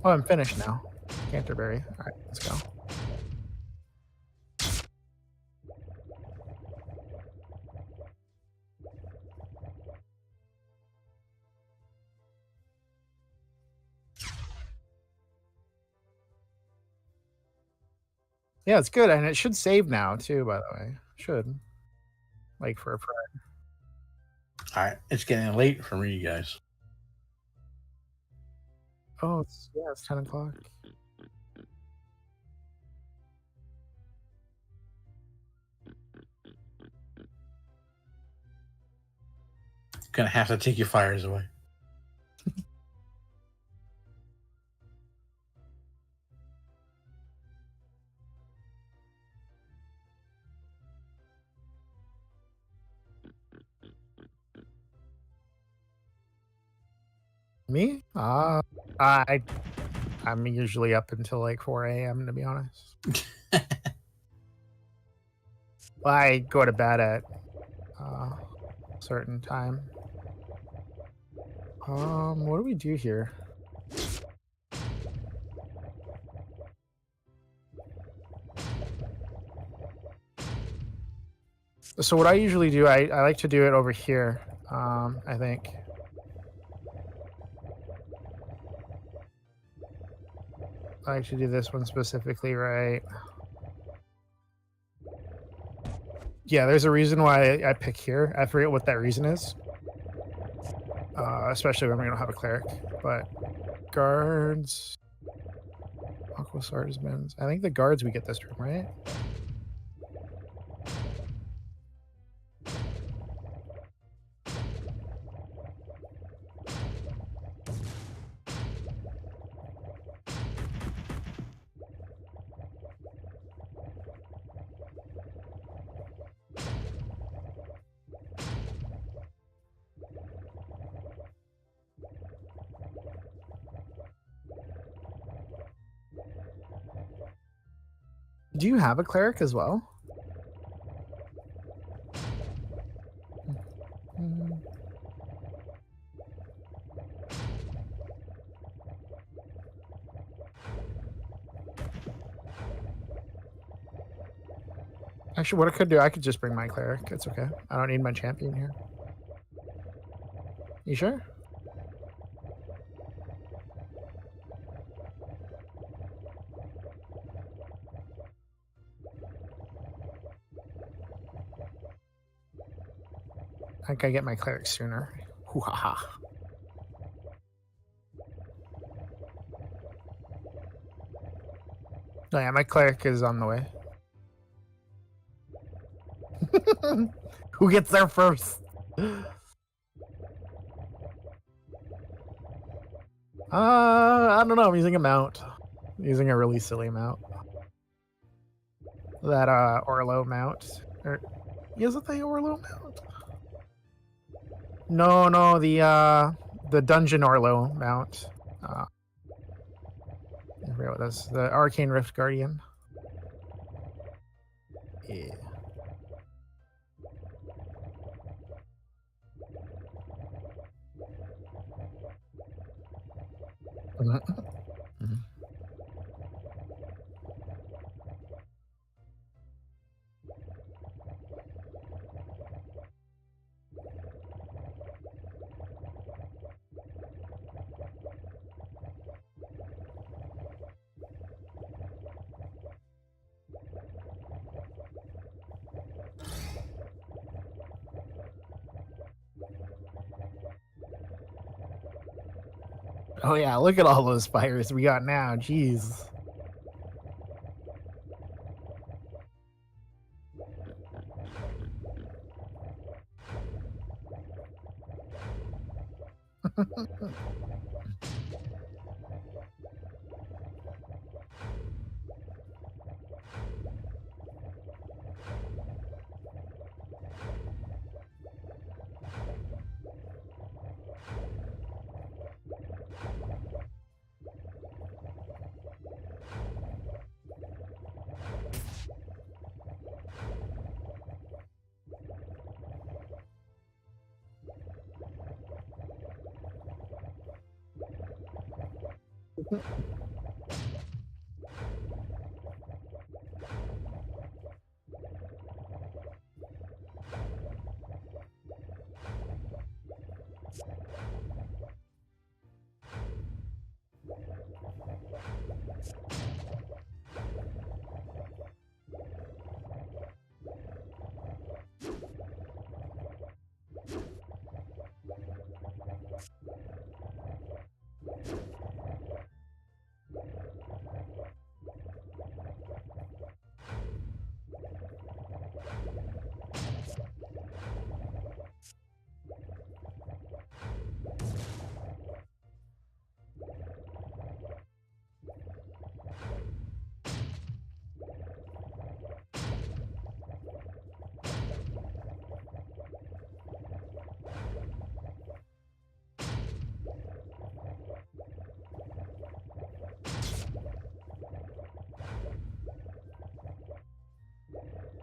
Oh, I'm finished now. Canterbury. All right, let's go. Yeah, it's good, and it should save now too. By the way, should like for a All right, it's getting late for me, guys. Oh, it's 10 o'clock. Gonna have to take your fires away. Me? I'm usually up until like 4 a.m. to be honest. I go to bed at a certain time. What do we do here? So what I usually do, I like to do it over here. I think. I like to do this one specifically, right? Yeah, there's a reason why I pick here. I forget what that reason is. Especially when we don't have a cleric. But guards, Aqua Swordsmen. I think the guards we get this room, right? Do you have a cleric as well? Mm. Actually, what I could do, I could just bring my cleric. It's okay. I don't need my champion here. You sure? I think I get my cleric sooner. Hoo-ha-ha. Oh yeah, my cleric is on the way. Who gets there first? I don't know. I'm using a mount. Using a really silly mount. That Orlo mount. Or is it the Orlo mount? No, the Dungeon Orlo mount. I forget what that's. The Arcane Rift Guardian. Yeah. Mhm. Oh yeah, look at all those fires we got now. Jeez.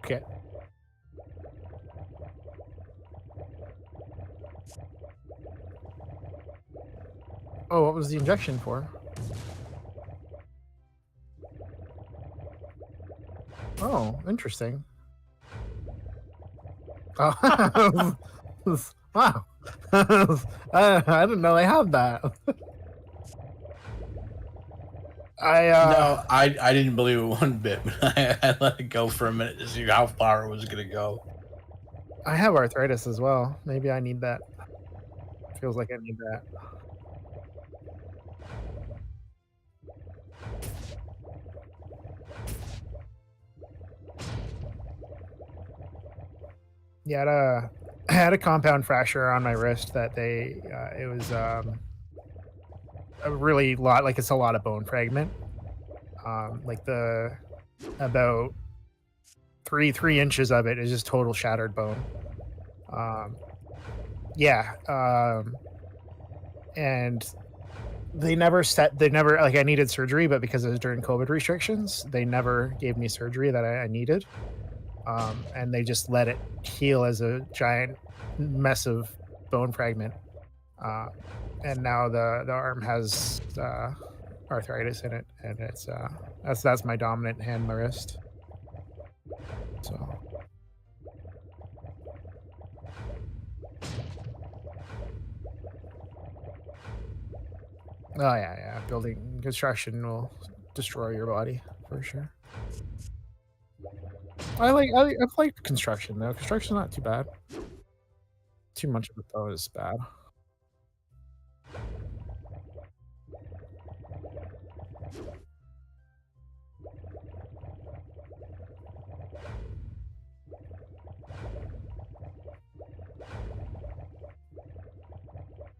Okay. Oh, what was the injection for? Oh, interesting. Oh, wow. I didn't know they had that. No, I didn't believe it one bit. I let it go for a minute to see how far it was gonna go. I have arthritis as well. Maybe I need that. Feels like I need that. Yeah, I had a compound fracture on my wrist that it was a really lot, like it's a lot of bone fragment. Like the about 3 inches of it is just total shattered bone. Um, yeah, and they never like I needed surgery, but because it was during COVID restrictions, they never gave me surgery that I needed. And they just let it heal as a giant mess of bone fragment. Uh, and now the arm has arthritis in it, and it's that's my dominant hand, my wrist. So oh yeah, building construction will destroy your body for sure. I've liked construction though. Construction's not too bad. Too much of it though is bad.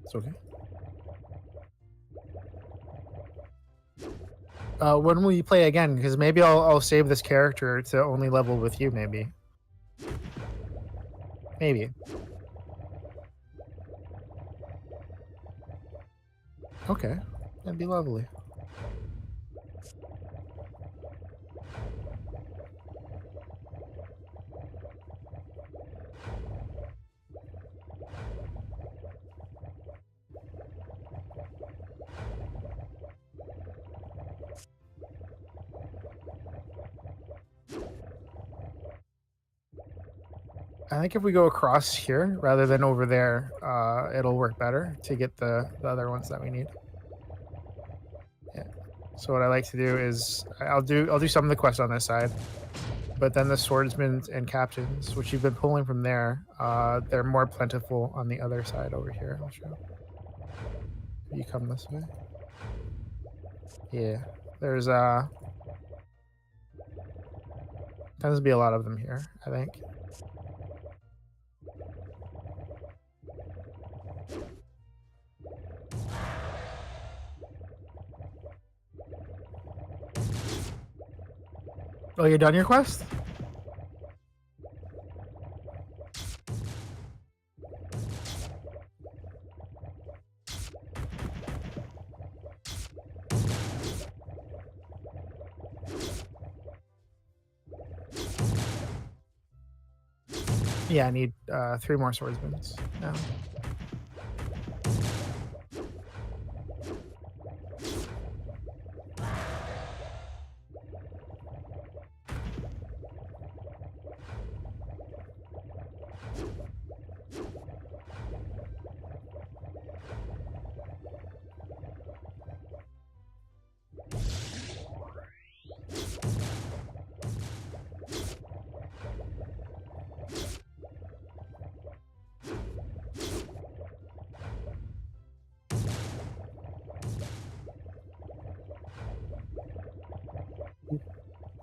It's okay. When will you play again? Because maybe I'll save this character to only level with you. Maybe. Maybe. Okay, that'd be lovely. I think if we go across here rather than over there, it'll work better to get the other ones that we need. Yeah. So what I like to do is I'll do some of the quests on this side, but then the swordsmen and captains, which you've been pulling from there, they're more plentiful on the other side over here. I'll show. You come this way. Yeah. There's tends to be a lot of them here, I think. Oh, you done your quest? Yeah, I need 3 more swordsmen now.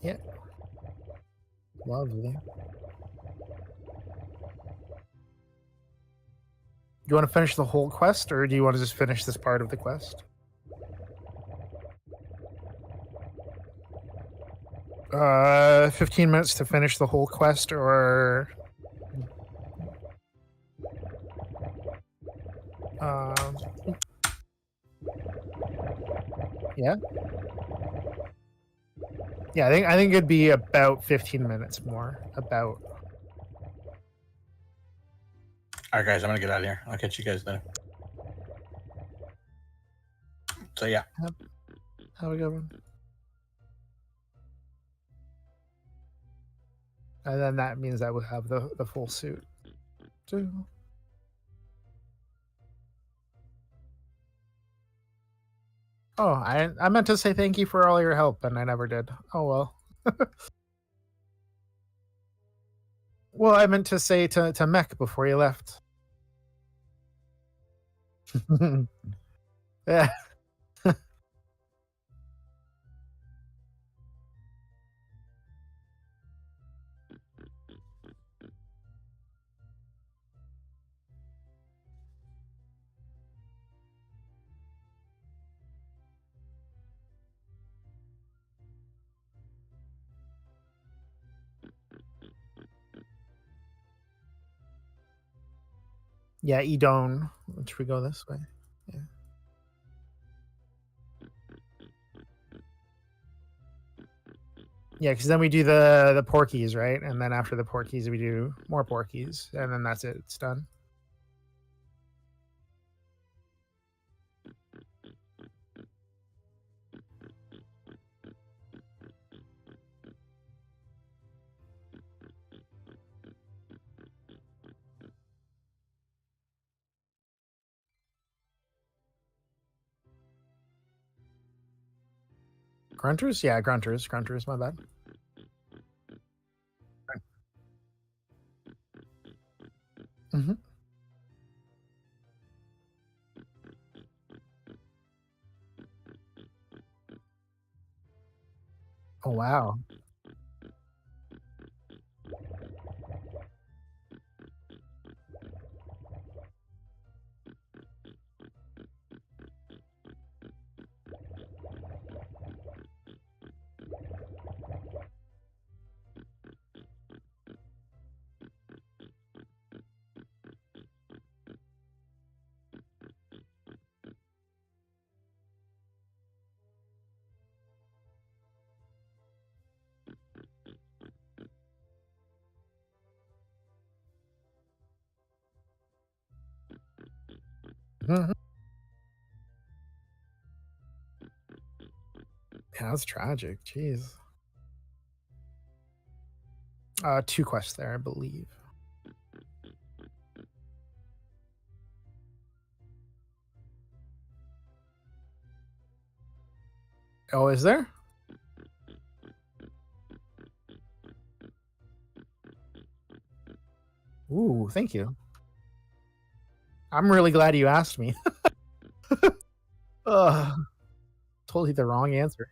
Yeah. Lovely. You want to finish the whole quest, or do you want to just finish this part of the quest? 15 minutes to finish the whole quest, or yeah. Yeah, I think it'd be about 15 minutes more. About. All right, guys, I'm gonna get out of here. I'll catch you guys later. So yeah. Have a good one. And then that means I would have the full suit too. Oh, I meant to say thank you for all your help, and I never did. Oh well. Well, I meant to say to Mech before you left. Yeah. Yeah, Edone. Should we go this way? Yeah. Yeah, because then we do the Porkies, right? And then after the Porkies, we do more Porkies, and then that's it. It's done. Grunters? Yeah, Grunters. Grunters, my bad. Mm-hmm. Oh, wow. Mm-hmm. Yeah, that's tragic. Jeez. 2 quests there, I believe. Oh, is there? Ooh, thank you. I'm really glad you asked me. Totally the wrong answer.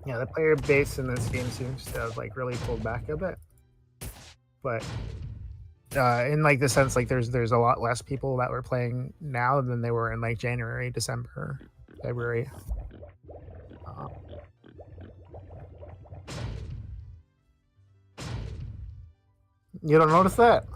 Yeah, the player base in this game seems to have like really pulled back a bit, but in like the sense like there's a lot less people that were playing now than they were in like January, December, February. You don't notice that?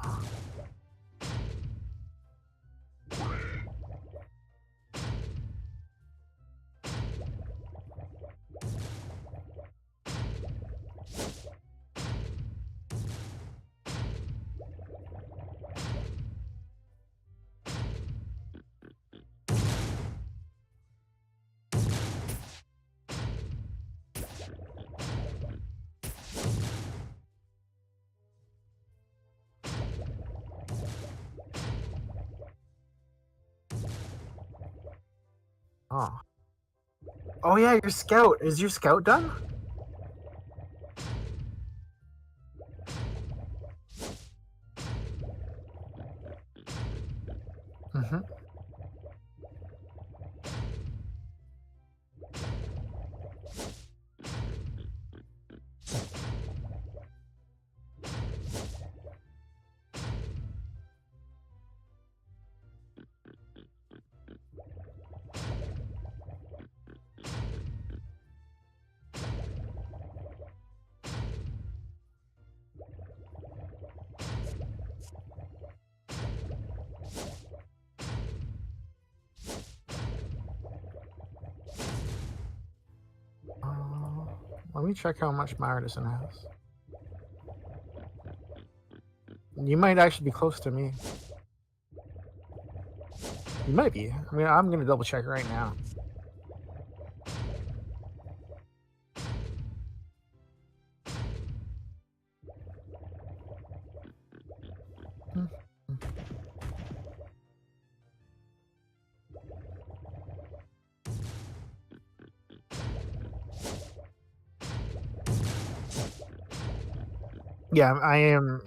Oh. Oh yeah, your scout. Is your scout done? Mm-hmm. Let me check how much my artisan has. You might actually be close to me. You might be. I mean, I'm gonna double check right now. Yeah, I am.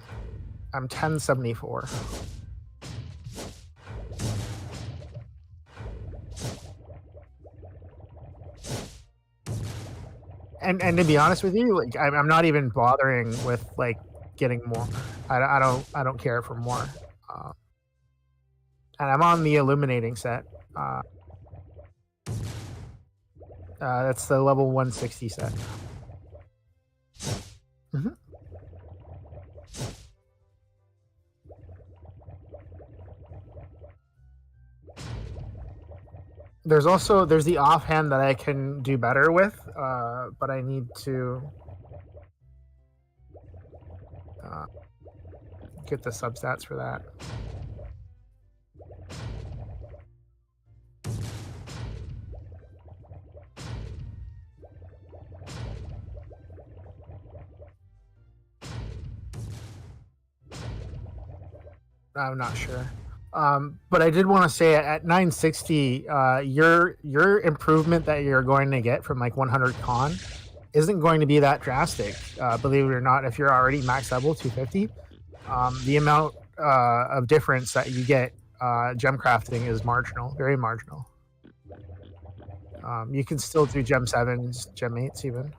I'm 1074. And to be honest with you, like I'm not even bothering with like getting more. I don't care for more. And I'm on the illuminating set. That's the level 160 set. Mhm. There's the offhand that I can do better with, but I need to get the substats for that. I'm not sure. But I did want to say at 960, your improvement that you're going to get from like 100 con isn't going to be that drastic. Believe it or not, if you're already max level 250, the amount of difference that you get gem crafting is marginal, very marginal. You can still do gem 7s, gem 8s even.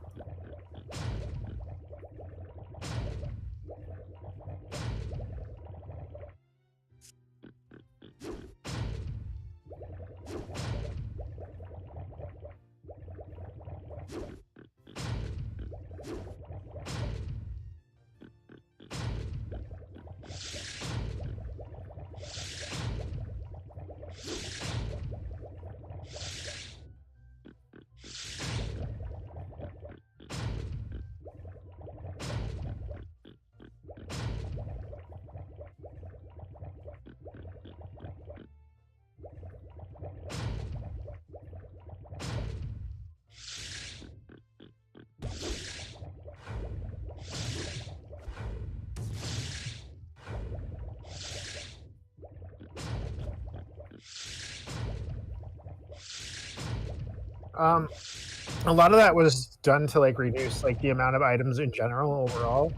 A lot of that was done to like reduce like the amount of items in general overall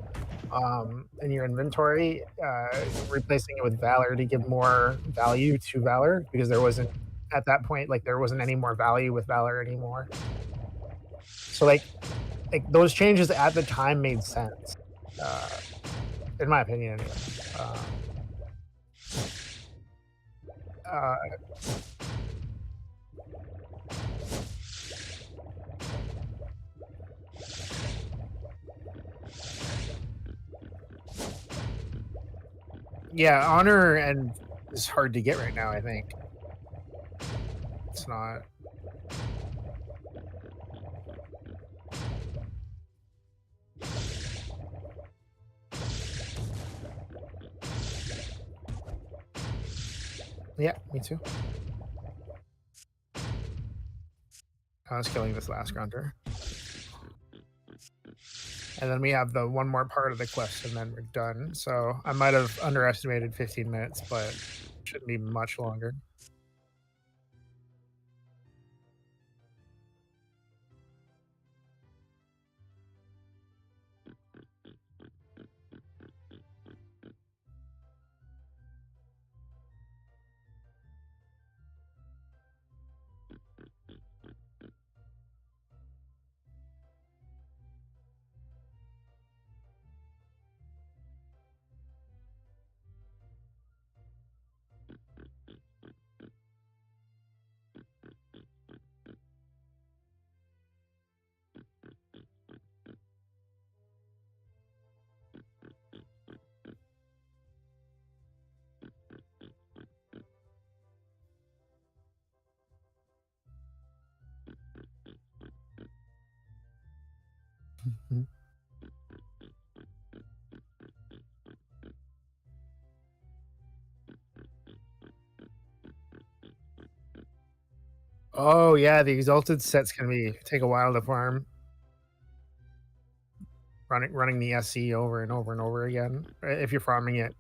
in your inventory, replacing it with Valor to give more value to Valor, because there wasn't at that point like there wasn't any more value with Valor anymore. So like those changes at the time made sense, in my opinion. Yeah, honor and is hard to get right now, I think. It's not. Yeah, me too. I was killing this last grunter. And then we have the one more part of the quest and then we're done. So I might have underestimated 15 minutes, but it shouldn't be much longer. Oh yeah, the exalted sets can take a while to farm. Running the SC over and over and over again if you're farming it.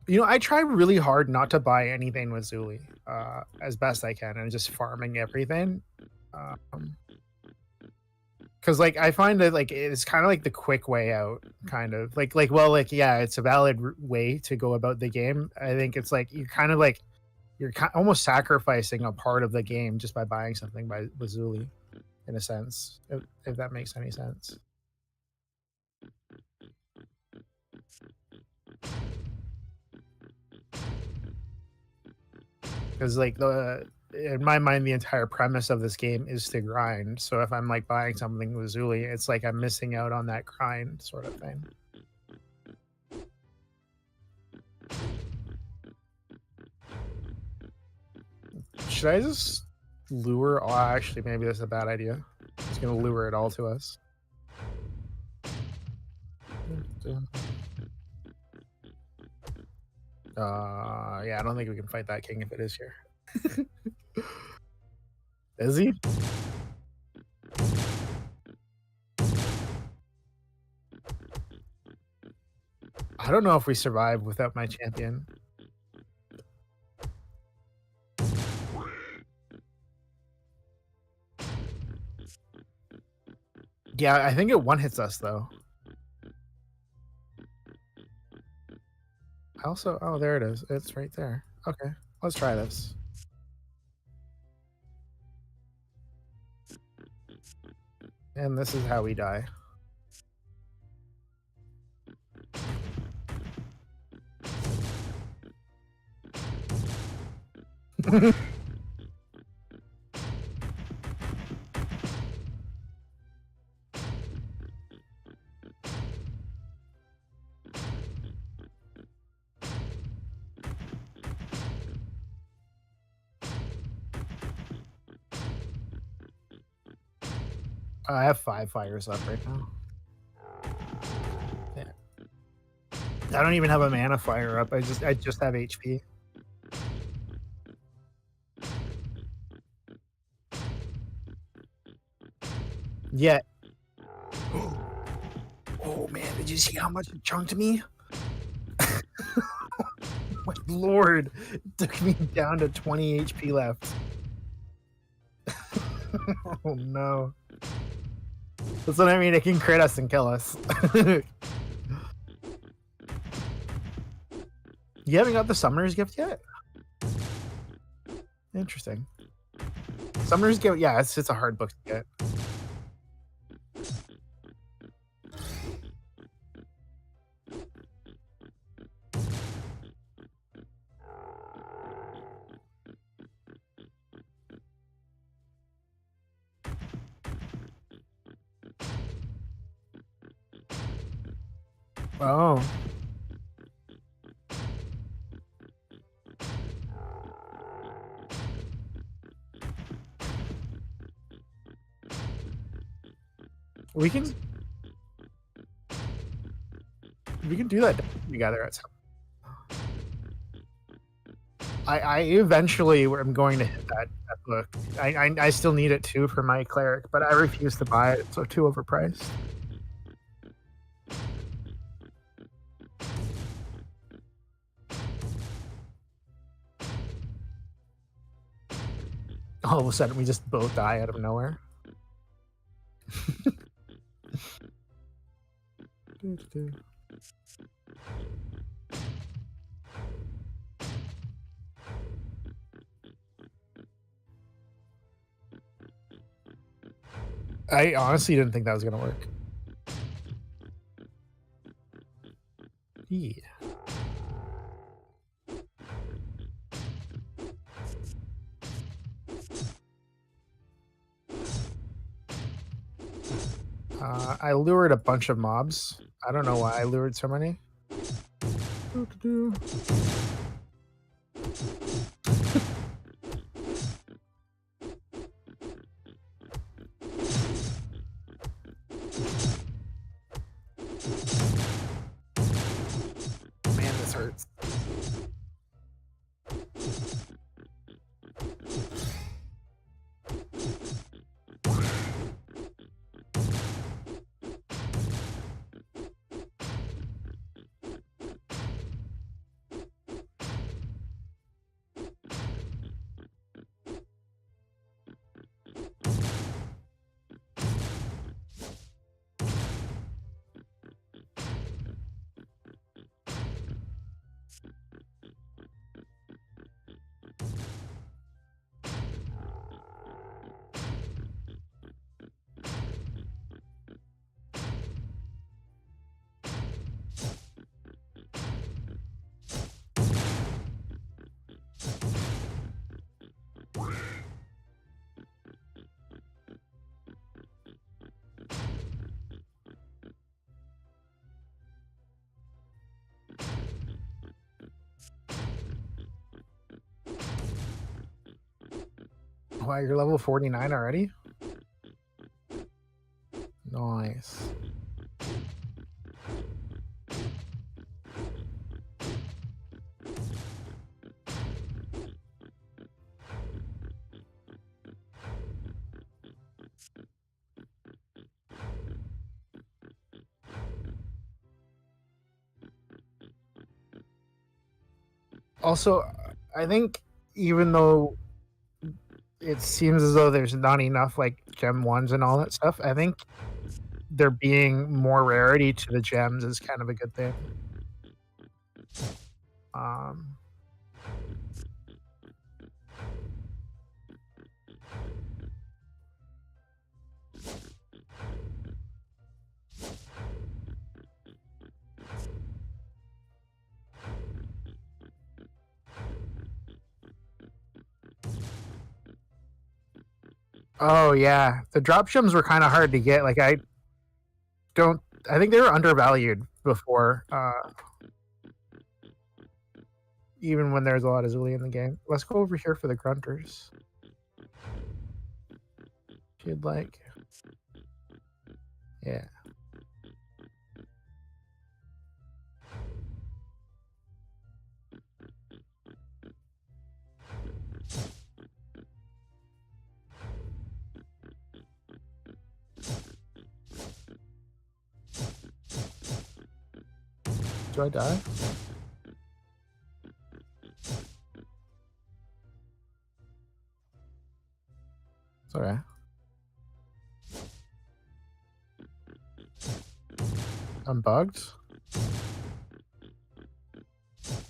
You know, I try really hard not to buy anything with Zuli as best I can, and just farming everything. Because like I find that like it's kind of like the quick way out, kind of like yeah, it's a valid way to go about the game. I think it's like you're kind of like you're almost sacrificing a part of the game just by buying something by Lazuli, in a sense, if that makes any sense. Because like in my mind, the entire premise of this game is to grind. So if I'm like buying something Lazuli, it's like I'm missing out on that grind sort of thing. Should I just lure? Oh, actually, maybe that's a bad idea. I'm just gonna lure it all to us. Yeah, I don't think we can fight that king if it is here. Is he? I don't know if we survive without my champion. Yeah, I think it one hits us though. Also, oh, there it is. It's right there. Okay, let's try this. And this is how we die. I have 5 fires up right now. Yeah. I don't even have a mana fire up. I just have HP. Yeah. Oh man, did you see how much it chunked me? My lord, it took me down to 20 HP left. Oh no. That's what I mean, it can crit us and kill us. You haven't got the Summoner's Gift yet? Interesting. Summoner's Gift, yeah, it's a hard book to get. Oh. We can do that together at some. I eventually am going to hit that book. I still need it too for my cleric, but I refuse to buy it. It's so too overpriced. All of a sudden, we just both die out of nowhere. I honestly didn't think that was going to work. Yeah. I lured a bunch of mobs. I don't know why I lured so many. Man, this hurts. Wow, you're level 49 already? Nice. Also, I think even though it seems as though there's not enough like gem ones and all that stuff, I think there being more rarity to the gems is kind of a good thing. Um, oh yeah, the drop gems were kind of hard to get. Like I think they were undervalued before. Even when there's a lot of Zuli in the game. Let's go over here for the grunters. If you'd like. Yeah. Do I die? It's okay. I'm bugged?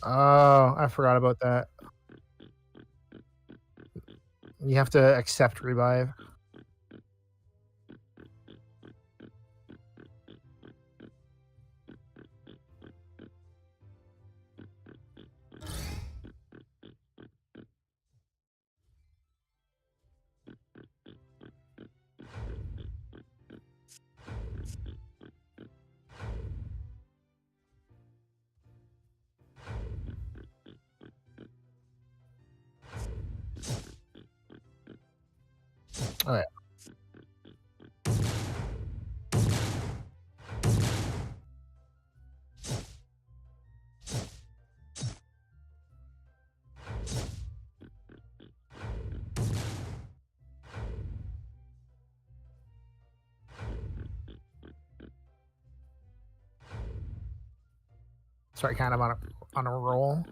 Oh, I forgot about that. You have to accept revive. Oh yeah. Sorry, kind of on a roll.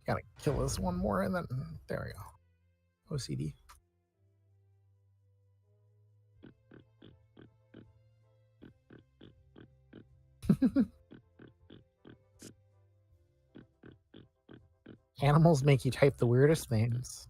Gotta kill this one more and then there we go. OCD. Animals make you type the weirdest names.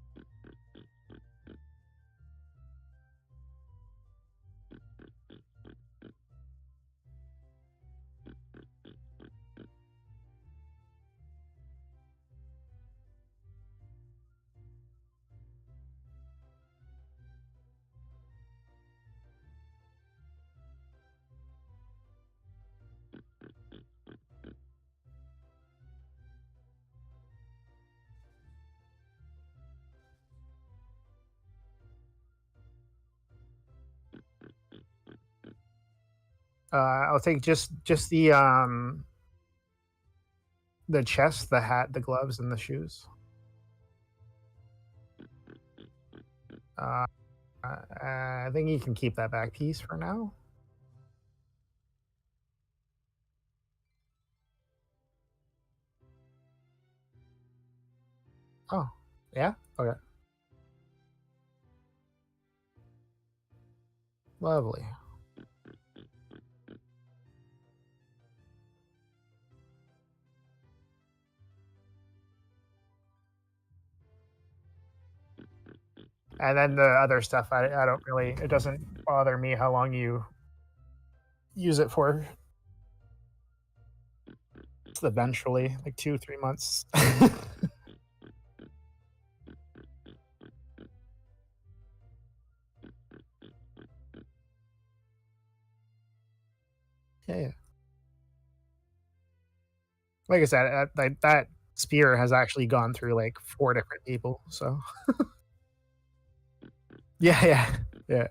I'll take just the chest, the hat, the gloves, and the shoes. I think you can keep that back piece for now. Oh, yeah? Okay. Lovely. And then the other stuff, I don't really, it doesn't bother me how long you use it for. It's eventually, like 2-3 months. Yeah. Like I said, that spear has actually gone through like 4 different people, so. Yeah, yeah, yeah.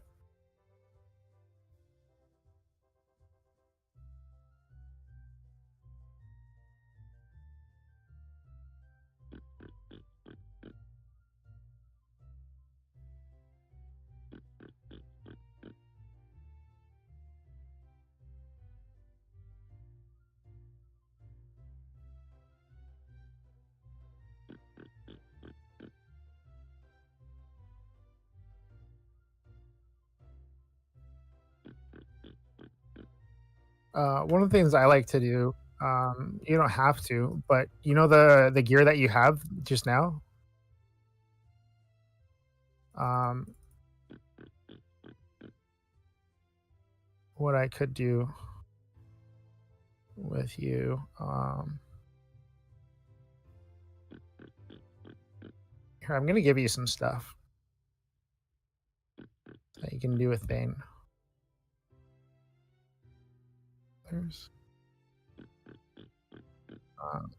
One of the things I like to do, you don't have to, but you know the gear that you have just now. Um, what I could do with you, here I'm gonna give you some stuff that you can do with Thane. There's, um,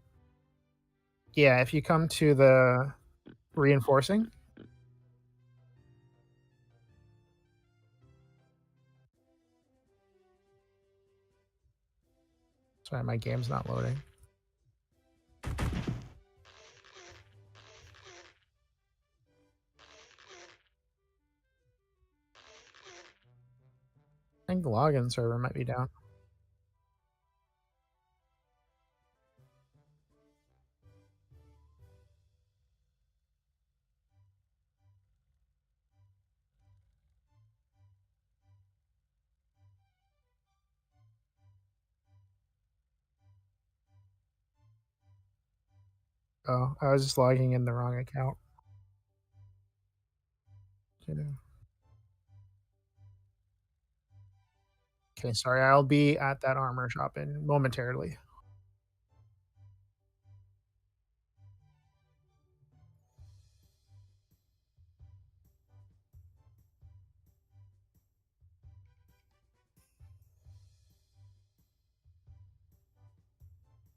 yeah, if you come to the reinforcing. Sorry, my game's not loading. I think the login server might be down. Oh, I was just logging in the wrong account. Okay, sorry. I'll be at that armor shop in momentarily.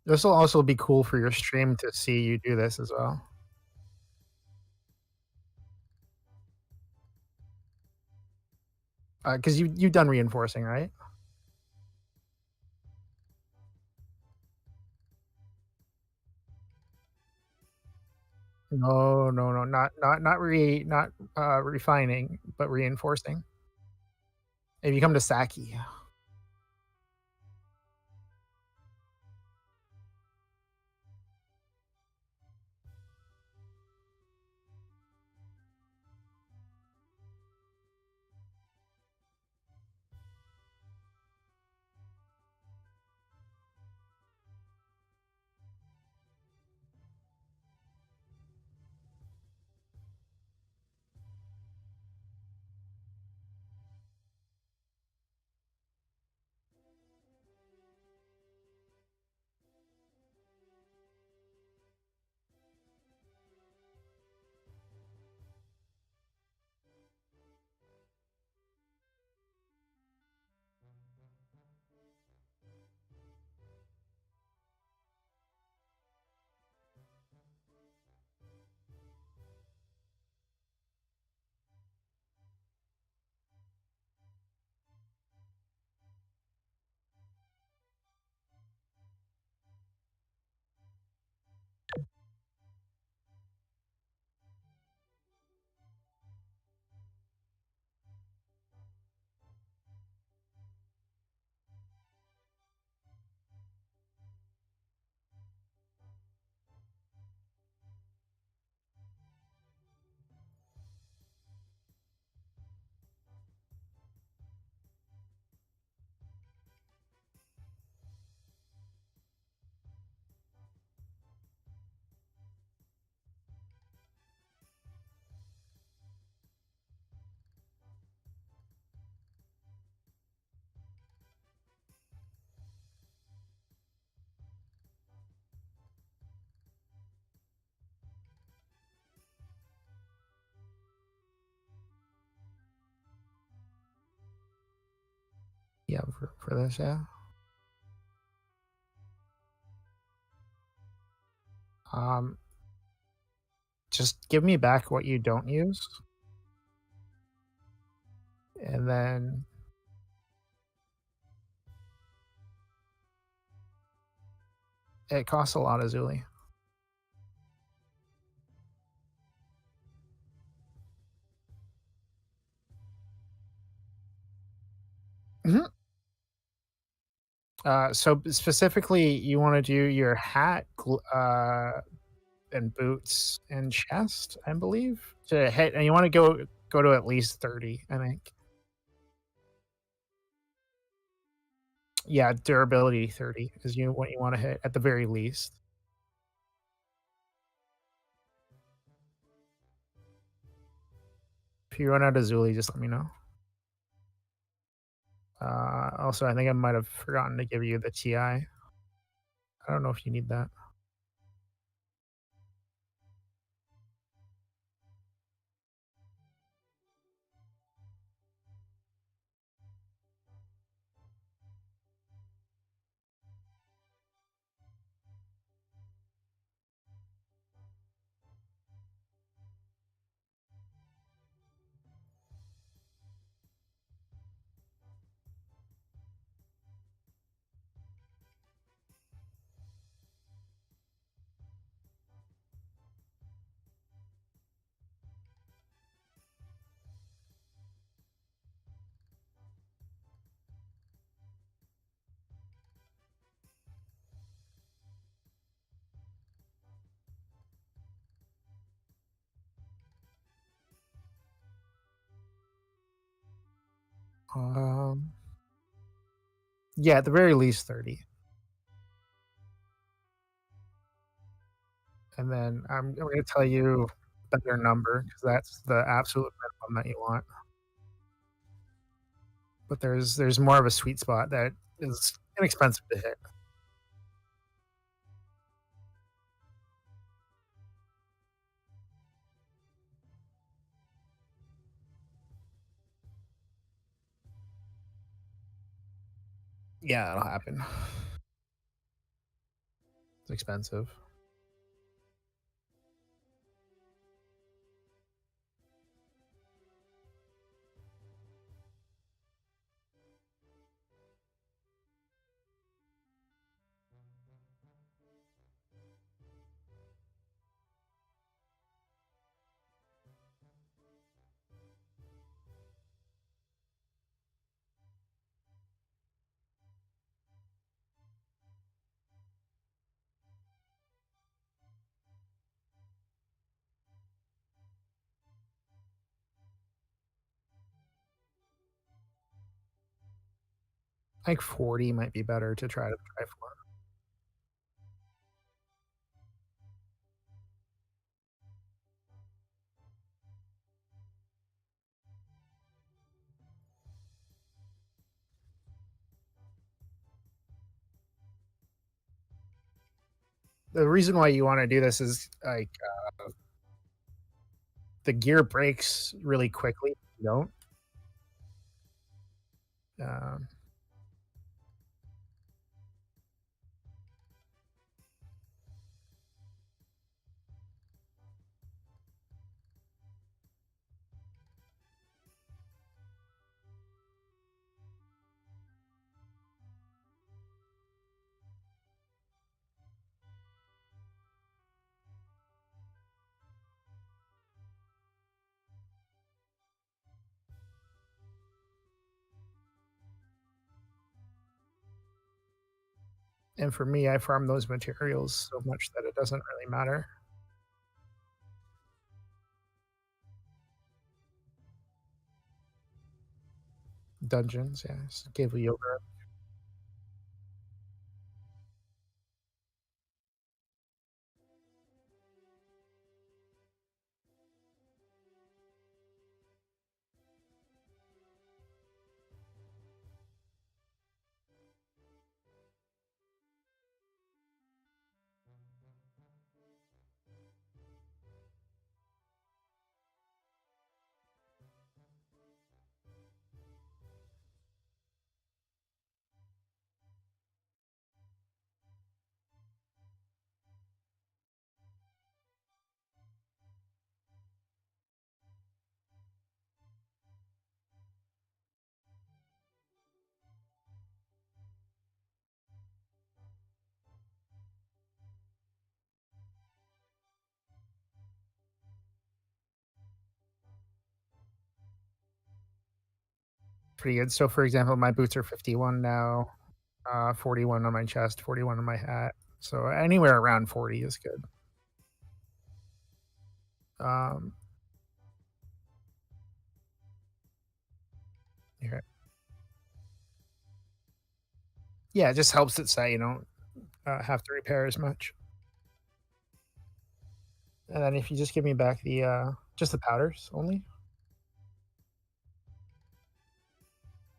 This will also be cool for your stream to see you do this as well. Because you've done reinforcing, right? No, no, no, not refining, but reinforcing. If you come to Saki, yeah, for this, yeah. Just give me back what you don't use. And then it costs a lot, Azuli. Mhm. So specifically, you want to do your hat, and boots and chest, I believe, to hit, and you want to go to at least 30, I think. Yeah, durability 30 is what you want to hit at the very least. If you run out of Zuli, just let me know. Also, I think I might have forgotten to give you the TI. I don't know if you need that. Um, yeah, at the very least 30. And then I'm going to tell you a better number because that's the absolute minimum that you want. But there's more of a sweet spot that is inexpensive to hit. Yeah, it'll happen. It's expensive. I think 40 might be better to try for. The reason why you want to do this is like the gear breaks really quickly. If you don't. Um, and for me, I farm those materials so much that it doesn't really matter. Dungeons, yes. Cable yogurt. pretty good. So, for example, my boots are 51 now, 41 on my chest, 41 on my hat. So anywhere around 40 is good. Here. Yeah, it just helps it say you don't have to repair as much. And then if you just give me back the just the powders only.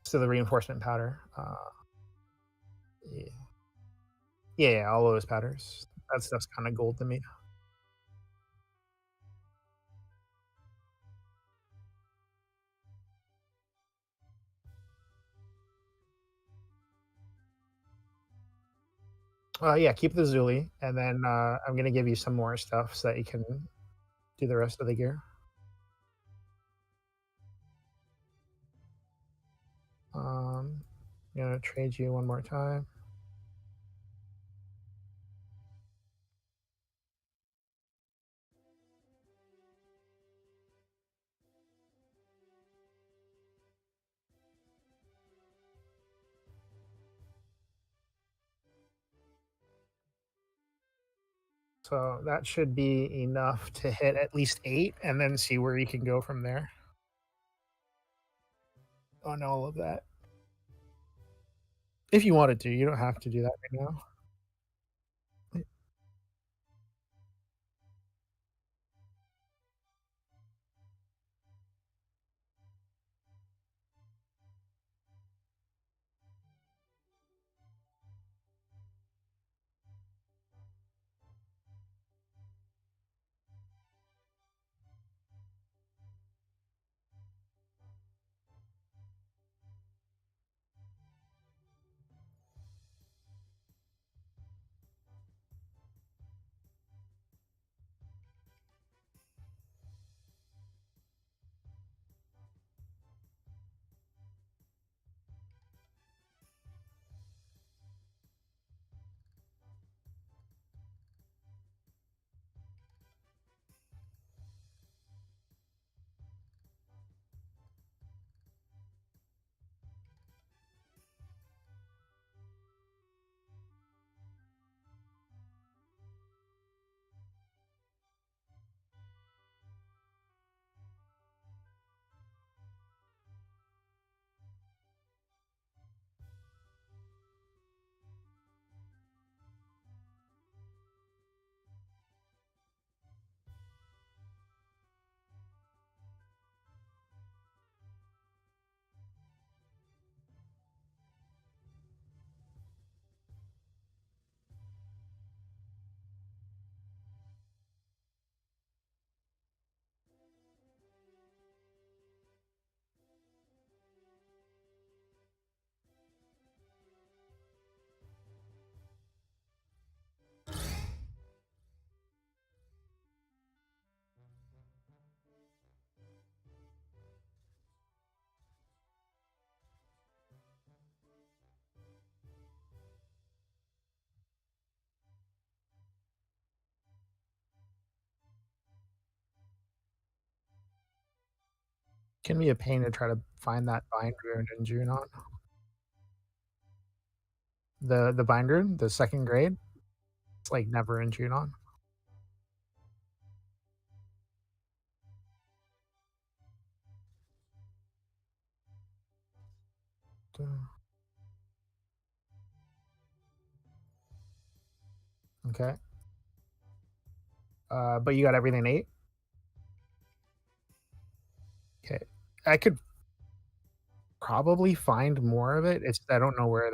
So the reinforcement powder. Yeah. Yeah, all those powders. That stuff's kind of gold to me. Yeah, keep the Zuli, and then I'm gonna give you some more stuff so that you can do the rest of the gear. I'm gonna trade you one more time. So that should be enough to hit at least 8 and then see where you can go from there on all of that. If you wanted to, you don't have to do that right now. Can be a pain to try to find that bind rune in Junon. The bind rune, the second grade, it's like never in Junon. Okay. But you got everything 8? Okay. I could probably find more of it. It's I don't know where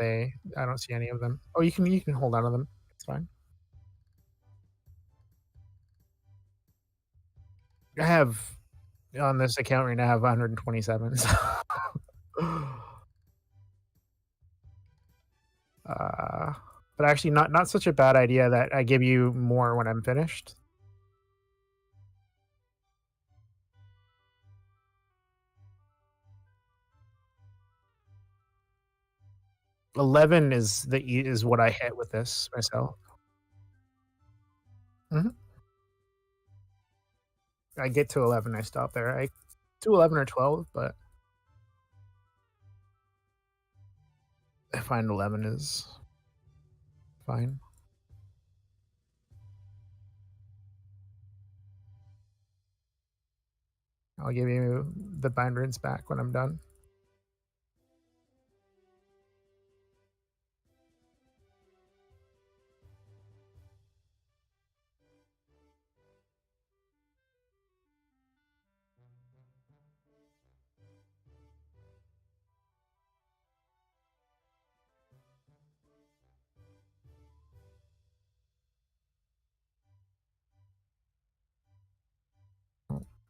I don't see any of them. Oh, you can hold on to them. It's fine. I have on this account right now I have 127. So. But actually not such a bad idea that I give you more when I'm finished. $11 is what I hit with this myself. I get to 11, I stop there. I do 11 or 12, but I find 11 is fine. I'll give you the bind rinse back when I'm done.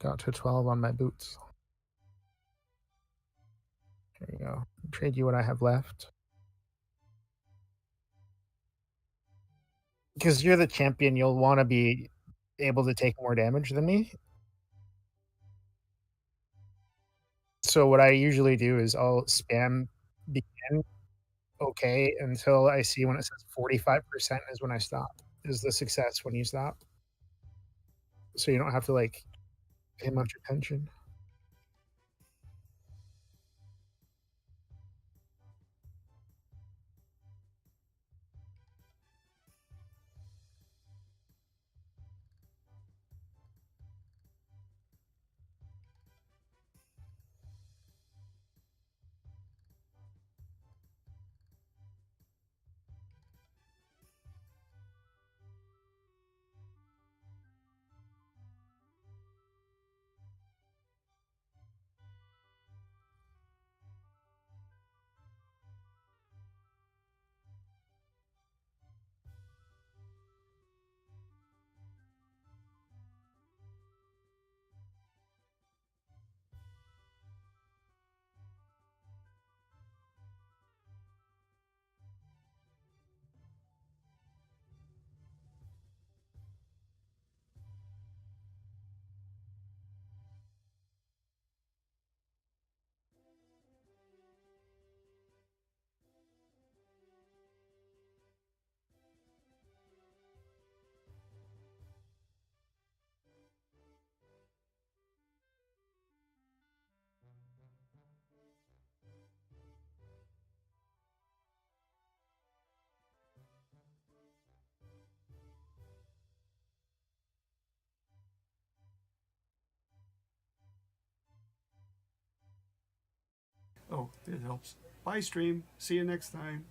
Got to 12 on my boots. There you go. Trade you what I have left. Because you're the champion, you'll want to be able to take more damage than me. So what I usually do is I'll spam begin okay until I see when it says 45% is when I stop. Is the success when you stop. So you don't have to like pay much attention. Oh, it helps. Bye, stream. See you next time.